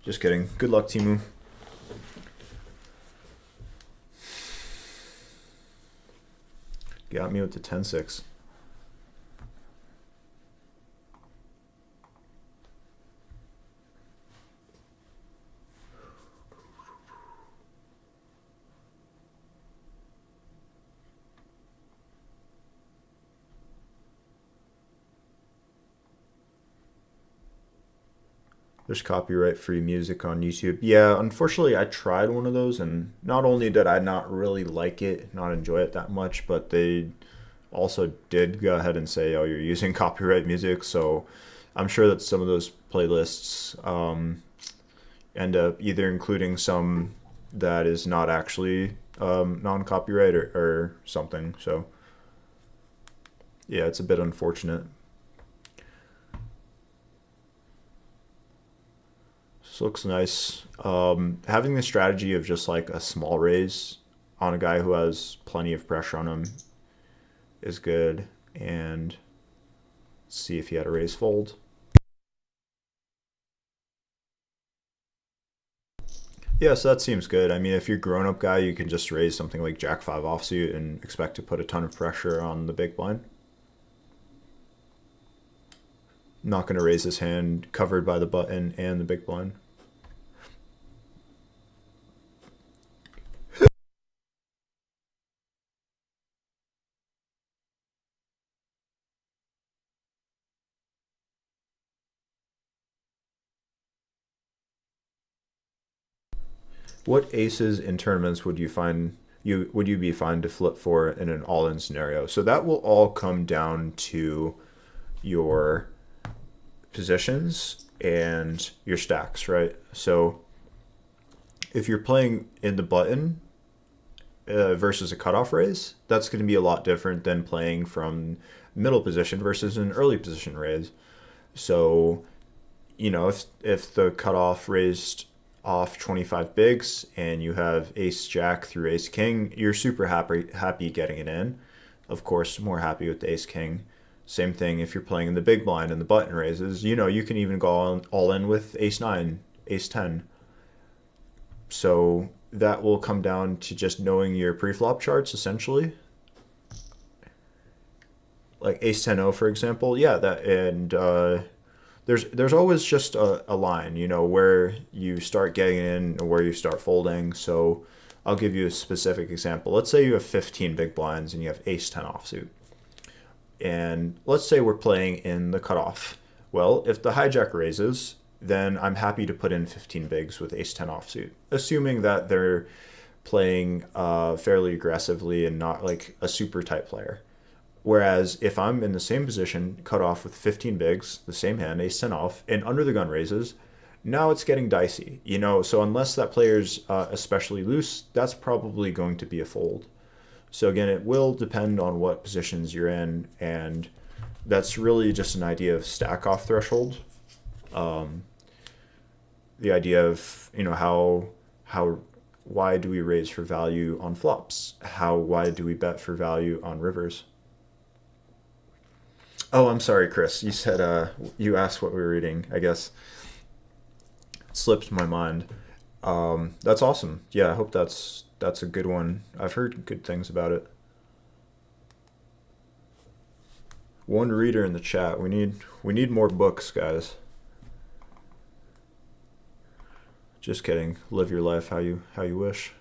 A: Just kidding. Good luck, Timu. Got me with the 10-6. There's copyright-free music on YouTube. Yeah, unfortunately, I tried one of those, and not only did I not really like it, not enjoy it that much, but they also did go ahead and say, oh, you're using copyright music. So I'm sure that some of those playlists end up either including some that is not actually non-copyright or something. So yeah, it's a bit unfortunate. This looks nice. Having the strategy of just like a small raise on a guy who has plenty of pressure on him is good. And let's see if he had a raise fold. Yeah, so that seems good. I mean, if you're a grown-up guy, you can just raise something like Jack 5 offsuit and expect to put a ton of pressure on the big blind. Not going to raise his hand covered by the button and the big blind. What aces in tournaments would you be fine to flip for in an all-in scenario? So that will all come down to your positions and your stacks, right? So if you're playing in the button versus a cutoff raise, that's going to be a lot different than playing from middle position versus an early position raise. So, if the cutoff raised off 25 bigs and you have ace jack through ace king, you're super happy getting it in. Of course, more happy with the ace king. Same thing if you're playing in the big blind and the button raises. You can even go all in with ace 9, ace 10. So that will come down to just knowing your preflop charts essentially. Like ace 10-0 for example. Yeah, that and there's always just a line, where you start getting in and where you start folding. So I'll give you a specific example. Let's say you have 15 big blinds and you have ace 10 offsuit. And let's say we're playing in the cutoff. Well, if the hijack raises, then I'm happy to put in 15 bigs with ace 10 offsuit, assuming that they're playing fairly aggressively and not like a super tight player. Whereas if I'm in the same position, cut off with 15 bigs, the same hand, ace 10 off, and under the gun raises, now it's getting dicey. So unless that player's especially loose, that's probably going to be a fold. So again, it will depend on what positions you're in, and that's really just an idea of stack off threshold. The idea of how wide do we raise for value on flops? How wide do we bet for value on rivers? Oh, I'm sorry, Chris. You said you asked what we were reading. I guess it slipped my mind. That's awesome. Yeah, I hope that's a good one. I've heard good things about it. One reader in the chat. We need more books, guys. Just kidding. Live your life how you wish.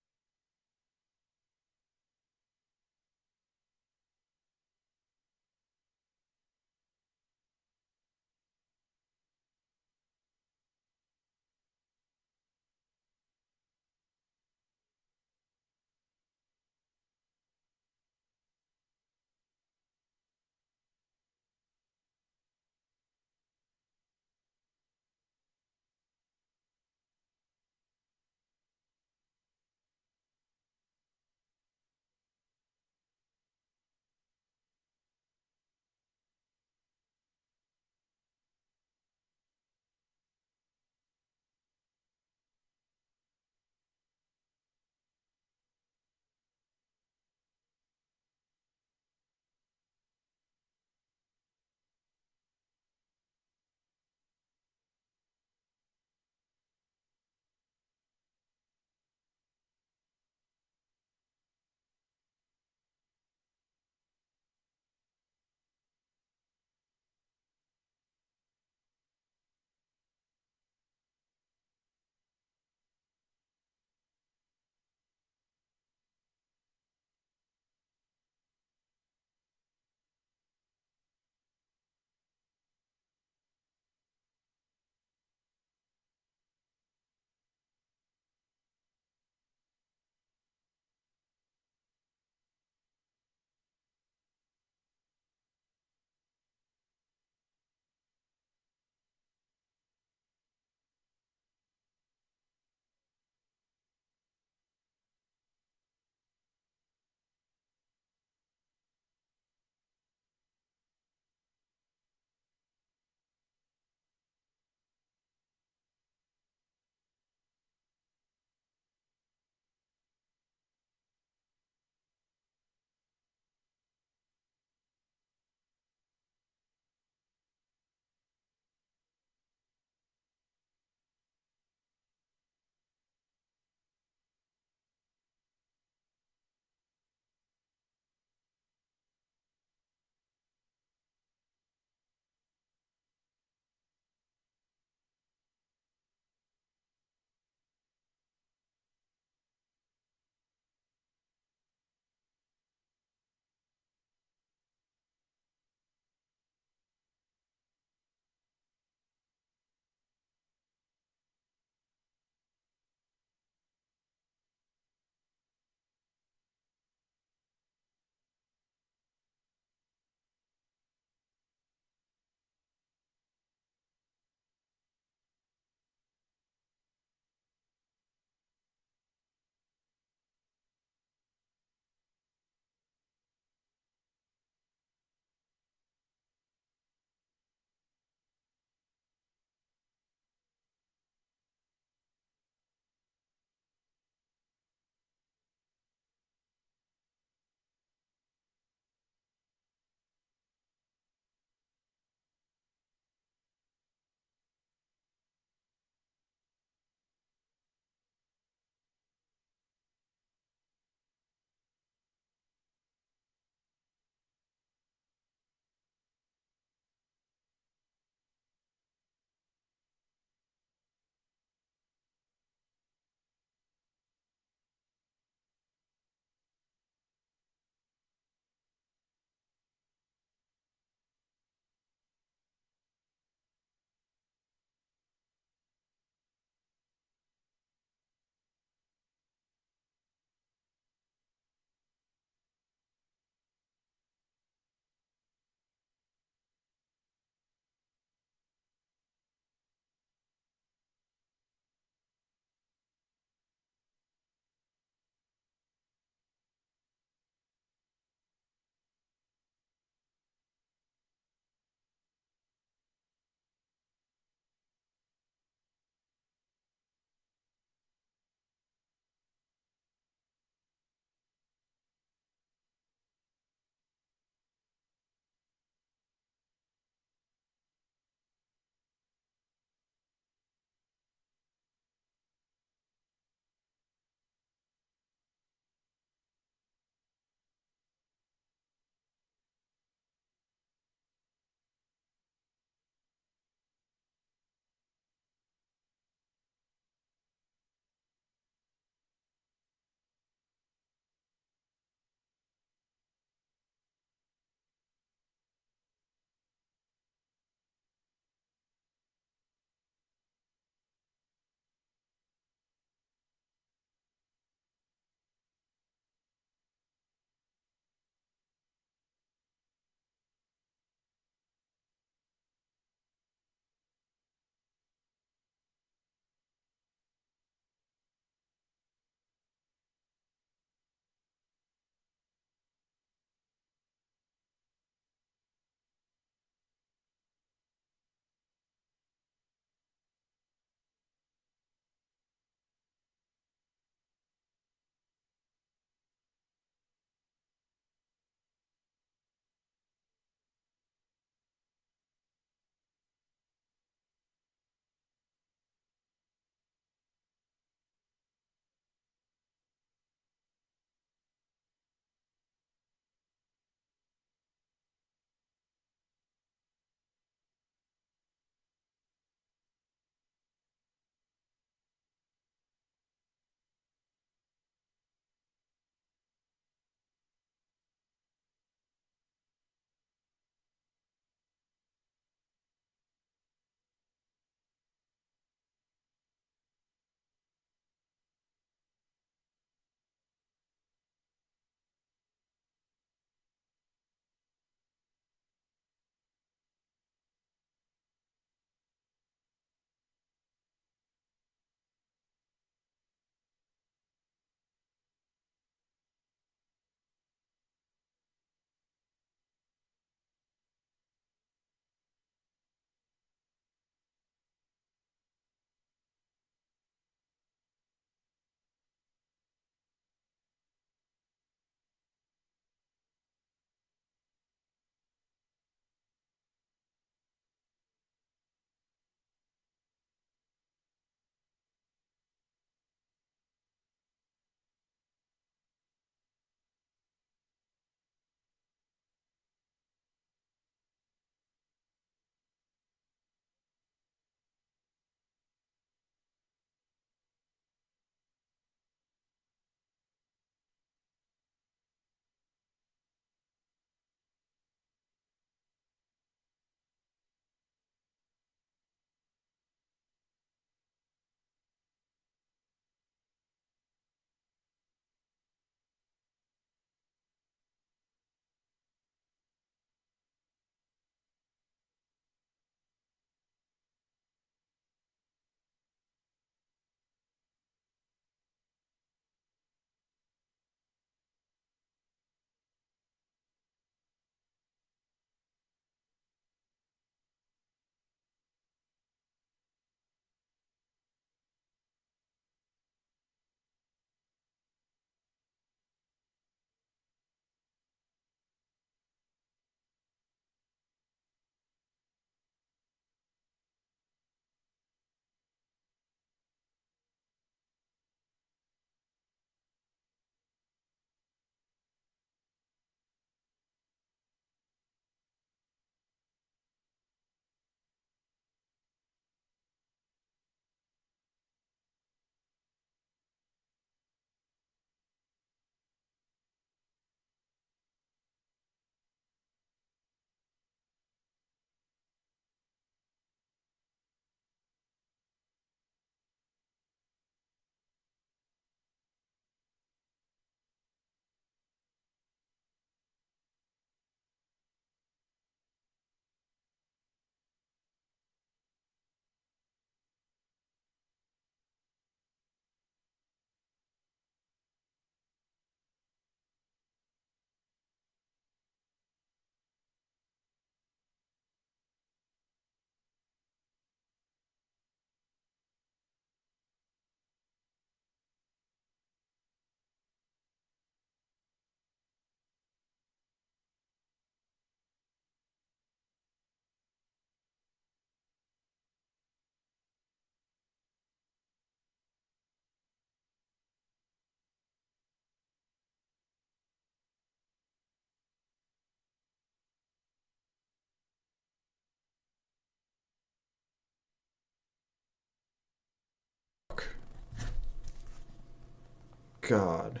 A: God.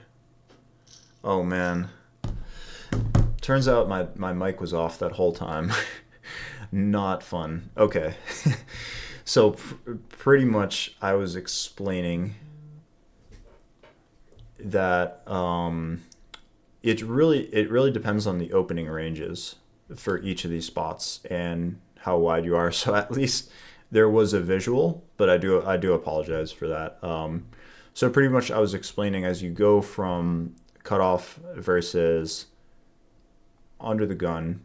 A: Oh, man. Turns out my mic was off that whole time. Not fun. Okay. So pretty much I was explaining that it really depends on the opening ranges for each of these spots and how wide you are. So at least there was a visual, but I do apologize for that. So pretty much I was explaining as you go from cutoff versus under the gun,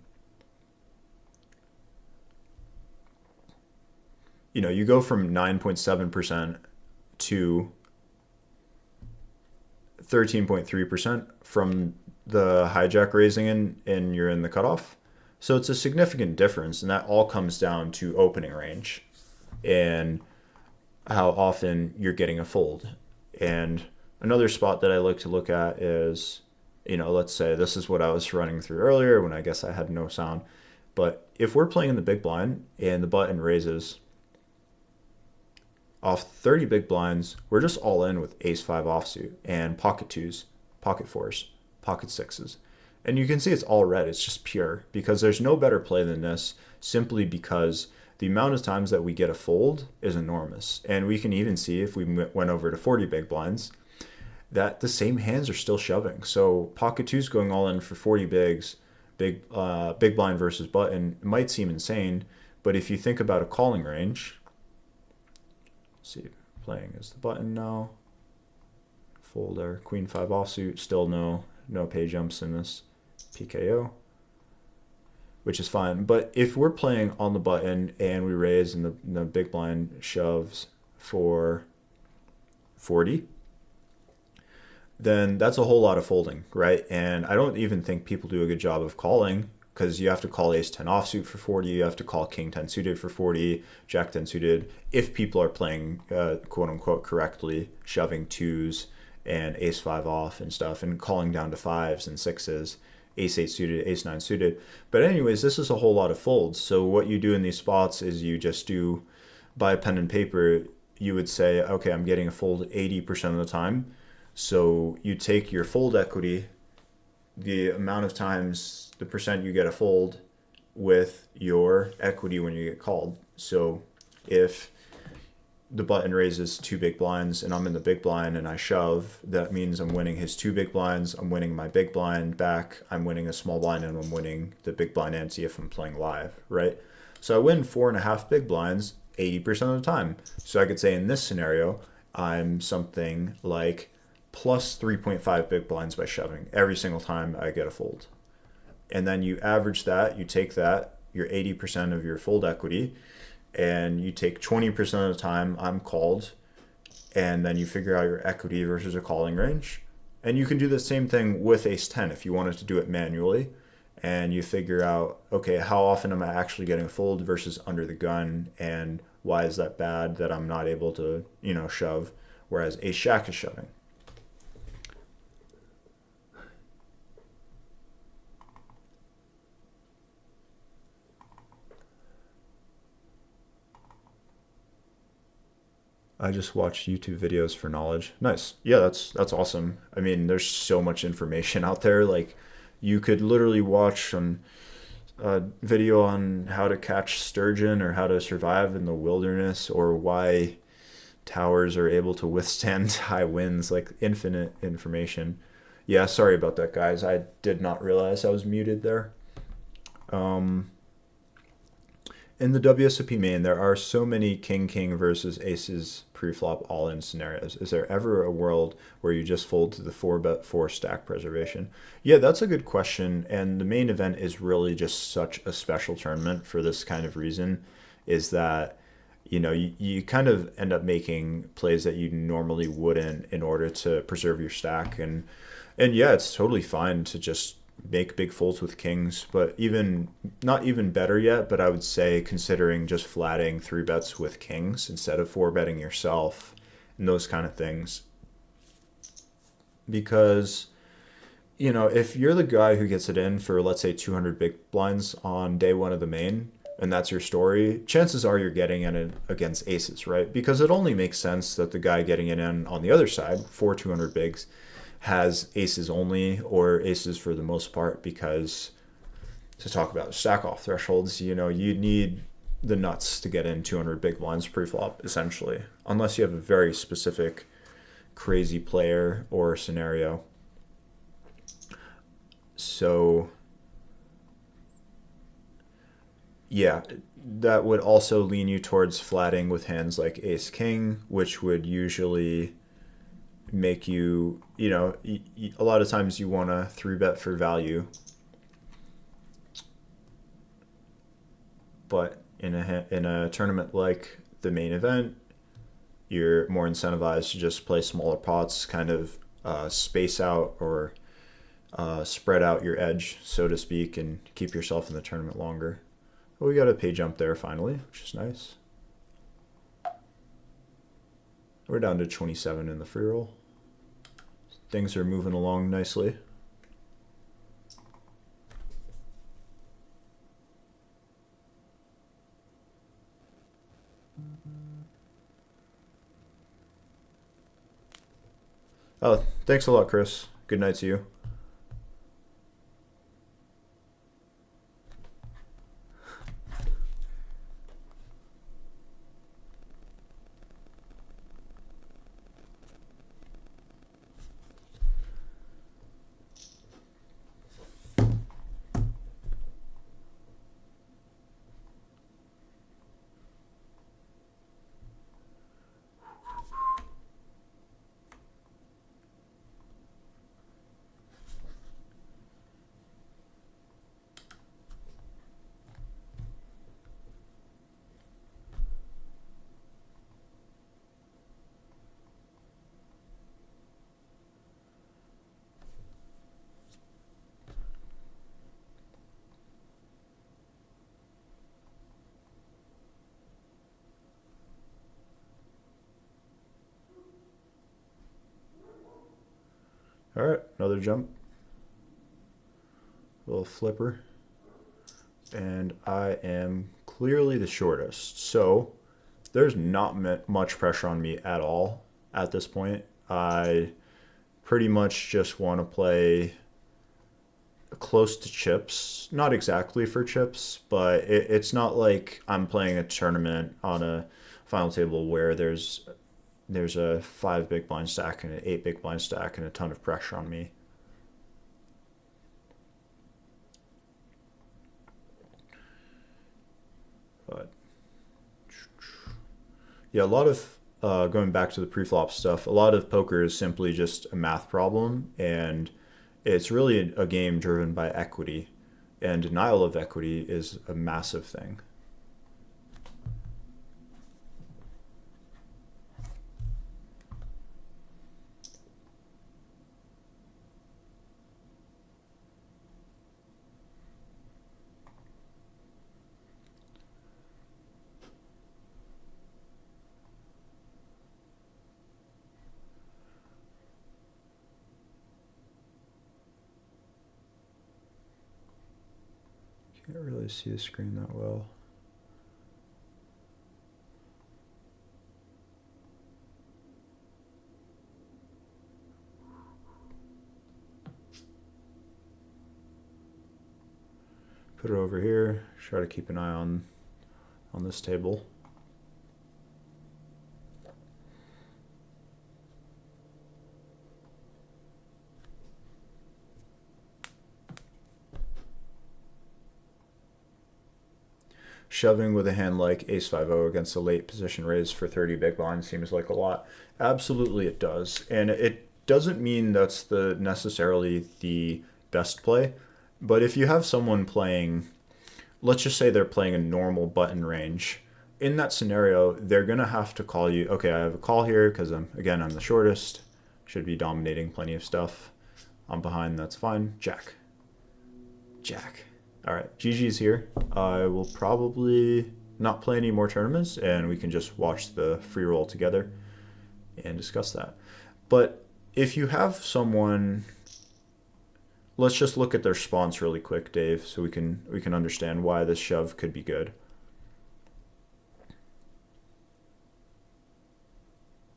A: you go from 9.7% to 13.3% from the hijack raising and you're in the cutoff. So it's a significant difference, and that all comes down to opening range and how often you're getting a fold. And another spot that I like to look at is, let's say this is what I was running through earlier when I guess I had no sound. But if we're playing in the big blind and the button raises off 30 big blinds, we're just all in with ace-5 offsuit and pocket twos, pocket fours, pocket sixes. And you can see it's all red. It's just pure because there's no better play than this, simply because the amount of times that we get a fold is enormous. And we can even see if we went over to 40 big blinds that the same hands are still shoving. So pocket twos going all in for 40 bigs, big blind versus button, it might seem insane, but if you think about a calling range, see, playing as the button now. Folder, queen 5 offsuit, still no pay jumps in this PKO, which is fine. But if we're playing on the button and we raise and the big blind shoves for 40, then that's a whole lot of folding, right? And I don't even think people do a good job of calling, because you have to call ace 10 offsuit for 40, you have to call king 10 suited for 40, jack 10 suited, if people are playing quote unquote correctly, shoving twos and ace 5 off and stuff, and calling down to fives and sixes, ace 8 suited, ace 9 suited. But anyways, this is a whole lot of folds. So what you do in these spots is you just do, by pen and paper, you would say, okay, I'm getting a fold 80% of the time. So you take your fold equity, the amount of times, the percent you get a fold, with your equity when you get called. So if the button raises 2 big blinds and I'm in the big blind and I shove, that means I'm winning his 2 big blinds, I'm winning my big blind back, I'm winning a small blind, and I'm winning the big blind ante if I'm playing live, right? So I win 4.5 big blinds 80% of the time. So I could say in this scenario, I'm something like plus 3.5 big blinds by shoving every single time I get a fold. And then you average that, you take that, your 80% of your fold equity, and you take 20% of the time I'm called, and then you figure out your equity versus a calling range. And you can do the same thing with ace 10 if you wanted to do it manually, and you figure out, okay, how often am I actually getting a fold versus under the gun, and why is that bad that I'm not able to, shove, whereas ace jack is shoving. I just watch YouTube videos for knowledge. Nice. Yeah, that's awesome. I mean, there's so much information out there. Like, you could literally watch a video on how to catch sturgeon or how to survive in the wilderness, or why towers are able to withstand high winds. Like, infinite information. Yeah, sorry about that, guys. I did not realize I was muted there. In the WSOP main, there are so many king versus aces preflop all-in scenarios. Is there ever a world where you just fold to the 4-bet 4 stack preservation? Yeah, that's a good question. And the main event is really just such a special tournament for this kind of reason, is that you kind of end up making plays that you normally wouldn't in order to preserve your stack. And yeah, it's totally fine to just make big folds with kings, but not even better yet, but I would say considering just flatting 3 bets with kings instead of 4 betting yourself and those kind of things. Because if you're the guy who gets it in for, let's say, 200 big blinds on day 1 of the main, and that's your story, chances are you're getting in it against aces, right? Because it only makes sense that the guy getting it in on the other side for 200 bigs has aces only or aces for the most part, because to talk about stack off thresholds, you need the nuts to get in 200 big blinds pre-flop, essentially, unless you have a very specific crazy player or scenario. So yeah, that would also lean you towards flatting with hands like ace king, which would usually make you, a lot of times you want to 3-bet for value, but in a tournament like the main event, you're more incentivized to just play smaller pots, kind of space out or spread out your edge, so to speak, and keep yourself in the tournament longer. But we got a pay jump there finally, which is nice. We're down to 27 in the free roll. Things are moving along nicely. Oh, thanks a lot, Chris. Good night to you. All right, another jump. Little flipper. And I am clearly the shortest. So there's not much pressure on me at all at this point. I pretty much just want to play close to chips. Not exactly for chips, but it's not like I'm playing a tournament on a final table where there's a 5 big blind stack and an 8 big blind stack and a ton of pressure on me. But yeah, a lot of going back to the preflop stuff, a lot of poker is simply just a math problem, and it's really a game driven by equity, and denial of equity is a massive thing. Can't really see the screen that well. Put it over here. Try to keep an eye on this table. Shoving with a hand like ace-5-0 against a late position raise for 30 big blinds seems like a lot. Absolutely it does. And it doesn't mean that's necessarily the best play, but if you have someone playing, let's just say they're playing a normal button range, in that scenario, they're going to have to call you, okay, I have a call here because I'm the shortest, should be dominating plenty of stuff. I'm behind, that's fine. Jack. Jack. All right, GG's here. I will probably not play any more tournaments, and we can just watch the free roll together and discuss that. But if you have someone, let's just look at their response really quick, Dave, so we can understand why this shove could be good.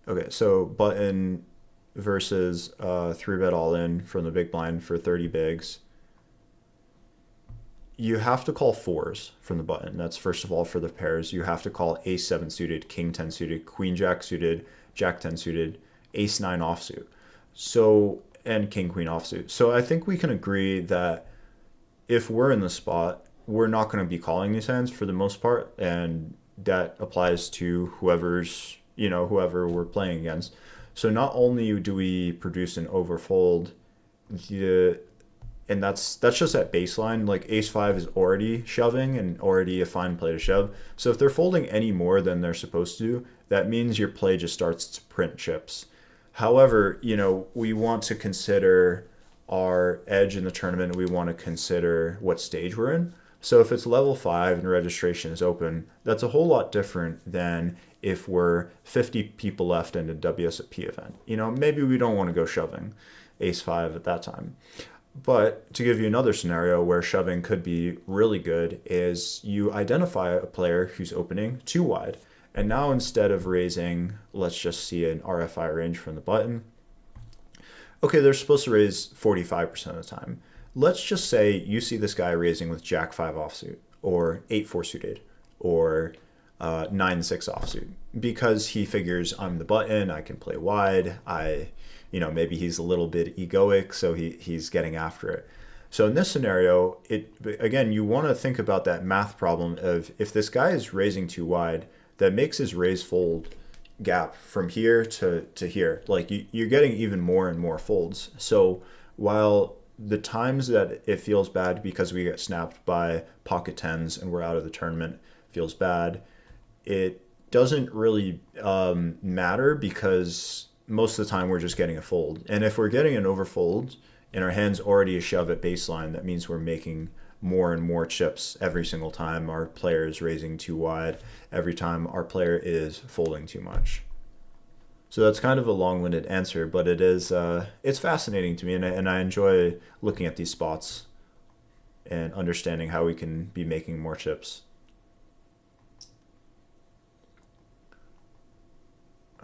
A: Okay, so button versus 3-bet all in from the big blind for 30 bigs. You have to call fours from the button. That's first of all for the pairs. You have to call ace 7 suited, king 10 suited, queen jack suited, jack 10 suited, ace 9 offsuit. So, and king queen offsuit. So I think we can agree that if we're in the spot, we're not going to be calling these hands for the most part, and that applies to whoever we're playing against. So not only do we produce an overfold, the and that's just at baseline. Like ace 5 is already shoving and already a fine play to shove. So if they're folding any more than they're supposed to, that means your play just starts to print chips. However, we want to consider our edge in the tournament. We want to consider what stage we're in. So if it's level 5 and registration is open, that's a whole lot different than if we're 50 people left in a WSOP event. Maybe we don't want to go shoving ace 5 at that time. But to give you another scenario where shoving could be really good is you identify a player who's opening too wide. And now instead of raising, let's just see an RFI range from the button. Okay, they're supposed to raise 45% of the time. Let's just say you see this guy raising with jack 5 offsuit or 8-4 suited or 9-6 offsuit because he figures I'm the button, I can play wide, maybe he's a little bit egoic, so he's getting after it. So in this scenario, again, you want to think about that math problem of if this guy is raising too wide, that makes his raise fold gap from here to here. Like you're getting even more and more folds. So while the times that it feels bad because we get snapped by pocket tens and we're out of the tournament feels bad, it doesn't really matter because most of the time we're just getting a fold. And if we're getting an overfold and our hand's already a shove at baseline, that means we're making more and more chips every single time our player is raising too wide, every time our player is folding too much. So that's kind of a long-winded answer, but it's fascinating to me, and I enjoy looking at these spots and understanding how we can be making more chips.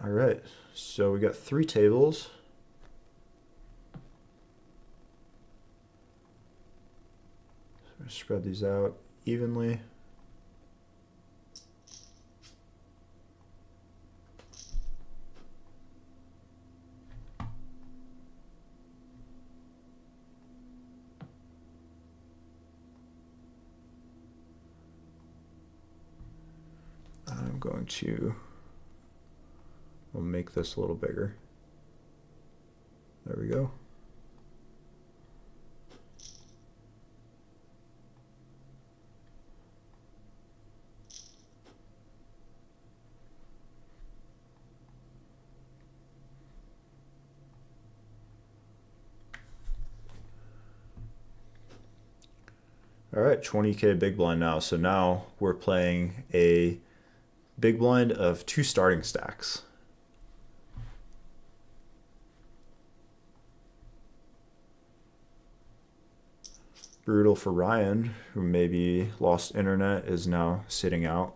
A: All right, so we got 3 tables. So spread these out evenly. I'm going to we'll make this a little bigger. There we go. All right, 20K big blind now. So now we're playing a big blind of 2 starting stacks. Brutal for Ryan, who maybe lost internet, is now sitting out.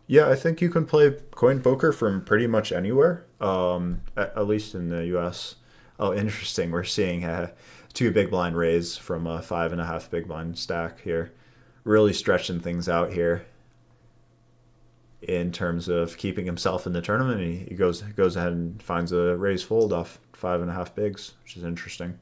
A: Yeah, I think you can play CoinPoker from pretty much anywhere, at least in the US. Oh, interesting. We're seeing a 2 big blind raise from a 5.5 big blind stack here. Really stretching things out here in terms of keeping himself in the tournament. He goes ahead and finds a raise fold off 5.5 bigs, which is interesting.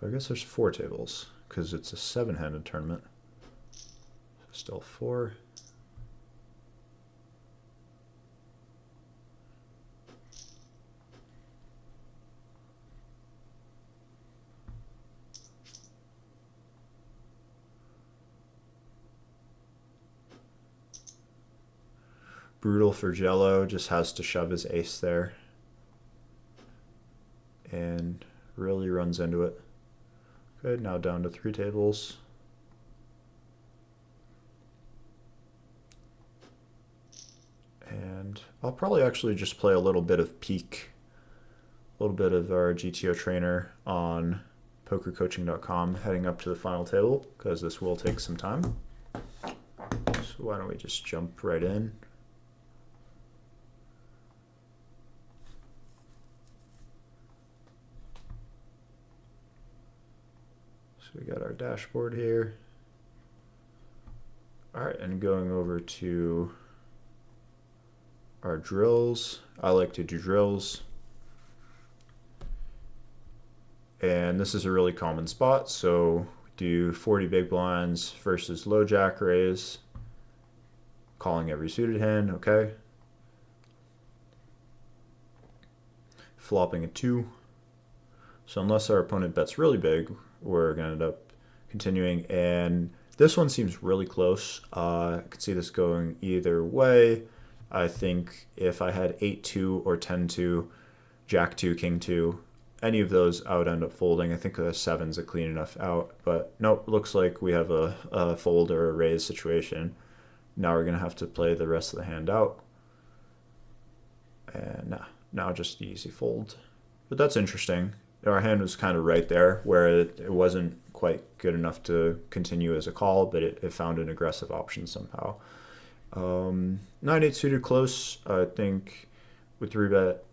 A: I guess there's 4 tables because it's a 7-handed tournament. Still 4. Brutal for Jello, just has to shove his ace there. And really runs into it. Good, now down to 3 tables. And I'll probably actually just play a little bit of peek, a little bit of our GTO trainer on pokercoaching.com heading up to the final table, because this will take some time. So why don't we just jump right in. So we got our dashboard here. All right, and going over to our drills. I like to do drills. And this is a really common spot. So do 40 big blinds versus low jack raise. Calling every suited hand, okay. Flopping a 2. So unless our opponent bets really big, we're going to end up continuing. And this one seems really close. I could see this going either way. I think if I had 8-2 or 10-2, Jack-2, King-2, any of those I would end up folding. I think a 7's a clean enough out. But nope, looks like we have a fold or a raise situation. Now we're going to have to play the rest of the hand out. And now just the easy fold. But that's interesting. Our hand was kind of right there where it wasn't quite good enough to continue as a call, but it found an aggressive option somehow. 9-8 suited close. I think with 3-bet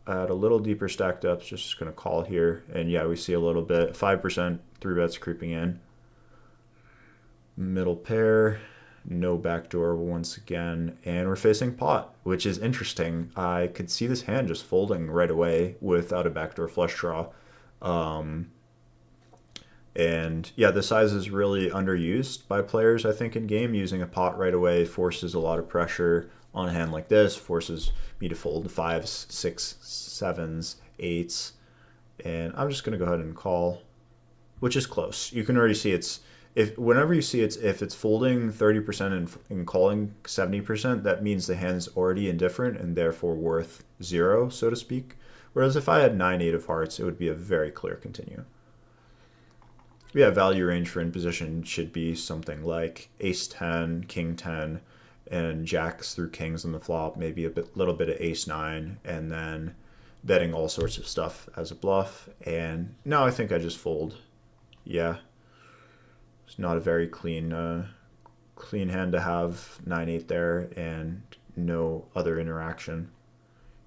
A: at a little deeper stacked up, just going to call here. And yeah, we see a little bit, 5% 3-bets creeping in. Middle pair, no backdoor once again, and we're facing pot, which is interesting. I could see this hand just folding right away without a backdoor flush draw. And yeah, the size is really underused by players, I think, in game. Using a pot right away forces a lot of pressure on a hand like this, forces me to fold 5s, 6s, 7s, 8s. And I'm just going to go ahead and call, which is close. You can already see it's, whenever you see if it's folding 30% and calling 70%, that means the hand's already indifferent and therefore worth 0, so to speak. Whereas if I had 9-8 of hearts, it would be a very clear continue. Yeah, value range for in position should be something like ace-10, king-10, and jacks through kings on the flop, maybe little bit of ace-9, and then betting all sorts of stuff as a bluff. And now I think I just fold. Yeah, it's not a very clean hand to have 9-8 there and no other interaction.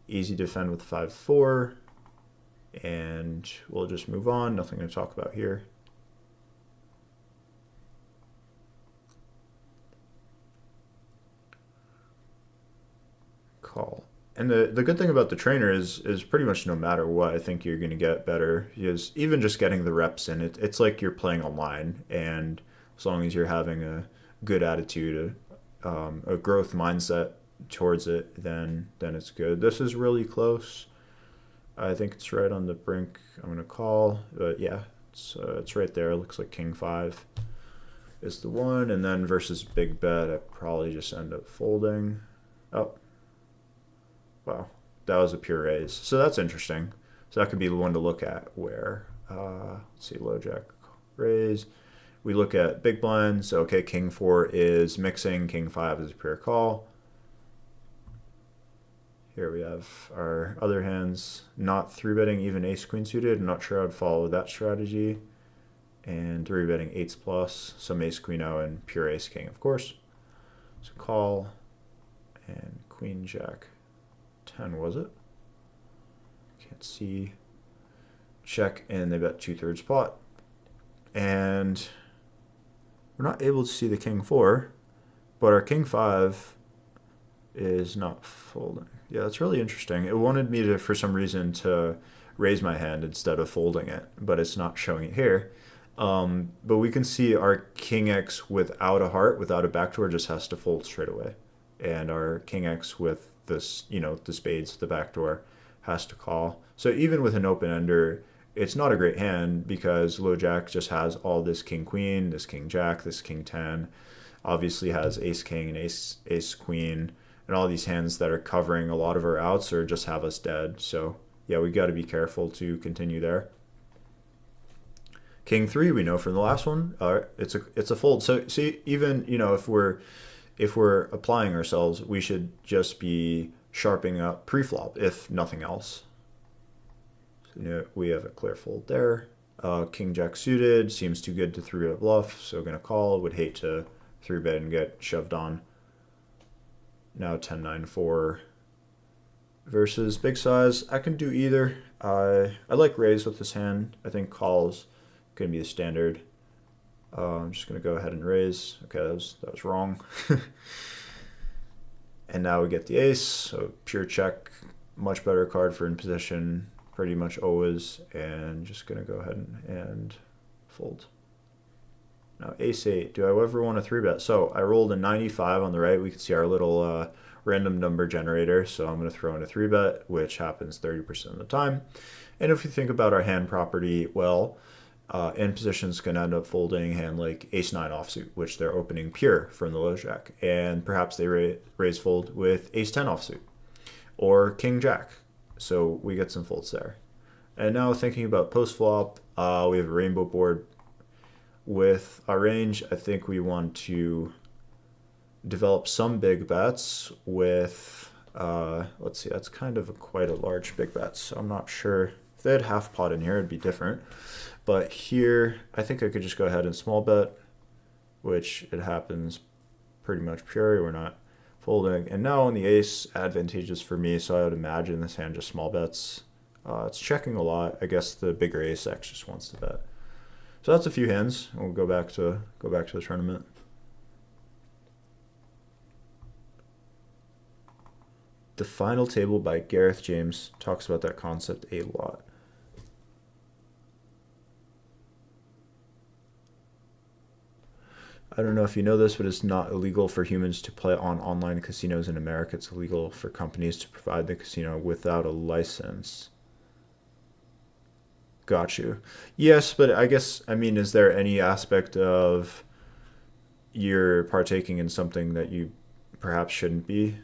A: Easy to defend with 5-4, and we'll just move on. Nothing to talk about here. Call. And the good thing about the trainer is pretty much no matter what, I think you're going to get better. Because even just getting the reps in, it's like you're playing online. And as long as you're having a good attitude, a growth mindset towards it, then it's good. This is really close. I think it's right on the brink. I'm going to call. But yeah, it's right there. It looks like king 5 is the one. And then versus big bet, I probably just end up folding. Oh. Wow, that was a pure raise. So that's interesting. So that could be the one to look at where, let's see, low jack raise. We look at big blinds. So, okay, king 4 is mixing, king 5 is a pure call. Here we have our other hands, not 3-betting even ace queen suited. I'm not sure I'd follow that strategy. And 3-betting 8s plus, some ace queen out and pure ace king, of course. So call and queen jack. 10, was it? Can't see. Check, and they bet 2/3 pot. And we're not able to see the king 4, but our king 5 is not folding. Yeah, that's really interesting. It wanted me to, for some reason, to raise my hand instead of folding it, but it's not showing it here. But we can see our king X without a heart, without a backdoor, just has to fold straight away. And our king X with this, the spades, the backdoor, has to call. So even with an open ender, it's not a great hand because low jack just has all this king queen, this king jack, this king 10, obviously has ace king and ace queen, and all these hands that are covering a lot of our outs or just have us dead. So yeah, we got to be careful to continue there. King 3, we know from the last one, it's a fold. So see, even if we're applying ourselves, we should just be sharpening up pre-flop, if nothing else. So we have a clear fold there. King Jack suited seems too good to 3-bet bluff, so gonna call. Would hate to 3-bet and get shoved on. Now 10-9-4 versus big size. I can do either. I like raise with this hand. I think calls gonna be the standard. I'm just gonna go ahead and raise. Okay, that was wrong. And now we get the ace, so pure check, much better card for in position, pretty much always, and just gonna go ahead and fold. Now ace 8, do I ever want to 3-bet? So I rolled a 95 on the right. We can see our little random number generator, so I'm gonna throw in a 3-bet, which happens 30% of the time. And if you think about our hand property, well, in position's going to end up folding a hand like ace-9 offsuit, which they're opening pure from the low jack. And perhaps they raise fold with ace-10 offsuit or king-jack. So we get some folds there. And now thinking about post-flop, we have a rainbow board. With our range, I think we want to develop some big bets with, let's see, that's kind of quite a large big bet. So I'm not sure. If they had half pot in here, it'd be different. But here, I think I could just go ahead and small bet, which it happens pretty much pure. We're not folding. And now on the ace, advantageous for me, so I would imagine this hand just small bets. It's checking a lot. I guess the bigger ace X just wants to bet. So that's a few hands. We'll go back to the tournament. The Final Table by Gareth James talks about that concept a lot. I don't know if you know this, but it's not illegal for humans to play on online casinos in America. It's illegal for companies to provide the casino without a license. Got you. Yes, but I guess, I mean, is there any aspect of you're partaking in something that you perhaps shouldn't be?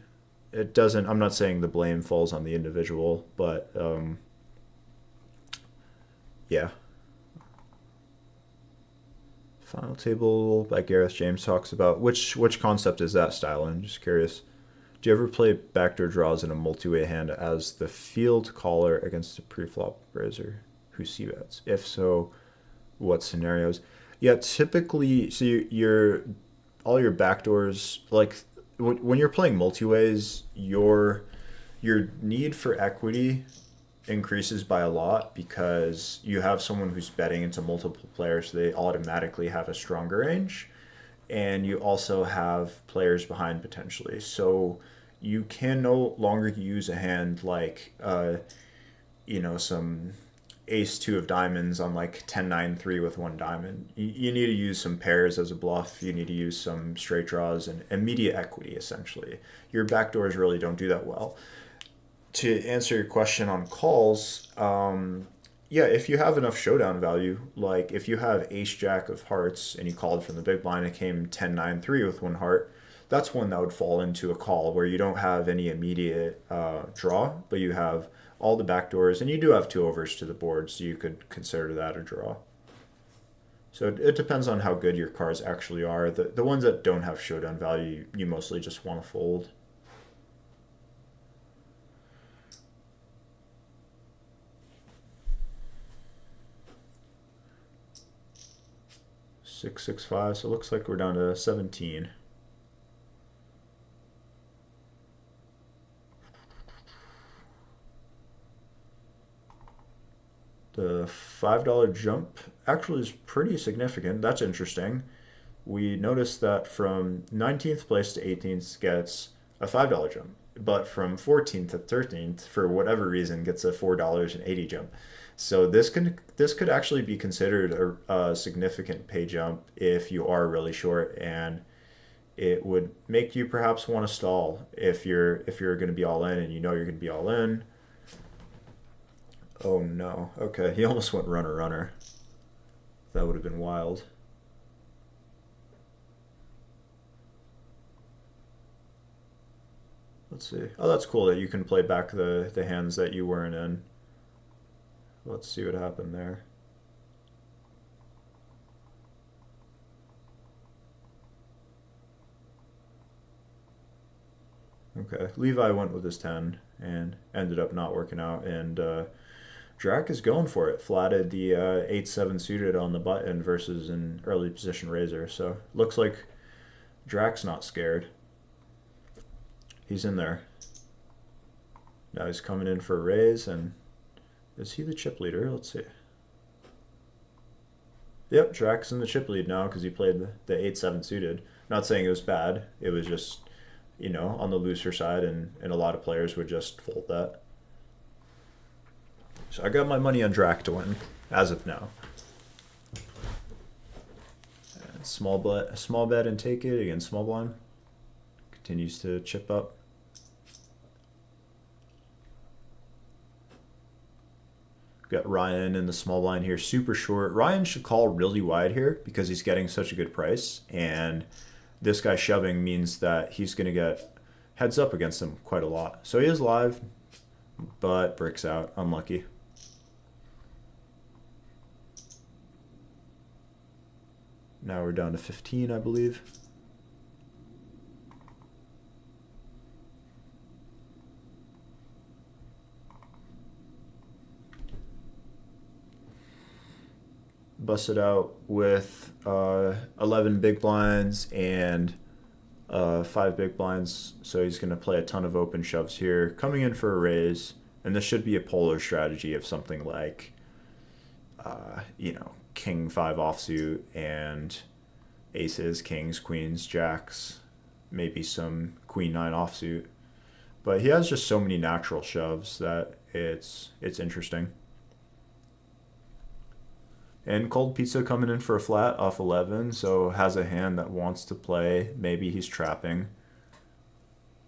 A: It doesn't, I'm not saying the blame falls on the individual, but yeah. Final Table by Gareth James talks about which concept is that style? I'm just curious. Do you ever play backdoor draws in a multi-way hand as the field caller against a pre-flop raiser who c-bets? If so, what scenarios? Yeah, typically, so all your backdoors, like when you're playing multi-ways, your need for equity increases by a lot because you have someone who's betting into multiple players, so they automatically have a stronger range, and you also have players behind potentially, so you can no longer use a hand like some ace-2 of diamonds on like 10-9-3 with one diamond. You need to use some pairs as a bluff. You need to use some straight draws and immediate equity, essentially. Your backdoors really don't do that well. To answer your question on calls, yeah, if you have enough showdown value, like if you have ace-jack of hearts and you called from the big blind and came 10-9-3 with one heart, that's one that would fall into a call where you don't have any immediate draw, but you have all the backdoors, and you do have 2 overs to the board, so you could consider that a draw. So it depends on how good your cards actually are. The ones that don't have showdown value, you mostly just want to fold. Six, 6, 5, so it looks like we're down to 17. The $5 jump actually is pretty significant. That's interesting. We noticed that from 19th place to 18th gets a $5 jump, but from 14th to 13th, for whatever reason, gets a $4.80 jump. So this could actually be considered a significant pay jump if you are really short, and it would make you perhaps want to stall if you're going to be all in and you know you're going to be all in. Oh no. Okay, he almost went runner. That would have been wild. Let's see. Oh, that's cool that you can play back the hands that you weren't in. Let's see what happened there. Okay, Levi went with his 10 and ended up not working out, and Drac is going for it. Flatted the 8-7 suited on the button versus an early position raiser, so looks like Drac's not scared. He's in there. Now he's coming in for a raise, and is he the chip leader? Let's see. Yep, Drac's in the chip lead now because he played the 8-7 suited. Not saying it was bad. It was just, you know, on the looser side, and a lot of players would just fold that. So I got my money on Drac to win, as of now. And small bet and take it against small blind. Continues to chip up. Got Ryan in the small blind here, super short. Ryan should call really wide here because he's getting such a good price, and this guy shoving means that he's going to get heads up against him quite a lot. So he is live, but bricks out. Unlucky. Now we're down to 15, I believe. Busted out with 11 big blinds and 5 big blinds, so he's going to play a ton of open shoves here, coming in for a raise, and this should be a polar strategy of something like, you know, King 5 offsuit and aces, kings, queens, jacks, maybe some Queen 9 offsuit, but he has just so many natural shoves that it's interesting. And Cold Pizza coming in for a flat off 11, so has a hand that wants to play. Maybe he's trapping.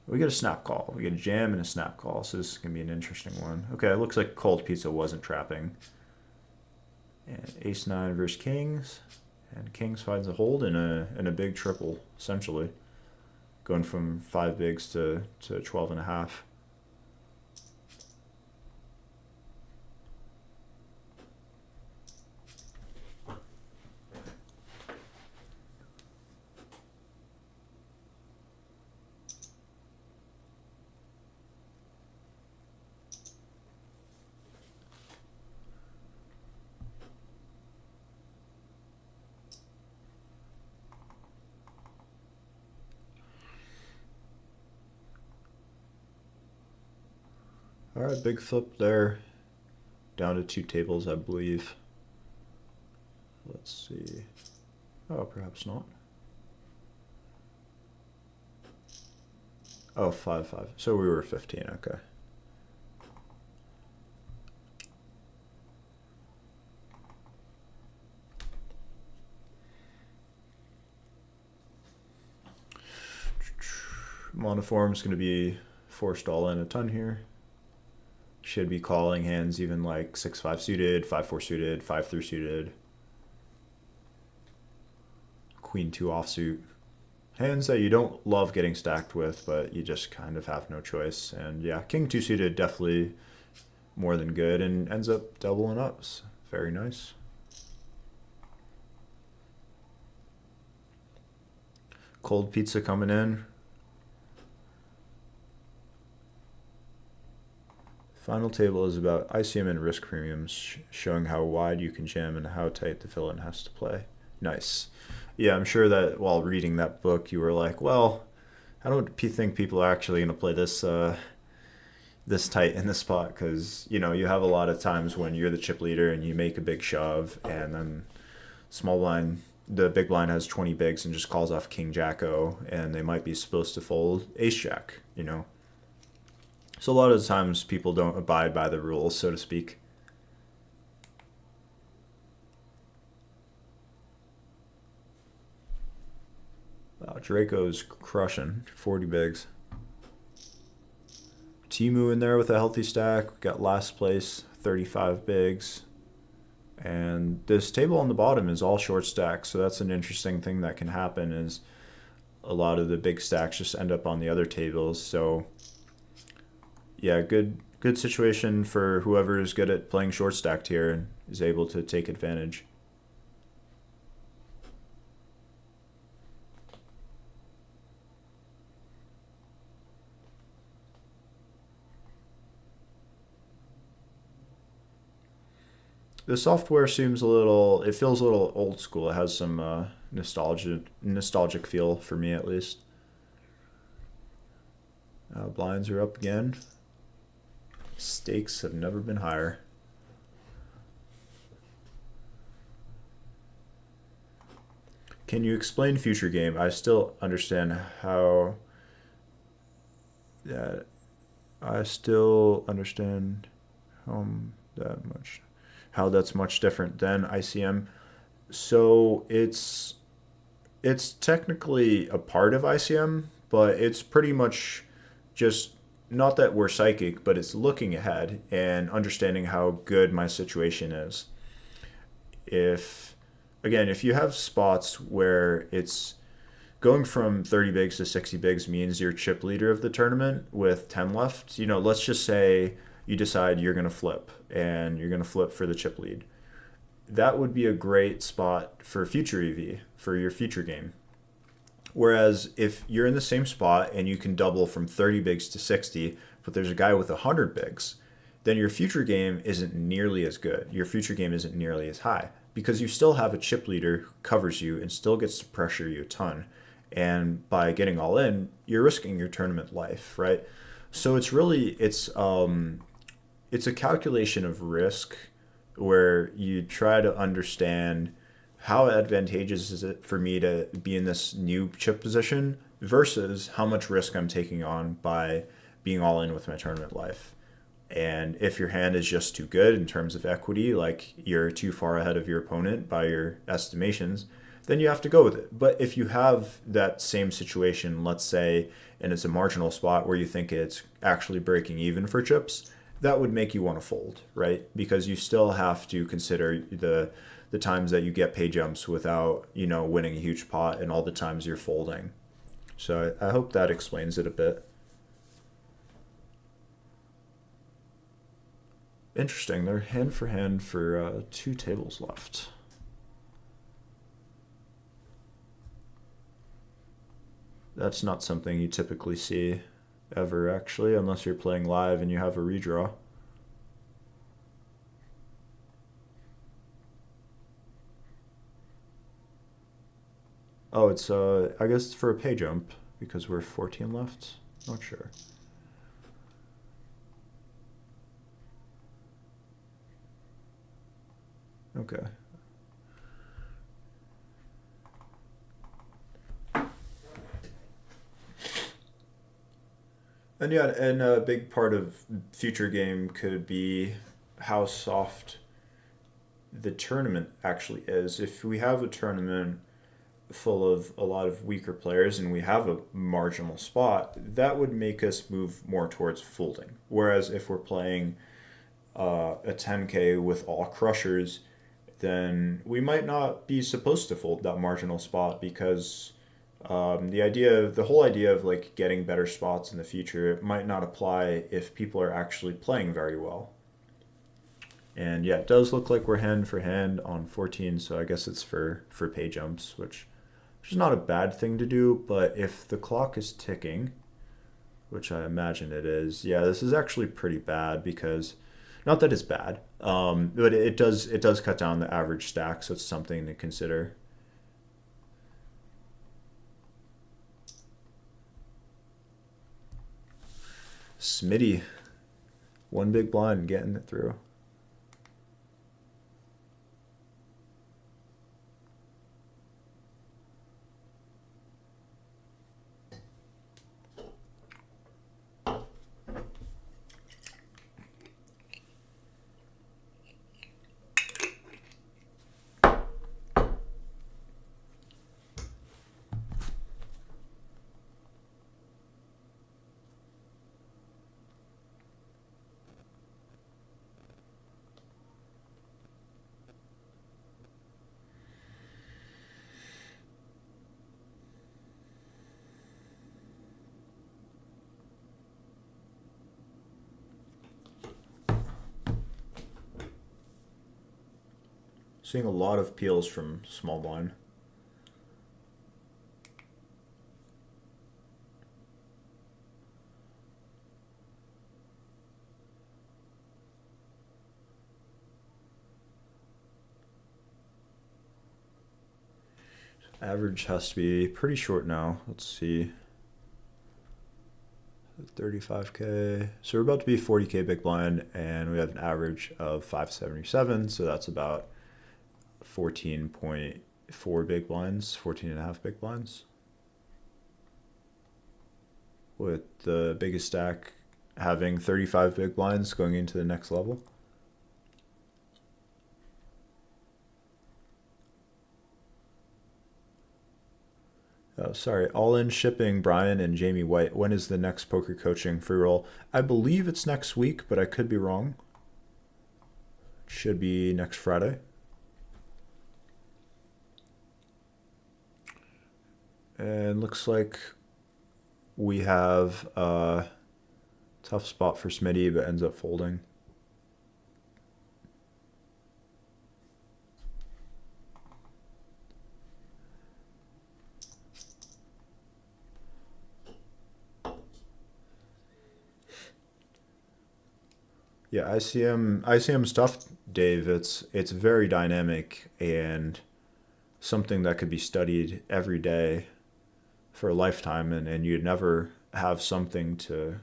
A: We get a snap call. We get a jam and a snap call, so this is going to be an interesting one. Okay, it looks like Cold Pizza wasn't trapping. And ace 9 versus kings. And kings finds a hold in a big triple, essentially. Going from 5 bigs to 12 and a half. All right, big flip there. Down to 2 tables, I believe. Let's see. Oh, perhaps not. Oh, 5-5. So we were 15, okay. Monoform is going to be forced all in a ton here. Should be calling hands even like 6-5 suited, 5-4 suited, 5-3 suited, Queen 2 offsuit. Hands that you don't love getting stacked with, but you just kind of have no choice. And yeah, King 2 suited definitely more than good and ends up doubling up. Very nice. Cold Pizza coming in. Final table is about ICM and risk premiums, showing how wide you can jam and how tight the fill-in has to play. Nice. Yeah, I'm sure that while reading that book, you were like, well, I don't think people are actually going to play this this tight in this spot, because, you know, you have a lot of times when you're the chip leader and you make a big shove, and then small blind, the big blind has 20 bigs and just calls off King Jack-O, and they might be supposed to fold Ace Jack, you know. So a lot of the times people don't abide by the rules, so to speak. Wow, Draco's crushing 40 bigs. Timu in there with a healthy stack. We got last place, 35 bigs. And this table on the bottom is all short stacks, so that's an interesting thing that can happen is a lot of the big stacks just end up on the other tables. So yeah, good situation for whoever is good at playing short stacked here and is able to take advantage. The software seems a little. It feels a little old school. It has some nostalgic feel for me at least. Blinds are up again. Stakes have never been higher. Can you explain future game? I still understand how. Yeah, I still understand that much. How that's much different than ICM. So it's technically a part of ICM, but it's pretty much just not that we're psychic, but it's looking ahead and understanding how good my situation is. If again, if you have spots where it's going from 30 bigs to 60 bigs means you're chip leader of the tournament with 10 left, let's just say you decide you're going to flip and you're going to flip for the chip lead. That would be a great spot for future EV, for your future game. Whereas if you're in the same spot and you can double from 30 bigs to 60, but there's a guy with 100 bigs, then your future game isn't nearly as good. Your future game isn't nearly as high because you still have a chip leader who covers you and still gets to pressure you a ton. And by getting all in, you're risking your tournament life, right? So it's a calculation of risk where you try to understand how advantageous is it for me to be in this new chip position versus how much risk I'm taking on by being all in with my tournament life. And if your hand is just too good in terms of equity, like you're too far ahead of your opponent by your estimations, then you have to go with it. But if you have that same situation, let's say, and it's a marginal spot where you think it's actually breaking even for chips, that would make you want to fold, right? Because you still have to consider the times that you get pay jumps without, winning a huge pot and all the times you're folding. So I hope that explains it a bit. Interesting. They're hand for hand for 2 tables left. That's not something you typically see ever, actually, unless you're playing live and you have a redraw. Oh, it's I guess for a pay jump because we're 14 left. Not sure. Okay. And yeah, and a big part of future game could be how soft the tournament actually is. If we have a tournament full of a lot of weaker players and we have a marginal spot, that would make us move more towards folding. Whereas if we're playing a 10K with all crushers, then we might not be supposed to fold that marginal spot because the whole idea of like getting better spots in the future might not apply if people are actually playing very well. And yeah, it does look like we're hand for hand on 14, so I guess it's for pay jumps, which is not a bad thing to do. But if the clock is ticking, which I imagine it is, yeah, this is actually pretty bad because not that it's bad, but it does cut down the average stack, so it's something to consider. Smitty, one big blind getting it through. Seeing a lot of peels from small blind. Average has to be pretty short now. Let's see. 35K. So we're about to be 40K big blind, and we have an average of 577. So that's about 14.4 big blinds, 14 and a half big blinds. With the biggest stack having 35 big blinds going into the next level. Oh, sorry. All in shipping, Brian and Jamie White. When is the next poker coaching free roll? I believe it's next week, but I could be wrong. It should be next Friday. And looks like we have a tough spot for Smitty, but ends up folding. Yeah, ICM stuff, Dave. It's very dynamic and something that could be studied every day for a lifetime, and you'd never have something to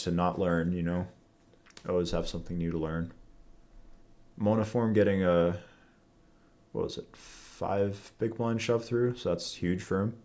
A: not learn. You know, always have something new to learn. Monoform getting a, what was it, 5 big blind shove through, so that's huge for him.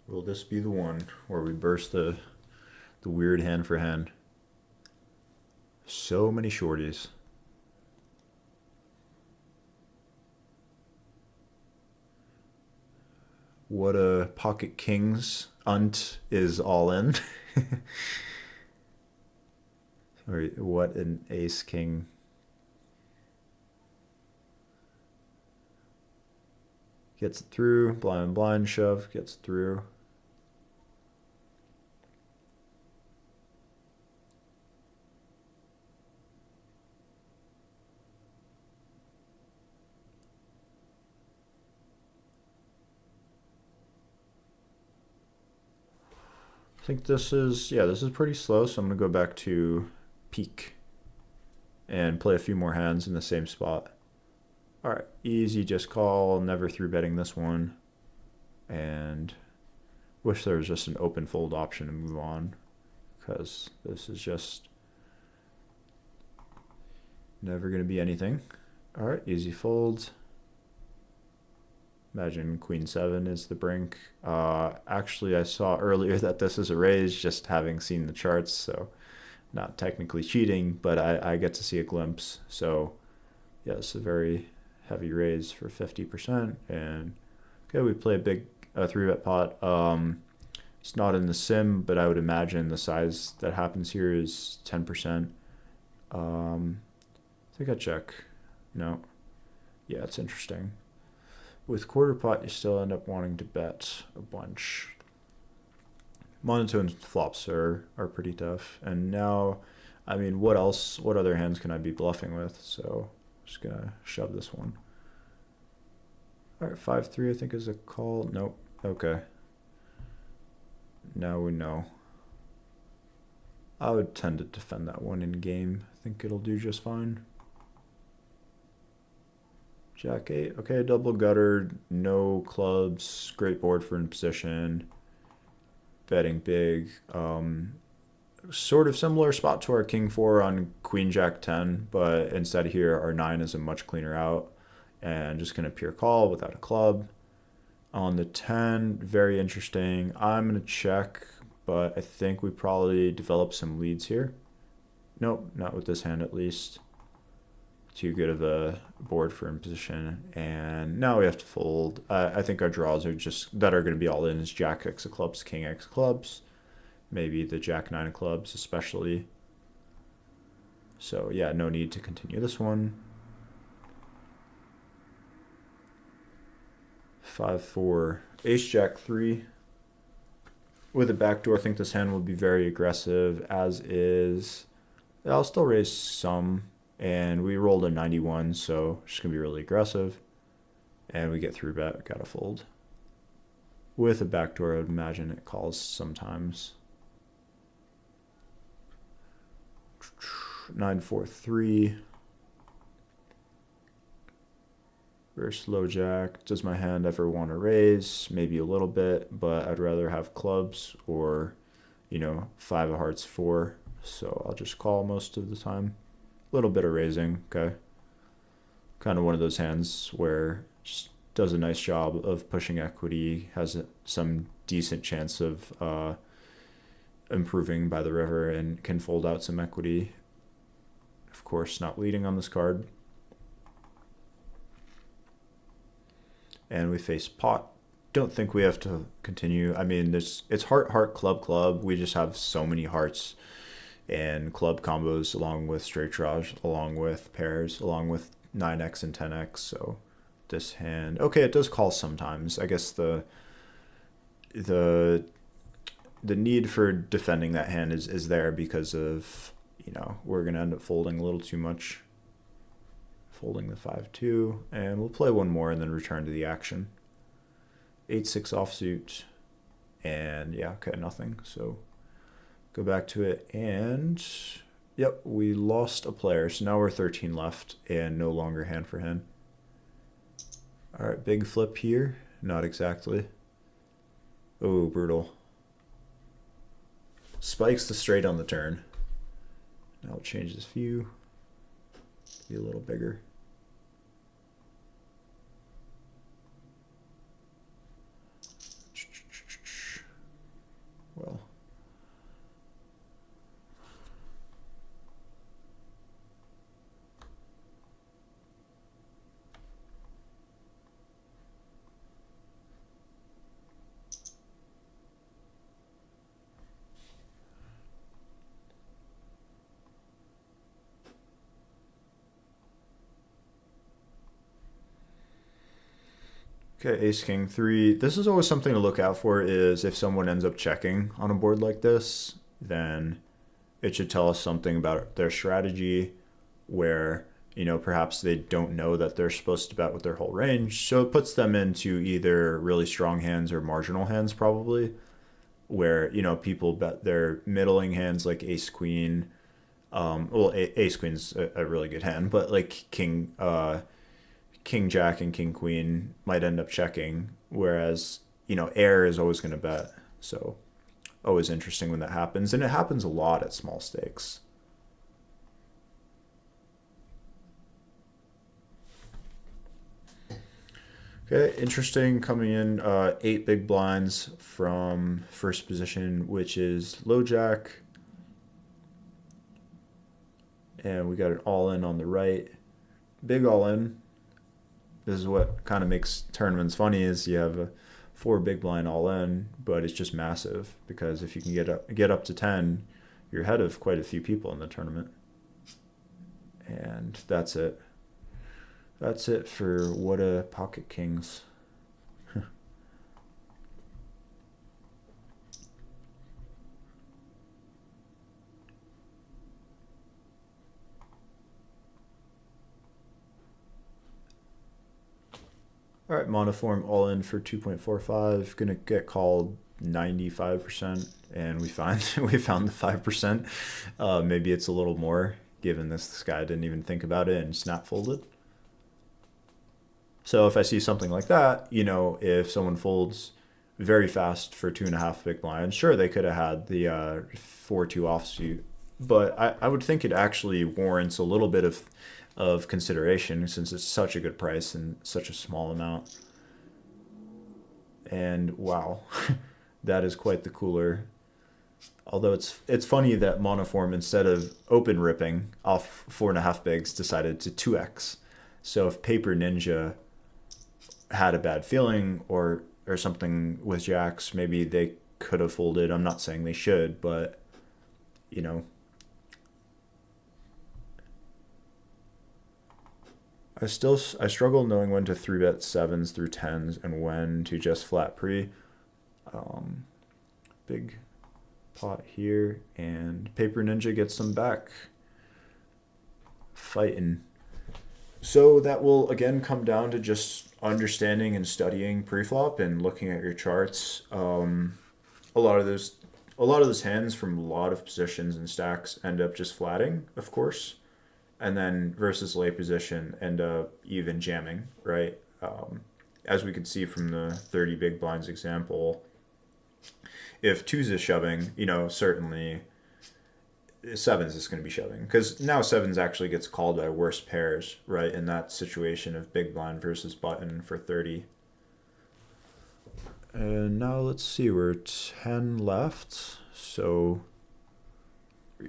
A: Will this be the one where we burst the weird hand for hand? So many shorties. What a pocket kings unt is all in. Or what an ace king. Gets it through, blind shove, gets it through. I think this is pretty slow, so I'm gonna go back to peak and play a few more hands in the same spot. All right, easy, just call, never through betting this one, and wish there was just an open fold option to move on, because this is just never gonna be anything. All right, easy fold. Imagine Queen 7 is the brink. Actually, I saw earlier that this is a raise, just having seen the charts, so not technically cheating, but I get to see a glimpse. So, yeah, it's a very heavy raise for 50%. And okay, we play a big 3-bet pot. It's not in the sim, but I would imagine the size that happens here is 10%. I think I check. No. Yeah, it's interesting. With quarter pot, you still end up wanting to bet a bunch. Monotone flops are pretty tough. And now, I mean, what else? What other hands can I be bluffing with? So, just gonna shove this one. All right, 5-3 I think is a call. Nope. Okay. Now we know. I would tend to defend that one in game. I think it'll do just fine. Jack 8, okay, double gutter, no clubs, great board for in position. betting big. Sort of similar spot to our king 4 on queen jack 10, but instead here our 9 is a much cleaner out, and just gonna pure call without a club. On the 10, very interesting. I'm gonna check, but I think we probably develop some leads here. Nope, not with this hand at least. Too good of a board for imposition, and now we have to fold. I think our draws are just that are going to be all in is jack x of clubs, king x of clubs, maybe the jack 9 of clubs especially. So yeah, no need to continue this one. 5-4, ace jack 3 with a backdoor. I think this hand will be very aggressive, as is. I'll still raise some, and we rolled a 91, so just gonna be really aggressive, and we get through bet. Gotta fold. With a backdoor, I would imagine it calls sometimes. 9-4-3 versus low jack. Does my hand ever want to raise? Maybe a little bit, but I'd rather have clubs or, 5 of hearts 4. So I'll just call most of the time. A little bit of raising, okay. Kind of one of those hands where just does a nice job of pushing equity, has some decent chance of improving by the river, and can fold out some equity. Of course, not leading on this card. And we face pot. Don't think we have to continue. I mean, it's heart, heart, club, club. We just have so many hearts and club combos, along with straight draws, along with pairs, along with 9x and 10x. So this hand, okay, it does call sometimes. I guess the need for defending that hand is there because of, we're gonna end up folding a little too much. Folding the 5-2, and we'll play one more and then return to the action. 8-6 offsuit, and yeah, okay, nothing. So go back to it, and yep, we lost a player, so now we're 13 left and no longer hand for hand. All right, big flip here. Not exactly. Oh, brutal. Spikes the straight on the turn. Now I'll change this view. Be a little bigger. Well. Okay, ace king 3. This is always something to look out for, is if someone ends up checking on a board like this, then it should tell us something about their strategy where, perhaps they don't know that they're supposed to bet with their whole range. So it puts them into either really strong hands or marginal hands probably, where, people bet their middling hands like ace queen. Well, ace queen's a really good hand, but like king jack and king queen might end up checking, whereas air is always going to bet. So always interesting when that happens, and it happens a lot at small stakes. Okay, interesting. Coming in 8 big blinds from first position, which is low jack, and we got it all in on the right. Big all in. This is what kind of makes tournaments funny, is you have a 4 big blind all in, but it's just massive, because if you can get up to 10, you're ahead of quite a few people in the tournament. And that's it. That's it for what a pocket kings. All right, monoform all in for 2.45. Gonna get called 95%, and we found the 5%. Maybe it's a little more, given this guy didn't even think about it and snap folded. So if I see something like that, if someone folds very fast for 2.5 big blinds. Sure, they could have had the 4-2 offsuit, but I would think it actually warrants a little bit of consideration since it's such a good price and such a small amount. And wow, that is quite the cooler. Although it's funny that Monoform, instead of open ripping off 4.5 bigs, decided to 2x. So if Paper Ninja had a bad feeling or something with jacks, maybe they could have folded. I'm not saying they should, but you know, I struggle knowing when to 3-bet 7s through 10s and when to just flat pre. Big pot here, and Paper Ninja gets them back. Fighting. So that will again come down to just understanding and studying preflop and looking at your charts. A lot of those hands from a lot of positions and stacks end up just flatting, of course, and then versus late position end up even jamming, right? As we could see from the 30 big blinds example, if 2s is shoving, certainly 7s is going to be shoving, because now 7s actually gets called by worse pairs, right? In that situation of big blind versus button for 30. And now let's see, we're 10 left, so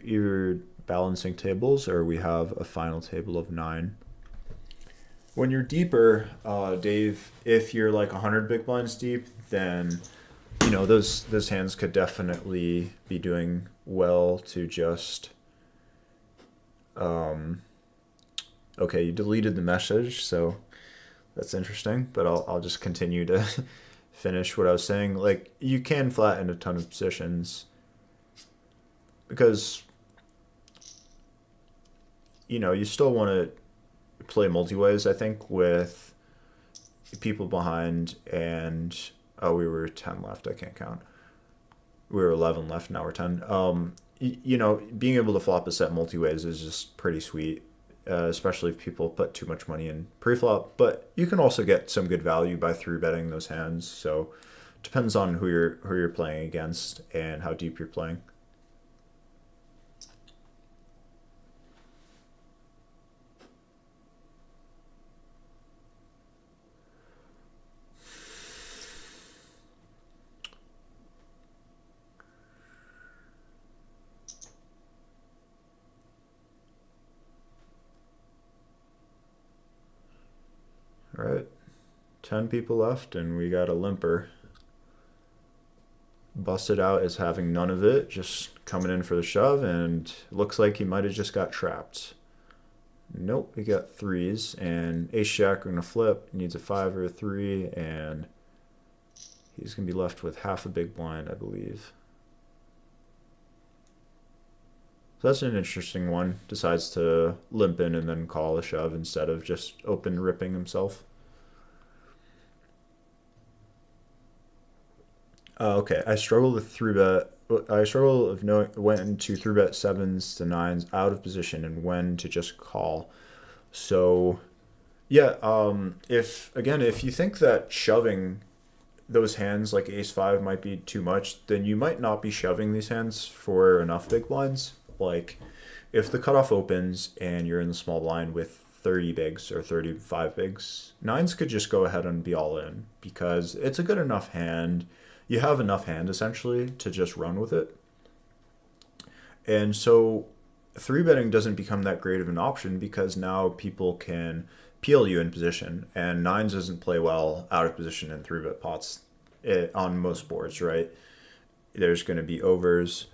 A: either balancing tables or we have a final table of 9. When you're deeper, Dave, if you're like 100 big blinds deep, then those hands could definitely be doing well to just okay, you deleted the message, so that's interesting, but I'll just continue to finish what I was saying. Like, you can flatten a ton of positions because you still want to play multi-ways, I think, with people behind. And we were 10 left, I can't count. We were 11 left, now we're 10. Being able to flop a set multi-ways is just pretty sweet, especially if people put too much money in pre-flop. But you can also get some good value by 3-betting those hands. So depends on who you're playing against and how deep you're playing. All right, 10 people left, and we got a limper. Busted out as having none of it, just coming in for the shove, and looks like he might have just got trapped. Nope, we got 3s, and ace jack are gonna flip, needs a 5 or a 3, and he's gonna be left with half a big blind, I believe. So that's an interesting one. Decides to limp in and then call a shove instead of just open ripping himself. Okay, I struggle with 3-bet. I struggle of knowing when to 3-bet 7s to 9s out of position and when to just call. So, yeah, if you think that shoving those hands like ace-5 might be too much, then you might not be shoving these hands for enough big blinds. Like, if the cutoff opens and you're in the small blind with 30 bigs or 35 bigs, 9s could just go ahead and be all in because it's a good enough hand. You have enough hand essentially to just run with it. And so 3-betting doesn't become that great of an option because now people can peel you in position, and 9s doesn't play well out of position in 3-bet pots on most boards, right? There's going to be overs,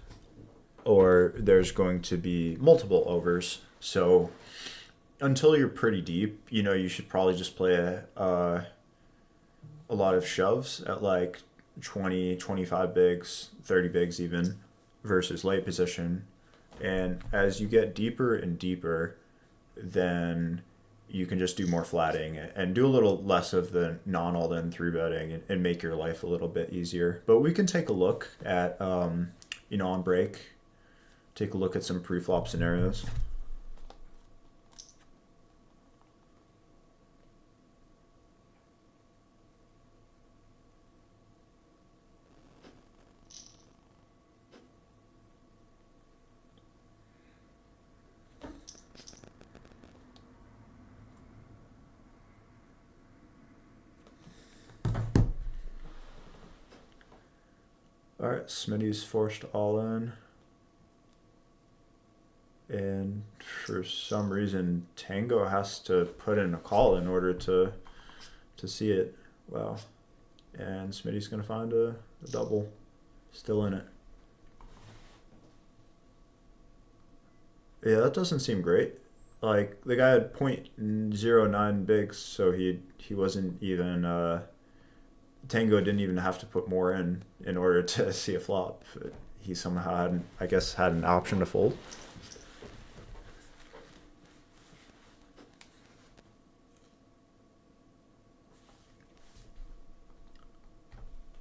A: or there's going to be multiple overs. So until you're pretty deep, you should probably just play a lot of shoves at like 20, 25 bigs, 30 bigs even, versus late position. And as you get deeper and deeper, then you can just do more flatting and do a little less of the non-all-in 3-betting and make your life a little bit easier. But we can take a look at, on break, take a look at some pre-flop scenarios. Alright, Smitty's forced all in. And for some reason, Tango has to put in a call in order to see it. Wow. And Smitty's going to find a double. Still in it. Yeah, that doesn't seem great. Like, the guy had 0.09 bigs, so he wasn't even... Tango didn't even have to put more in order to see a flop. He somehow had, I guess, had an option to fold.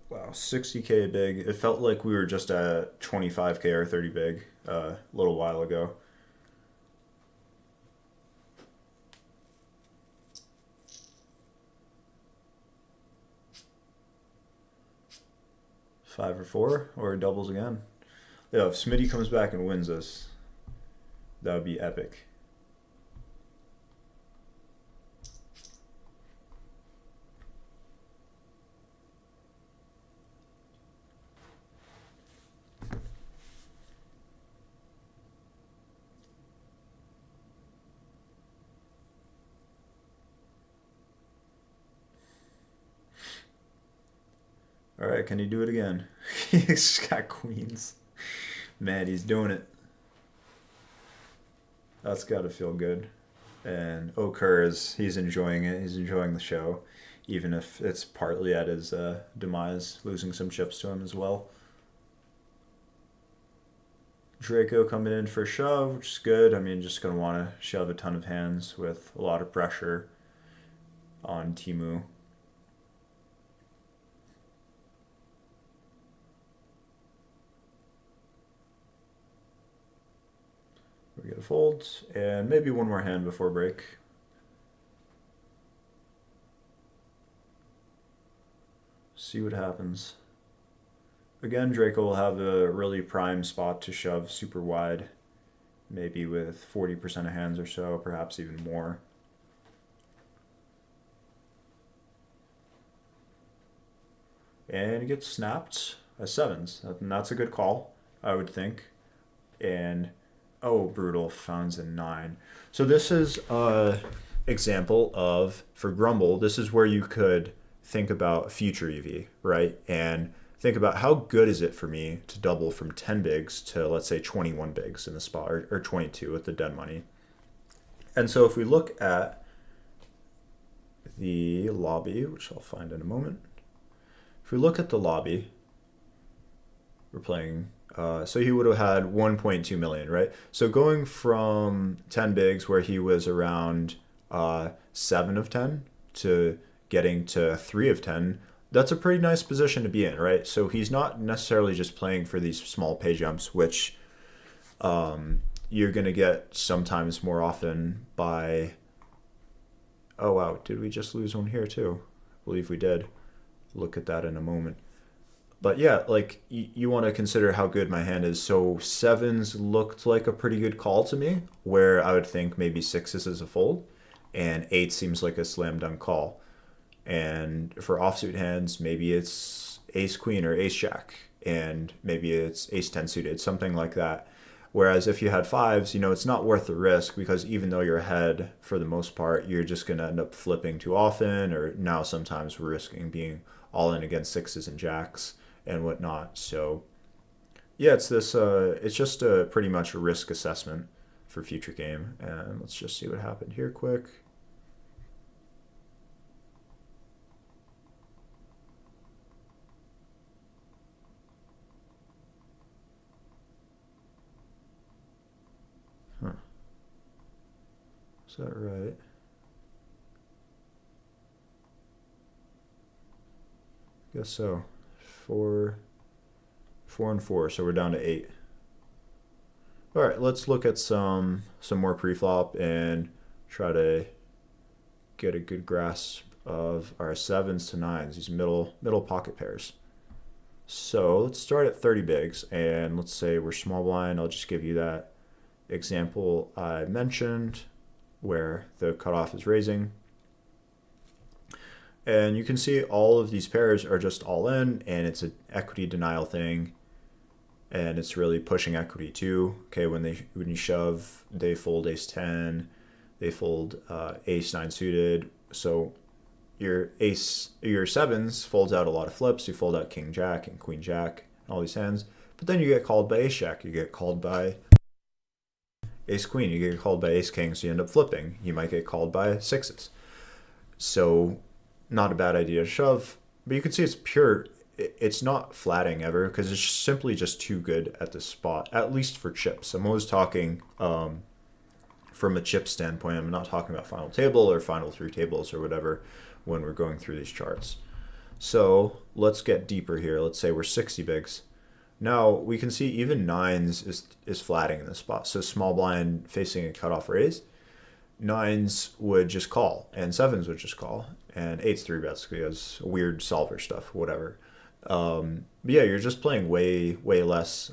A: Wow, 60K big. It felt like we were just at 25K or 30 big a little while ago. Five or four, or doubles again. Yeah, if Smitty comes back and wins this, that would be epic. All right, can he do it again? He's got queens. Man, he's doing it. That's got to feel good. And Okur he's enjoying it. He's enjoying the show, even if it's partly at his demise, losing some chips to him as well. Draco coming in for a shove, which is good. I mean, just going to want to shove a ton of hands with a lot of pressure on Timu. We get a fold, and maybe one more hand before break. See what happens. Again, Draco will have a really prime spot to shove super wide, maybe with 40% of hands or so, perhaps even more. And he gets snapped as sevens, and that's a good call, I would think. And oh, brutal, founds a 9. So this is a example of, for Grumble, this is where you could think about future EV, right? And think about how good is it for me to double from 10 bigs to, let's say, 21 bigs in the spot, or 22 with the dead money. And so if we look at the lobby, which I'll find in a moment. If we look at the lobby, we're playing... so he would have had 1.2 million, right? So going from 10 bigs where he was around 7 of 10 to getting to 3 of 10, that's a pretty nice position to be in, right? So he's not necessarily just playing for these small pay jumps, which you're going to get sometimes more often by... Oh, wow. Did we just lose one here too? I believe we did. Look at that in a moment. But yeah, like, you want to consider how good my hand is. So sevens looked like a pretty good call to me, where I would think maybe sixes is a fold, and 8 seems like a slam dunk call. And for offsuit hands, maybe it's ace queen or ace jack, and maybe it's ace 10 suited, something like that. Whereas if you had fives, it's not worth the risk, because even though you're ahead for the most part, you're just going to end up flipping too often, or now sometimes we're risking being all in against sixes and jacks and whatnot. So yeah, it's this it's just a pretty much a risk assessment for future game. And let's just see what happened here quick. Is that right? Guess so. 4 and 4, so we're down to 8. All right, let's look at some more pre-flop and try to get a good grasp of our 7s to 9s, these middle pocket pairs. So let's start at 30 bigs, and let's say we're small blind. I'll just give you that example I mentioned where the cutoff is raising. And you can see all of these pairs are just all in, and it's an equity denial thing, and it's really pushing equity too. Okay, when you shove, they fold ace 10, they fold ace 9 suited. So your sevens folds out a lot of flips. You fold out king jack and queen jack, all these hands. But then you get called by ace jack. You get called by ace queen. You get called by ace king. So you end up flipping. You might get called by sixes. So not a bad idea to shove. But you can see it's pure. It's not flatting ever because it's simply just too good at this spot, at least for chips. I'm always talking from a chip standpoint. I'm not talking about final table or final 3 tables or whatever when we're going through these charts. So let's get deeper here. Let's say we're 60 bigs. Now we can see even nines is flatting in this spot. So small blind facing a cutoff raise, nines would just call and sevens would just call, and eights 3-bets because weird solver stuff, whatever. But yeah, you're just playing way less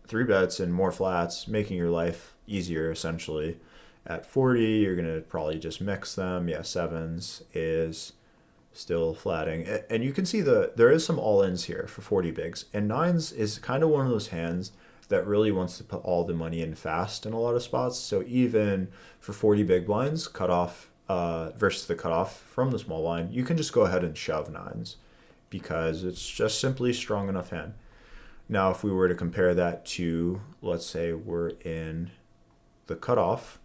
A: 3-bets and more flats, making your life easier essentially. At 40, you're gonna probably just mix them. Yeah, sevens is still flatting, and you can see there is some all-ins here for 40 bigs, and nines is kind of one of those hands that really wants to put all the money in fast in a lot of spots. So even for 40 big blinds, cutoff versus the cutoff from the small blind, you can just go ahead and shove nines because it's just simply strong enough hand. Now, if we were to compare that to, let's say we're in the cutoff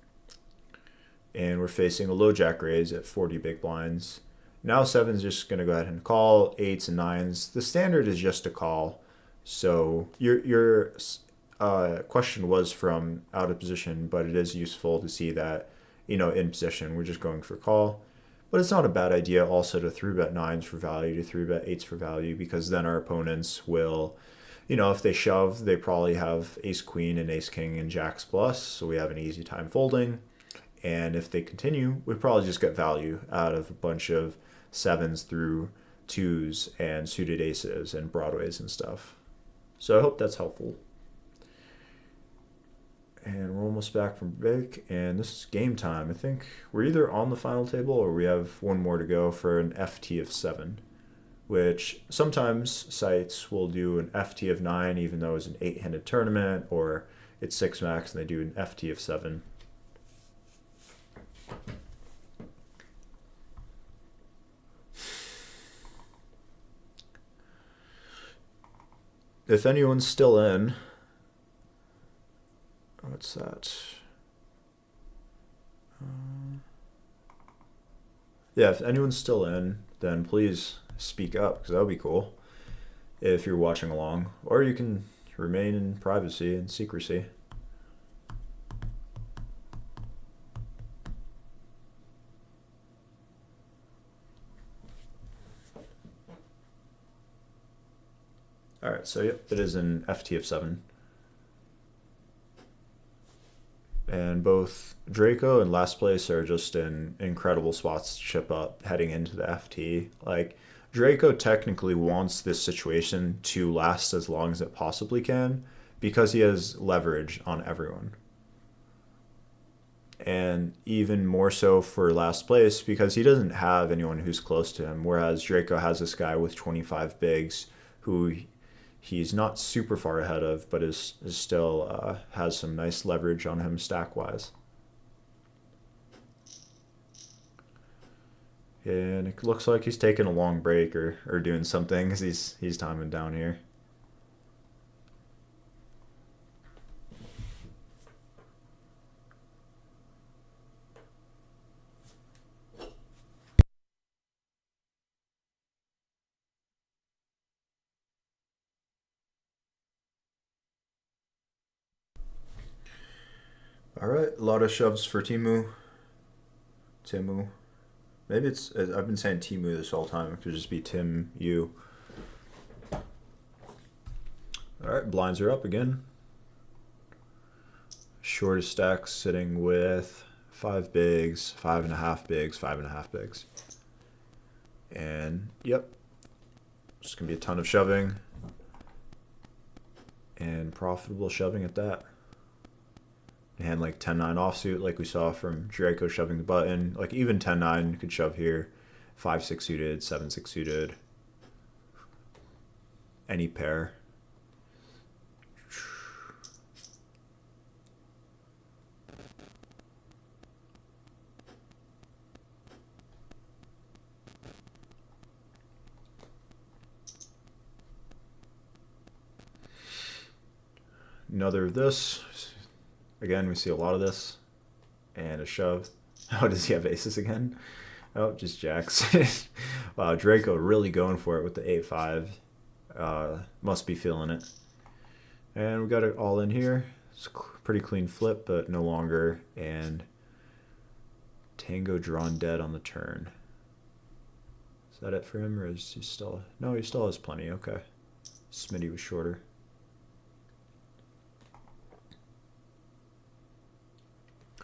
A: and we're facing a low jack raise at 40 big blinds, now seven's just going to go ahead and call, eights and nines. The standard is just a call. So your question was from out of position, but it is useful to see that, in position, we're just going for call. But it's not a bad idea also to 3-bet nines for value, to 3-bet eights for value, because then our opponents will, if they shove, they probably have ace queen and ace king and jacks plus, so we have an easy time folding. And if they continue, we probably just get value out of a bunch of sevens through twos and suited aces and broadways and stuff. So I hope that's helpful. And we're almost back from break, and this is game time. I think we're either on the final table or we have one more to go for an FT of 7, which sometimes sites will do an FT of 9 even though it's an 8-handed tournament, or it's 6 max and they do an FT of 7. If anyone's still in, what's that? Yeah, if anyone's still in, then please speak up because that would be cool if you're watching along, or you can remain in privacy and secrecy. Alright, so yep, it is an FT of 7. And both Draco and last place are just in incredible spots to chip up heading into the FT. Like, Draco technically wants this situation to last as long as it possibly can because he has leverage on everyone. And even more so for last place because he doesn't have anyone who's close to him, whereas Draco has this guy with 25 bigs who he's not super far ahead of, but is still has some nice leverage on him stack-wise. And it looks like he's taking a long break or doing something because he's timing down here. All right, a lot of shoves for Timu. Maybe it's, I've been saying Timu this whole time. It could just be Tim U. All right, blinds are up again. Shortest stack sitting with 5 bigs, 5.5 bigs, 5.5 bigs. And yep, it's gonna be a ton of shoving and profitable shoving at that. And like 10-9 offsuit like we saw from Draco shoving the button. Like even 10-9 could shove here. 5-6 suited, 7-6 suited, any pair. Another of this. Again, we see a lot of this. And a shove. Oh, does he have aces again? Oh, just jacks. Wow, Draco really going for it with the 8-5. Must be feeling it. And we got it all in here. It's pretty clean flip, but no longer. And Tango drawn dead on the turn. Is that it for him, or is he still... No, he still has plenty. Okay. Smitty was shorter.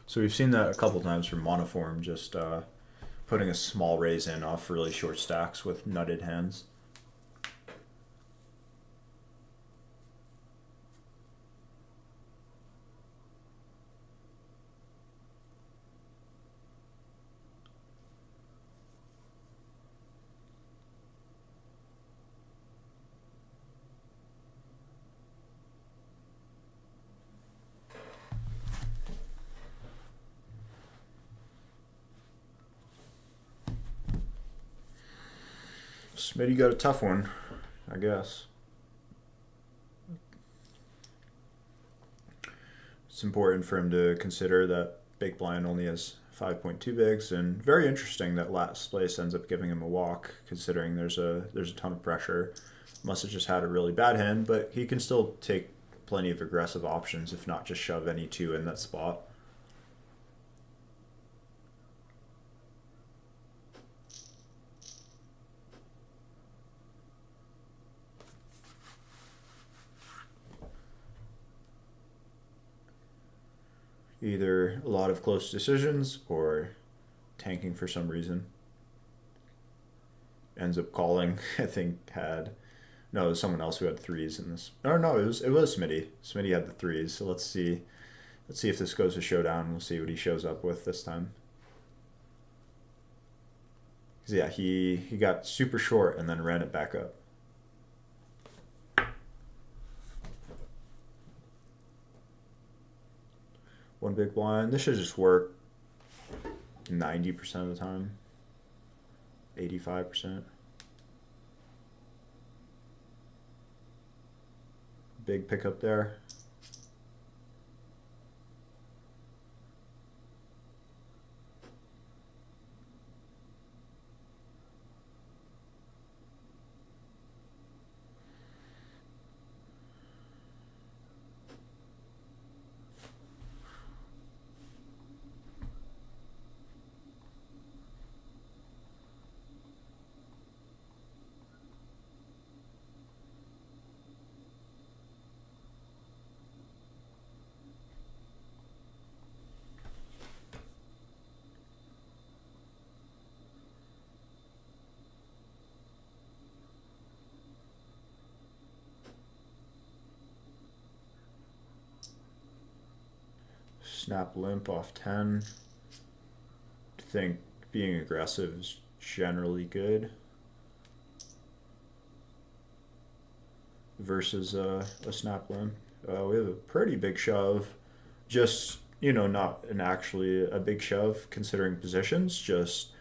A: So we've seen that a couple times from Monoform, just putting a small raise in off really short stacks with nutted hands. Smitty got a tough one, I guess. It's important for him to consider that big blind only has 5.2 bigs, and very interesting that last place ends up giving him a walk, considering there's a ton of pressure. Must have just had a really bad hand, but he can still take plenty of aggressive options, if not just shove any two in that spot. Either a lot of close decisions or tanking for some reason. Ends up calling. I think no, it was someone else who had threes in this. No, it was Smitty. Smitty had the threes. So let's see if this goes to showdown. We'll see what he shows up with this time. Cause yeah, he got super short and then ran it back up. One big blind. This should just work 90% of the time. 85%. Big pickup there. Snap limp off 10. I think being aggressive is generally good versus a snap limp. We have a pretty big shove, just, not an actually a big shove considering positions, just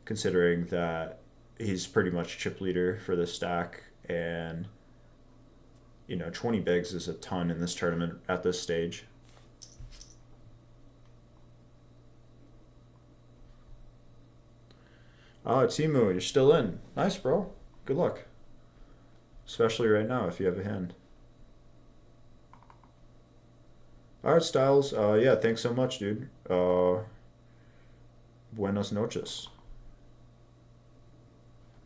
A: considering that he's pretty much chip leader for the stack, and 20 bigs is a ton in this tournament at this stage. Oh, Timu, you're still in. Nice, bro. Good luck. Especially right now if you have a hand. Alright, Styles. Yeah, thanks so much, dude. Buenos noches.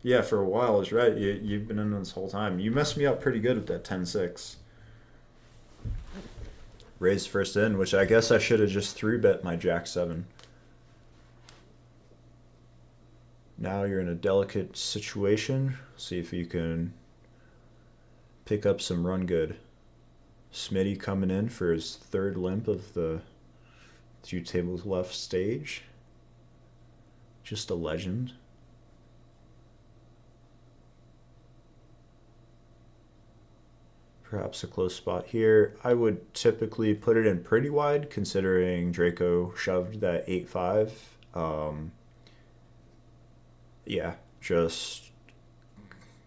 A: Yeah, for a while is right. You've been in this whole time. You messed me up pretty good with that 10-6. Raise first in, which I guess I should have just 3-bet my Jack-7. Now you're in a delicate situation. See if you can pick up some run good. Smitty coming in for his third limp of the 2 tables left stage. Just a legend. Perhaps a close spot here. I would typically put it in pretty wide, considering Draco shoved that 8-5. Yeah, just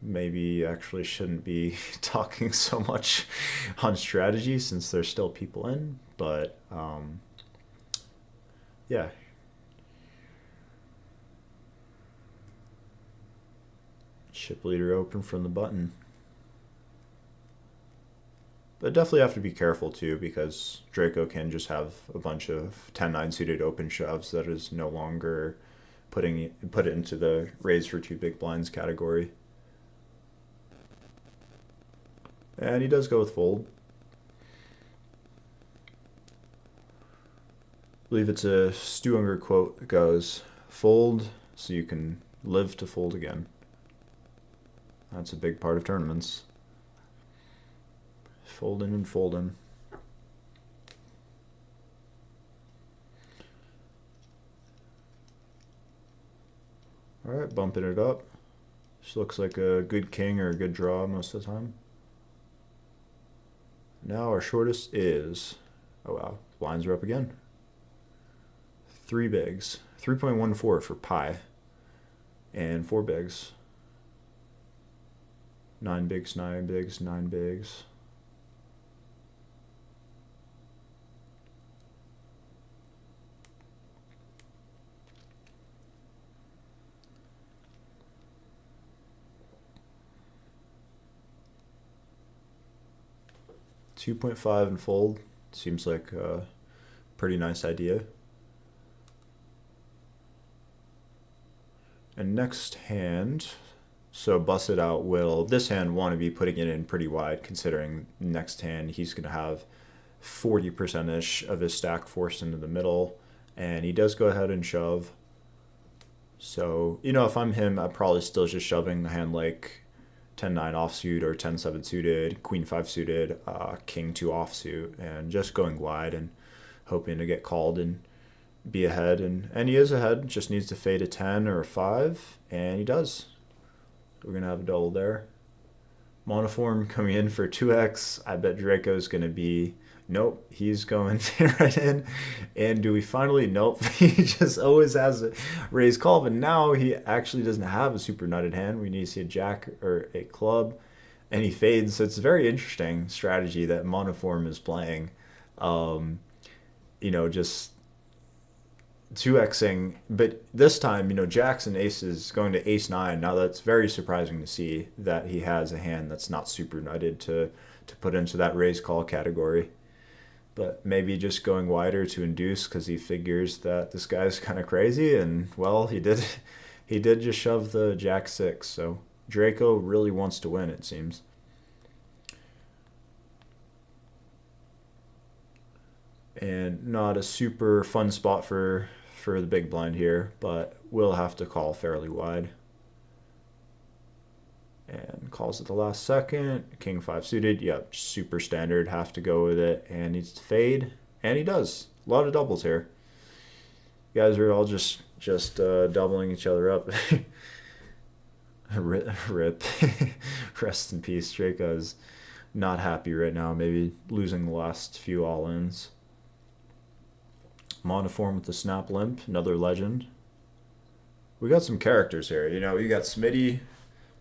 A: maybe actually shouldn't be talking so much on strategy since there's still people in, but yeah. Chip leader open from the button. But definitely have to be careful too, because Draco can just have a bunch of 10-9 suited open shoves that is no longer put it into the raise for 2 big blinds category. And he does go with fold. I believe it's a Stu Unger quote that goes, "Fold so you can live to fold again." That's a big part of tournaments. Folding and folding. Alright, bumping it up. This looks like a good king or a good draw most of the time. Now our shortest is, oh wow, blinds are up again. 3 bigs. 3.14 for pi. And 4 bigs. 9 bigs, 9 bigs, 9 bigs. $2.5 and fold seems like a pretty nice idea. And next hand, so busted out will, this hand want to be putting it in pretty wide, considering next hand he's going to have 40%-ish of his stack forced into the middle, and he does go ahead and shove. So, you know, if I'm him, I'm probably still just shoving a hand like 10-9 offsuit or 10-7 suited, queen 5 suited, king 2 offsuit, and just going wide and hoping to get called and be ahead. And he is ahead, just needs to fade a 10 or a 5, and he does. We're going to have a double there. Monoform coming in for 2x. I bet Draco's going to be, nope, he's going right in. And do we finally, nope, he just always has a raise call, but now he actually doesn't have a super nutted hand. We need to see a jack or a club, and he fades. So it's a very interesting strategy that Monoform is playing. You know, just 2xing, but this time, you know, jacks and aces going to ace 9. Now that's very surprising to see that he has a hand that's not super nutted to put into that raise call category. But maybe just going wider to induce because he figures that this guy's kind of crazy, and well, he did just shove the jack 6. So Draco really wants to win, it seems. And not a super fun spot for the big blind here, but we'll have to call fairly wide. And calls at the last second. King 5 suited. Yep, super standard. Have to go with it. And needs to fade. And he does. A lot of doubles here. You guys are all just doubling each other up. Rip. Rest in peace. Draco's not happy right now. Maybe losing the last few all-ins. Monoform with the snap limp, another legend. We got some characters here. You know, you got Smitty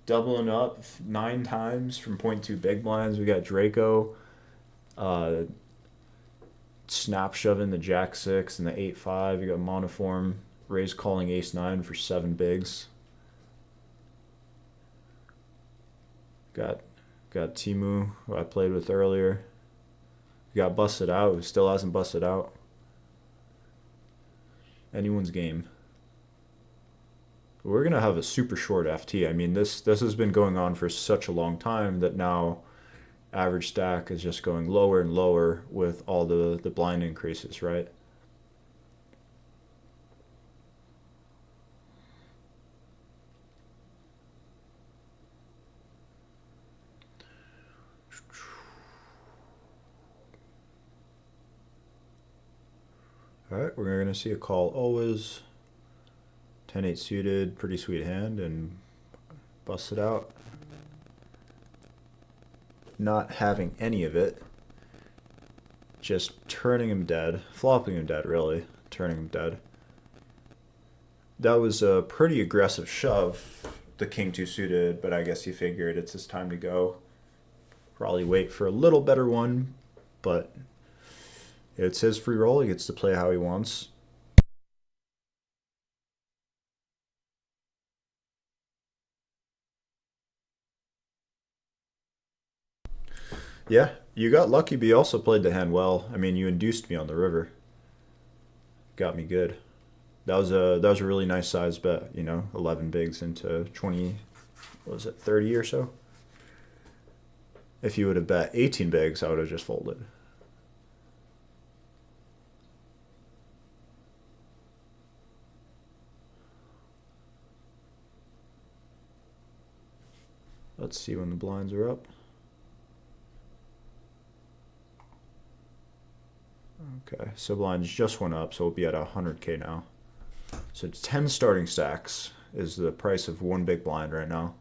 A: doubling up 9 times from 0.2 big blinds. We got Draco snap shoving the jack 6 and the 8-5. You got Monoform raise calling ace 9 for 7 bigs. Got Timu, who I played with earlier. We got Busted Out, who still hasn't busted out. Anyone's game. We're gonna have a super short FT. I mean, this has been going on for such a long time that now average stack is just going lower and lower with all the blind increases, right? All right, we're gonna see a call always. 10-8 suited, pretty sweet hand, and bust it out. not having any of it, just turning him dead, flopping him dead, really, turning him dead. That was a pretty aggressive shove, the king two suited, but I guess he figured it's his time to go. Probably wait for a little better one, but it's his free roll. He gets to play how he wants. Yeah, you got lucky, but you also played the hand well. I mean, you induced me on the river. Got me good. That was a really nice size bet, 11 bigs into 20, what was it, 30 or so? If you would have bet 18 bigs, I would have just folded. Let's see when the blinds are up. Okay, so blinds just went up, so we'll be at 100K now. So 10 starting stacks is the price of one big blind right now.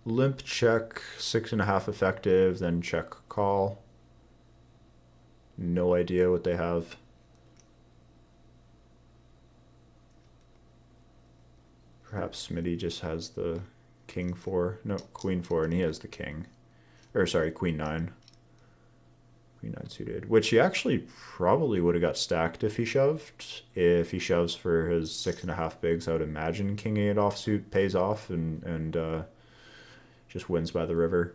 A: Limp check, 6.5 effective, then check call. No idea what they have. Perhaps Smitty just has the king 4, no, queen 4, and he has the king. Or sorry, queen 9. Queen 9 suited, which he actually probably would have got stacked if he shoved. If he shoves for his 6.5 bigs, I would imagine king 8 offsuit pays off and just wins by the river.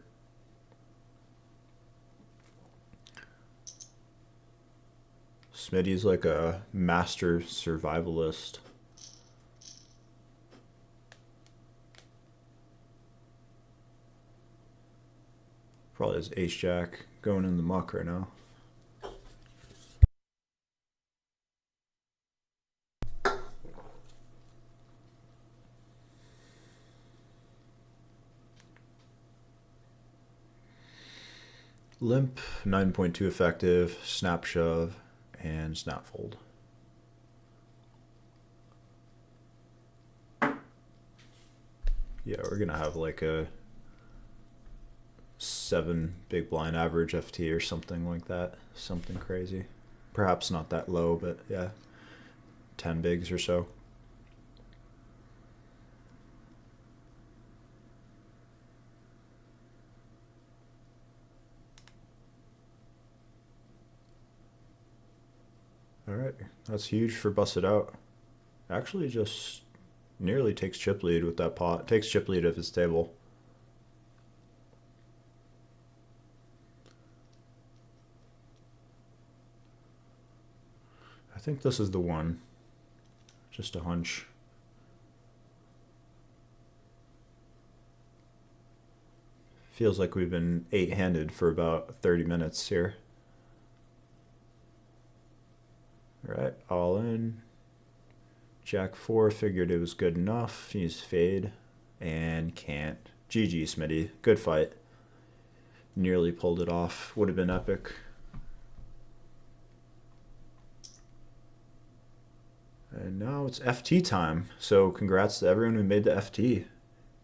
A: Smitty's like a master survivalist. Probably has ace jack going in the muck right now. Limp, 9.2 effective, snap shove, and snap fold. Yeah, we're gonna have like a 7 big blind average FT or something like that. Something crazy. Perhaps not that low, but yeah, 10 bigs or so. All right, that's huge for busted out. Actually, just nearly takes chip lead with that pot. Takes chip lead of his table. I think this is the one. Just a hunch. Feels like we've been 8-handed for about 30 minutes here. All right, all in. Jack 4, figured it was good enough. He's fade and can't. GG, Smitty. Good fight. Nearly pulled it off. Would have been epic. And now it's FT time. So congrats to everyone who made the FT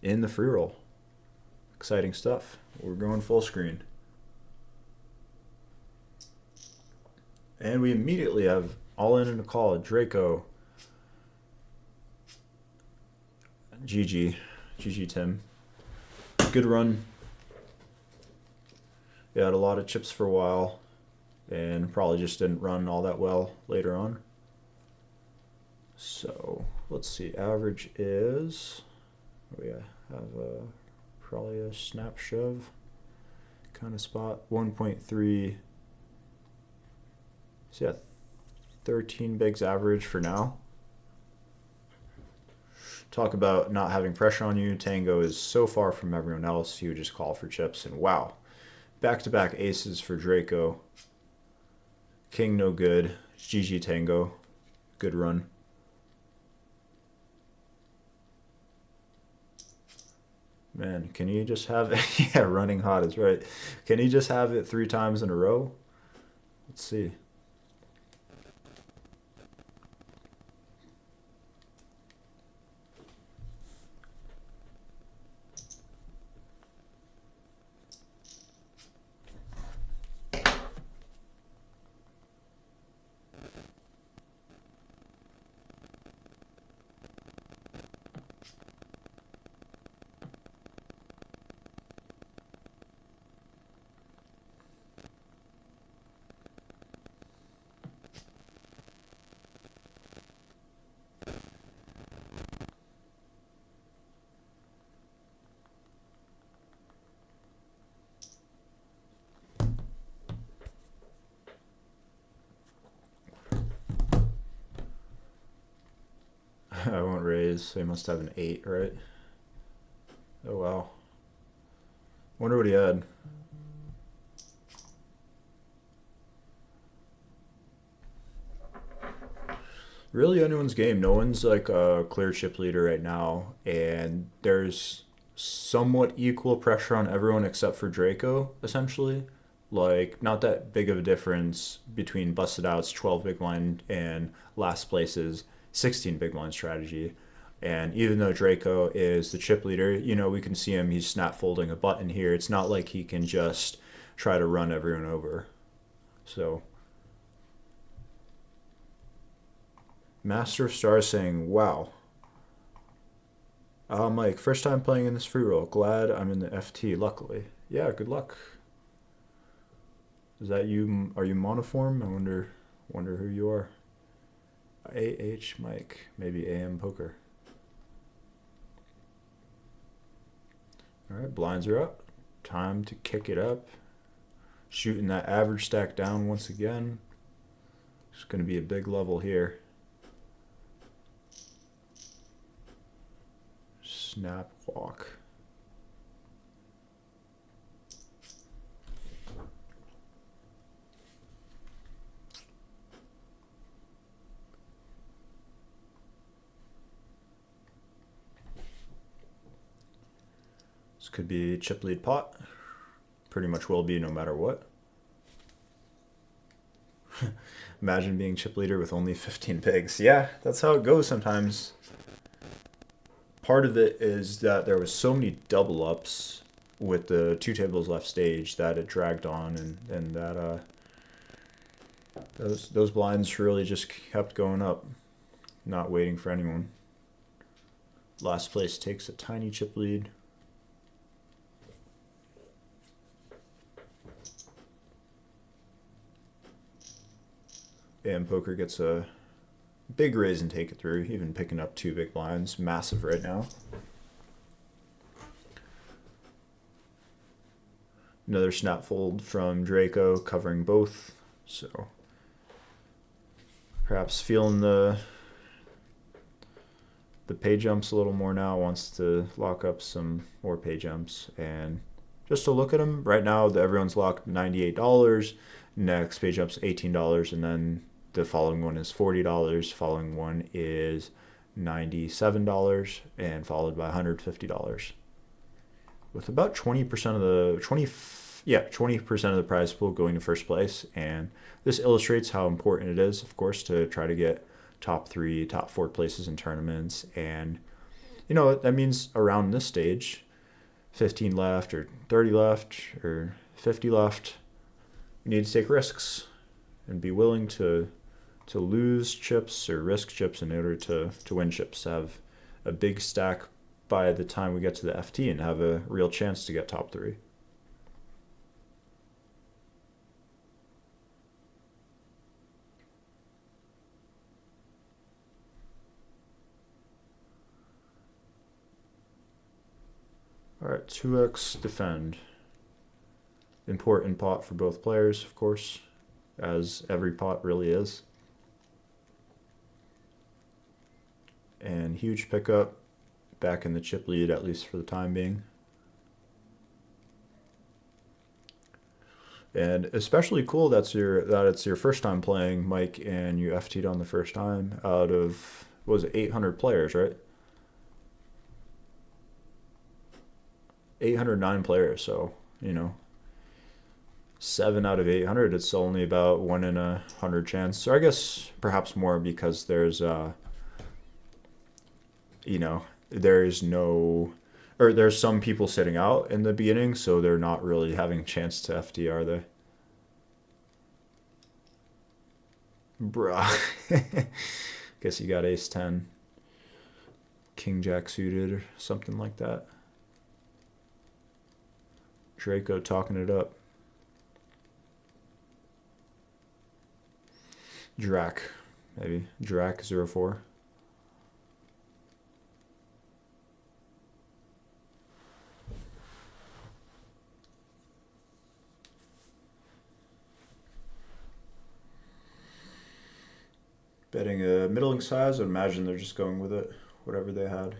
A: in the free roll. Exciting stuff. We're going full screen. And we immediately have all in a call. Draco. GG. GG, Tim. Good run. We had a lot of chips for a while. And probably just didn't run all that well later on. So let's see. Average is. We have probably a snap shove kind of spot. 1.3. So yeah, 13 bigs average for now. Talk about not having pressure on you. Tango is so far from everyone else. You would just call for chips, and wow. Back-to-back aces for Draco. King no good. GG Tango. Good run. Man, can you just have it? Yeah, running hot is right. Can you just have it 3 times in a row? Let's see. I won't raise, so he must have an 8, right? Oh wow. Wonder what he had. Really anyone's game. No one's like a clear chip leader right now, and there's somewhat equal pressure on everyone except for Draco, essentially. Like, not that big of a difference between Busted Out's 12 big blind and last place's 16 big blind strategy. And even though Draco is the chip leader, we can see him, he's snap folding a button here. It's not like he can just try to run everyone over. So, Master of Stars saying, wow. Mike, first time playing in this free roll. Glad I'm in the FT, luckily. Yeah, good luck. Is that you? Are you monoform? I wonder who you are. AH Mike, maybe AM Poker. All right, blinds are up. Time to kick it up. Shooting that average stack down once again. It's going to be a big level here. Snap walk. This could be chip lead pot. Pretty much will be no matter what. Imagine being chip leader with only 15 pigs. Yeah, that's how it goes sometimes. Part of it is that there was so many double ups with the 2 tables left stage that it dragged on, and that those blinds really just kept going up, not waiting for anyone. Last place takes a tiny chip lead. And Poker gets a big raise and take it through, even picking up 2 big blinds. Massive right now. Another snap fold from Draco covering both. So perhaps feeling the pay jumps a little more now, wants to lock up some more pay jumps. And just to look at them, right now everyone's locked $98. Next pay jump's $18, and then the following one is $40. Following one is $97, and followed by $150. With about 20% of the 20% of the prize pool going to first place, and this illustrates how important it is, of course, to try to get top 3, top 4 places in tournaments. And that means around this stage, 15 left or 30 left or 50 left, you need to take risks and be willing to lose chips or risk chips in order to win chips, to have a big stack by the time we get to the FT and have a real chance to get top 3. All right, 2x defend. Important pot for both players, of course, as every pot really is. And huge pickup, back in the chip lead, at least for the time being. And especially cool that it's your first time playing, Mike, and you FT'd on the first time out of, what was it, 800 players, right? 809 players, so 7 out of 800, it's only about 1 in 100 chance. So I guess perhaps more, because there's there's some people sitting out in the beginning, so they're not really having a chance to FT, are they? Bruh. Guess you got ace 10, king jack suited, or something like that. Draco talking it up. Drac, maybe. Drac 04. Betting a middling size, I'd imagine they're just going with it, whatever they had.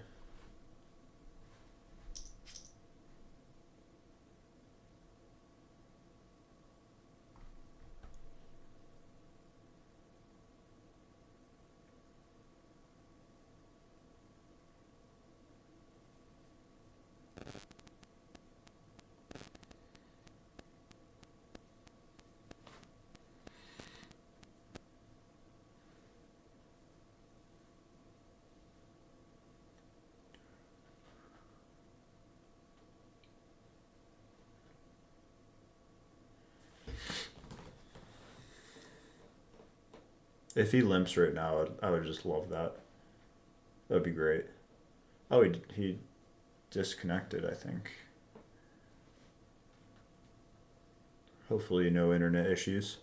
A: If he limps right now, I would just love that. That would be great. Oh, he disconnected, I think. Hopefully no internet issues.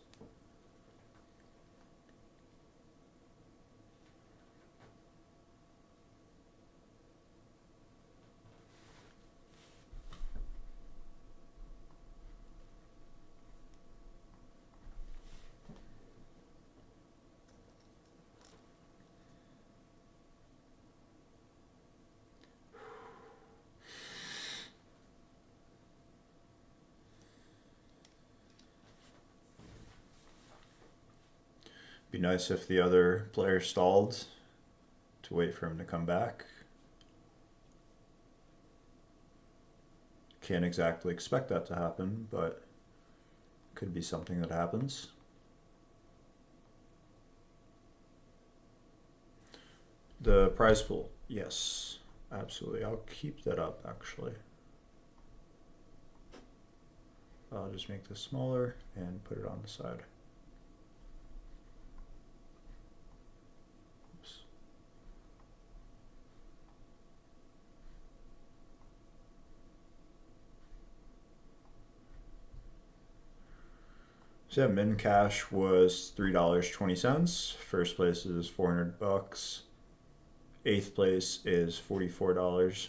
A: Be nice if the other player stalled to wait for him to come back. Can't exactly expect that to happen, but could be something that happens. The prize pool, yes, absolutely. I'll keep that up actually. I'll just make this smaller and put it on the side. So yeah, min cash was $3.20. First place is $400. Eighth place is $44.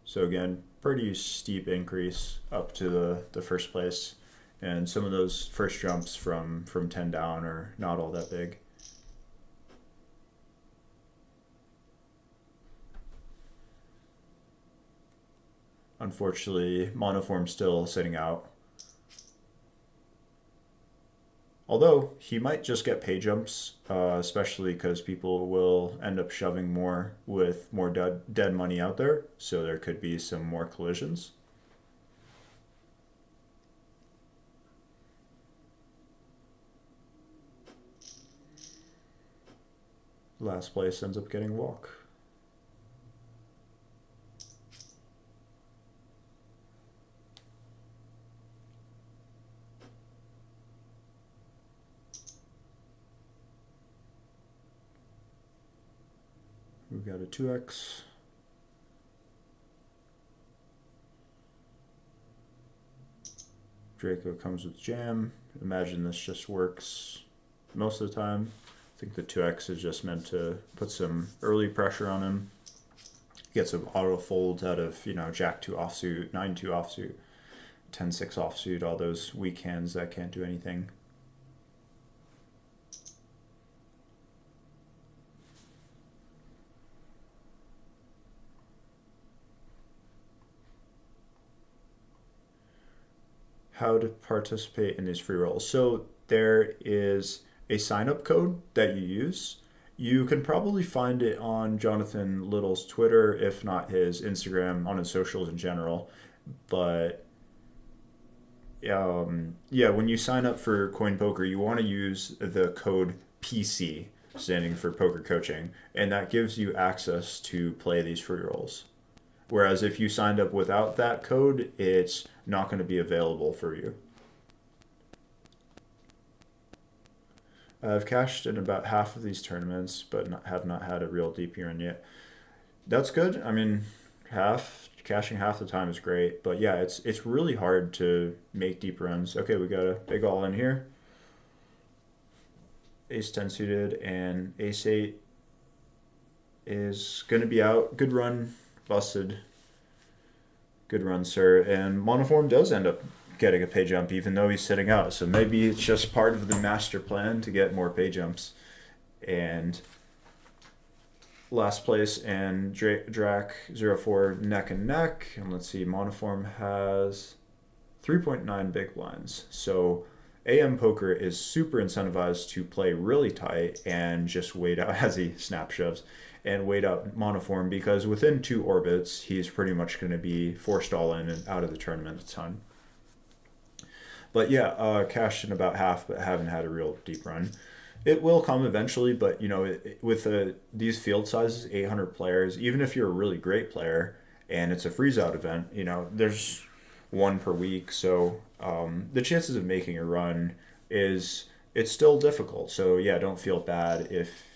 A: So again, pretty steep increase up to the first place. And some of those first jumps from 10 down are not all that big. Unfortunately, Monoform still sitting out. Although he might just get pay jumps, especially because people will end up shoving more with more dead money out there. So there could be some more collisions. Last place ends up getting walk. We've got a 2x. Draco comes with jam. Imagine this just works most of the time. I think the 2x is just meant to put some early pressure on him. Get some auto folds out of, Jack 2 offsuit, 9 2 offsuit, 10 6 offsuit, all those weak hands that can't do anything. How to participate in these free rolls. So there is a sign-up code that you use. You can probably find it on Jonathan Little's Twitter, if not his Instagram, on his socials in general. But yeah, when you sign up for CoinPoker, you want to use the code PC, standing for poker coaching, and that gives you access to play these free rolls. Whereas if you signed up without that code, it's not going to be available for you. I've cashed in about half of these tournaments, but have not had a real deep run yet. That's good. I mean, cashing half the time is great, but yeah, it's really hard to make deep runs. Okay, we got a big all in here. Ace 10 suited and Ace 8 is going to be out. Good run. Busted. Good run, sir. And Monoform does end up getting a pay jump even though he's sitting out. So maybe it's just part of the master plan to get more pay jumps. and last place and Drac 04 neck and neck. And let's see, Monoform has 3.9 big blinds. So AM Poker is super incentivized to play really tight and just wait out as he snap shoves and wait out Monoform, because within 2 orbits he's pretty much going to be forced all in and out of the tournament a ton. But yeah, cashed in about half, but haven't had a real deep run. It will come eventually, but you know, with these field sizes, 800 players, even if you're a really great player and it's a freeze-out event, you know, there's one per week, so the chances of making a run it's still difficult. So yeah, don't feel bad if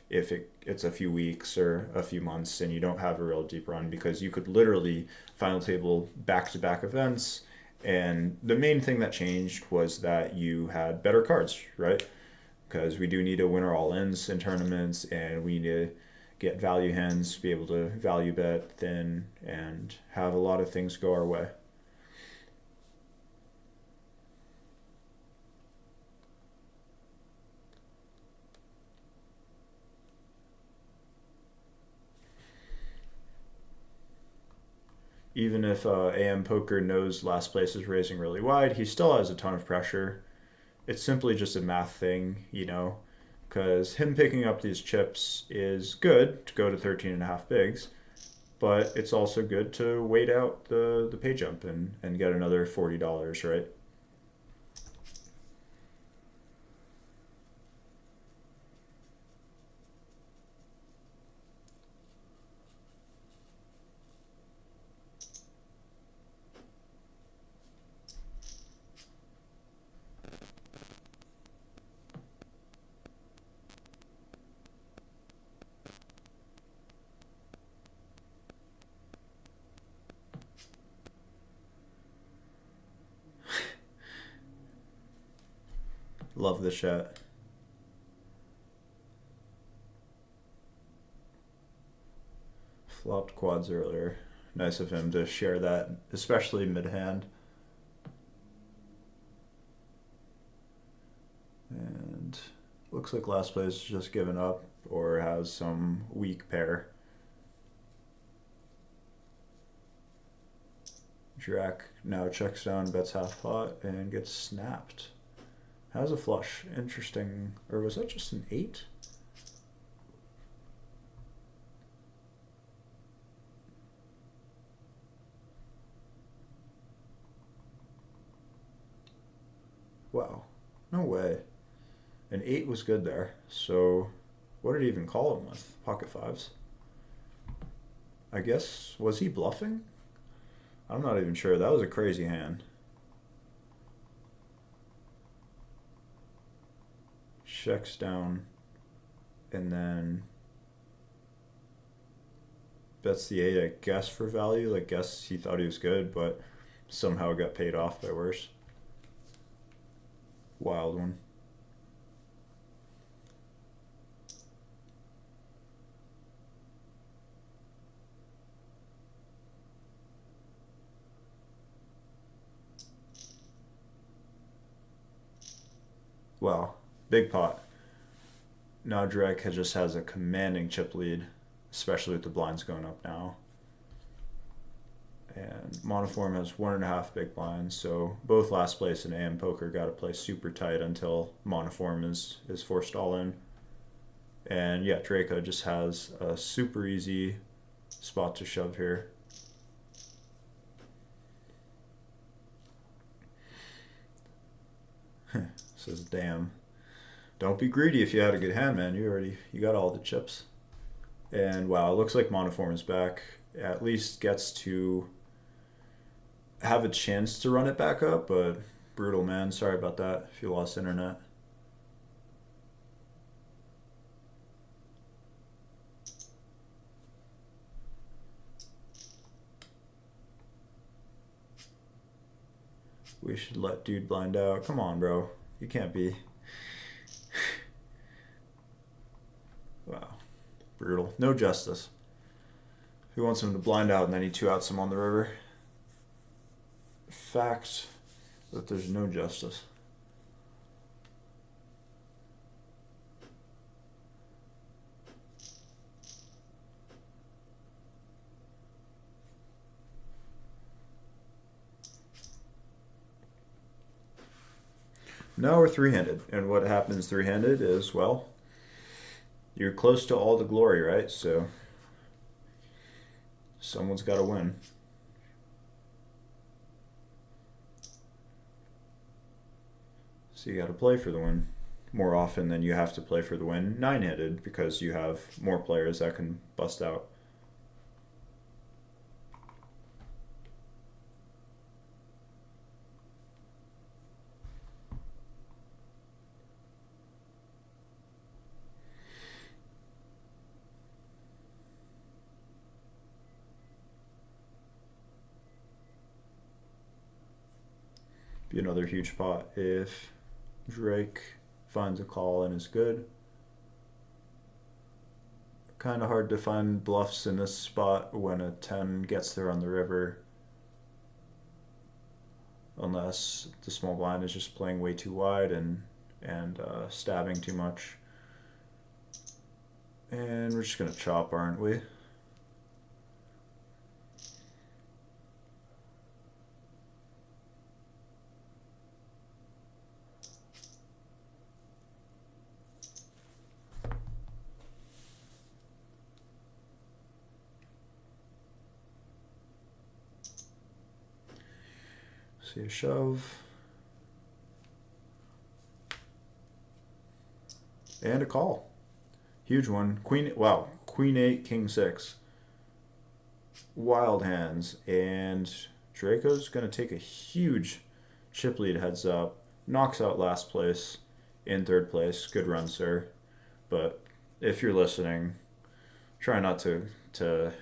A: it's a few weeks or a few months and you don't have a real deep run, because you could literally final table back-to-back events. And the main thing that changed was that you had better cards, right? Because we do need to win our all-ins in tournaments, and we need to get value hands, be able to value bet thin, and have a lot of things go our way. Even if AM Poker knows last place is raising really wide, he still has a ton of pressure. It's simply just a math thing, you know, because him picking up these chips is good to go to 13.5 bigs, but it's also good to wait out the pay jump and get another $40, right? Love the chat. Flopped quads earlier. Nice of him to share that, especially mid-hand. And looks like last place just given up or has some weak pair. Drac now checks down, bets half pot, and gets snapped. Has a flush. Interesting. Or was that just an 8? Wow. No way. An 8 was good there. So what did he even call him with? Pocket 5s? I guess, was he bluffing? I'm not even sure. That was a crazy hand. Checks down and then bets the 8, I guess, for value. I guess he thought he was good, but somehow got paid off by worse. Wild one. Wow. Big pot. Now Drake just has a commanding chip lead, especially with the blinds going up now. And Monoform has 1.5 big blinds, so both last place and AM Poker got to play super tight until Monoform is forced all in. And yeah, Draco just has a super easy spot to shove here. Says, damn. Don't be greedy if you had a good hand, man. You got all the chips. And wow, it looks like Monoform is back. At least gets to have a chance to run it back up, but brutal, man. Sorry about that if you lost internet. We should let dude blind out. Come on, bro. You can't be. Wow. Brutal. No justice. Who wants him to blind out and then he 2-outs him on the river? Fact that there's no justice. Now we're three-handed, and what happens three-handed is, well, you're close to all the glory, right? So someone's got to win. So you got to play for the win more often than you have to play for the win nine-handed, because you have more players that can bust out. Be another huge pot if Drake finds a call and is good. Kind of hard to find bluffs in this spot when a 10 gets there on the river, unless the small blind is just playing way too wide and stabbing too much. And we're just gonna chop, aren't we? See a shove. And a call. Huge one. Queen, wow. Queen 8, King 6. Wild hands. And Draco's going to take a huge chip lead heads up. Knocks out last place in third place. Good run, sir. But if you're listening, try not to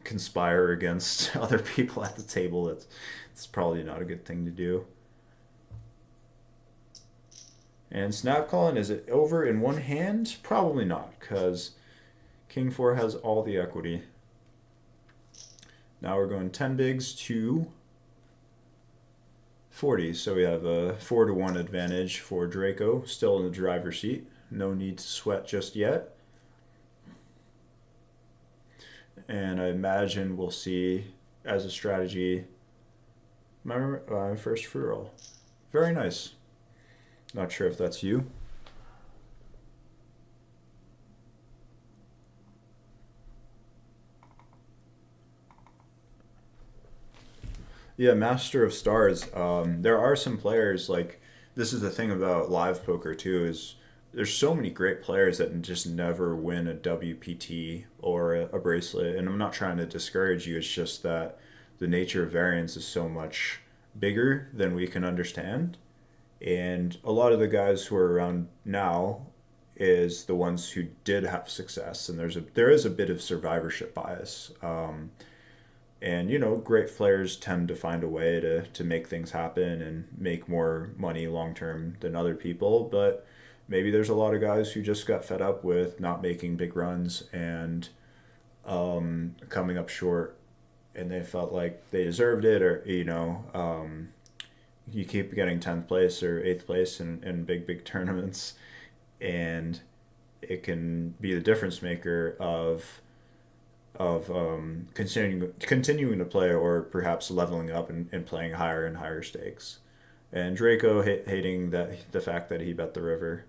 A: conspire against other people at the table. It's probably not a good thing to do. And snap calling, is it over in one hand? Probably not, because King 4 has all the equity. Now we're going 10 bigs to 40, so we have a 4-1 advantage for Draco, still in the driver's seat. No need to sweat just yet. And I imagine we'll see, as a strategy, my first Freeroll. Very nice. Not sure if that's you. Yeah, Master of Stars. There are some players, like, this is the thing about live poker too, is there's so many great players that just never win a WPT or a bracelet. And I'm not trying to discourage you, it's just that the nature of variance is so much bigger than we can understand. And a lot of the guys who are around now is the ones who did have success, and there is a bit of survivorship bias. And great players tend to find a way to make things happen and make more money long term than other people. But maybe there's a lot of guys who just got fed up with not making big runs and coming up short, and they felt like they deserved it, or you keep getting 10th place or 8th place in big tournaments, and it can be the difference maker of continuing to play, or perhaps leveling up and playing higher and higher stakes. And Draco hating the fact that he bet the river.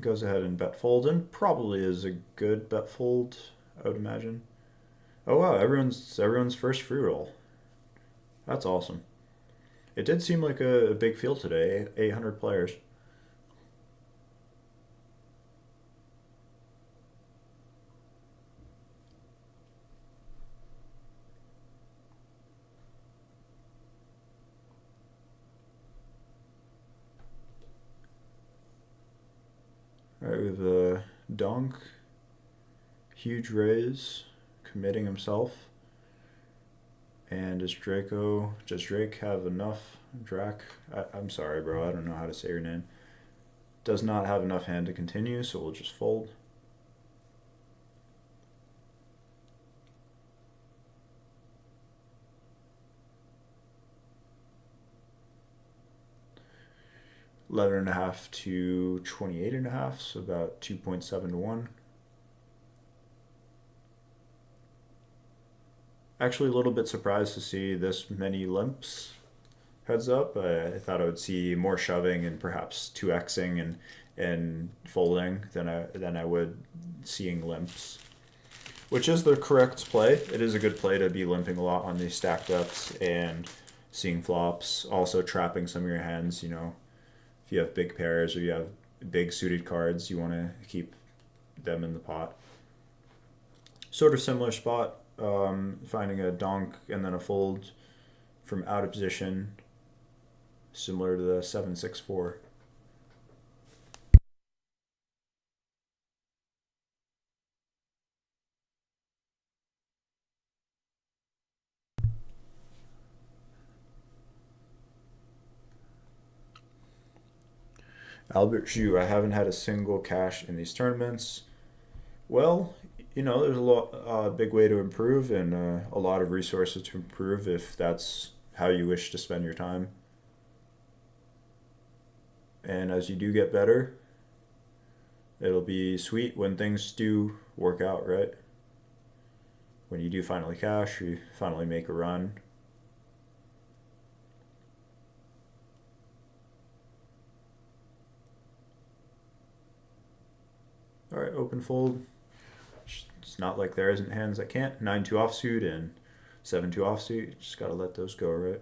A: Goes ahead and bet fold, and probably is a good bet fold, I would imagine. Oh wow, everyone's first free roll. That's awesome. It did seem like a big field today, 800 players. Alright, we have a donk, huge raise, committing himself. And does Drake have enough? I'm sorry, bro, I don't know how to say your name. Does not have enough hand to continue, so we'll just fold. $11.5 to $28.5, so about 2.7 to 1. Actually, a little bit surprised to see this many limps heads up. I thought I would see more shoving and perhaps 2xing and folding than I would seeing limps, which is the correct play. It is a good play to be limping a lot on these stacked ups and seeing flops, also trapping some of your hands. You know, if you have big pairs or you have big suited cards, you want to keep them in the pot. Sort of similar spot, finding a donk and then a fold from out of position, similar to the 7-6-4. Albert Zhu, I haven't had a single cash in these tournaments. Well, you know, there's a big way to improve and a lot of resources to improve if that's how you wish to spend your time. And as you do get better, it'll be sweet when things do work out, right? When you do finally cash, or you finally make a run. All right, open fold. It's not like there isn't hands that can't. 9-2 offsuit and 7-2 offsuit. Just gotta let those go, right?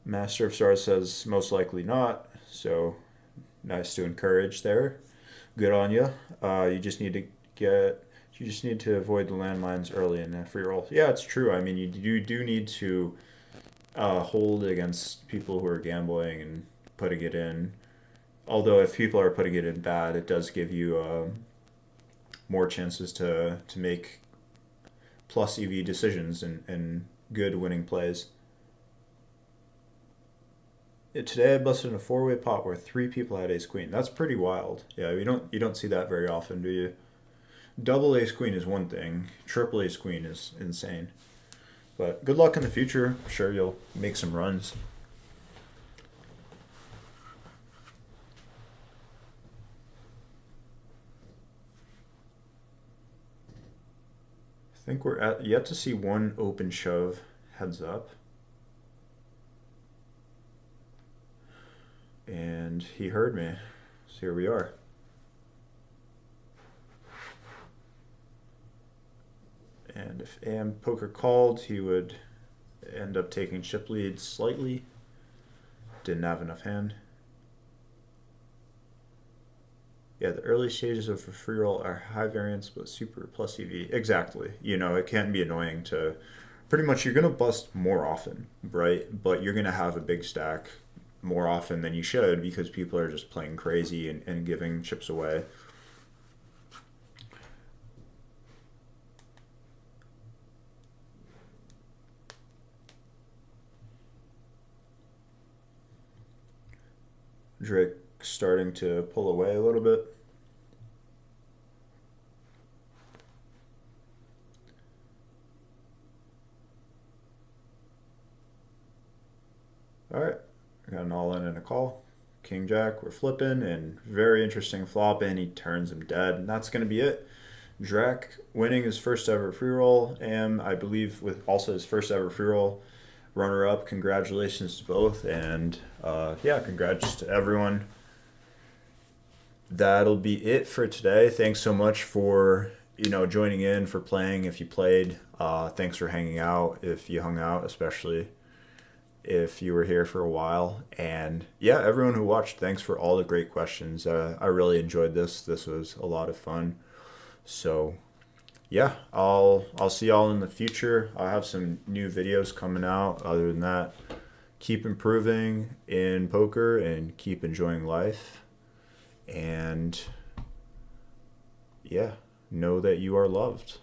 A: Master of Stars says most likely not, so nice to encourage there. Good on you. You just need to get. You just need to avoid the landmines early in a free roll. Yeah, it's true. I mean, you do need to hold against people who are gambling and putting it in. Although if people are putting it in bad, it does give you more chances to make plus EV decisions and good winning plays. Today I busted in a four-way pot where three people had ace queen. That's pretty wild. Yeah, you don't see that very often, do you? Double ace queen is one thing. Triple ace queen is insane. But good luck in the future. I'm sure you'll make some runs. I think we're yet to see one open shove heads up. And he heard me. So here we are. And if AM Poker called, he would end up taking chip lead slightly. Didn't have enough hand. Yeah, the early stages of a free roll are high variance but super plus EV. Exactly. You know, it can be annoying to pretty much you're going to bust more often, right? But you're going to have a big stack more often than you should because people are just playing crazy and giving chips away. Drake starting to pull away a little bit. All right, got an all in and a call. King Jack, we're flipping, and very interesting flop, and he turns him dead, and that's going to be it. Drac winning his first ever free roll, and I believe with also his first ever free roll. Runner up, congratulations to both, and yeah, congrats to everyone. That'll be it for today. Thanks so much for joining in, for playing if you played. Thanks for hanging out if you hung out, especially if you were here for a while. And yeah, everyone who watched, thanks for all the great questions. I really enjoyed this. This was a lot of fun. So yeah, I'll see y'all in the future. I'll have some new videos coming out. Other than that, keep improving in poker and keep enjoying life. And yeah, know that you are loved.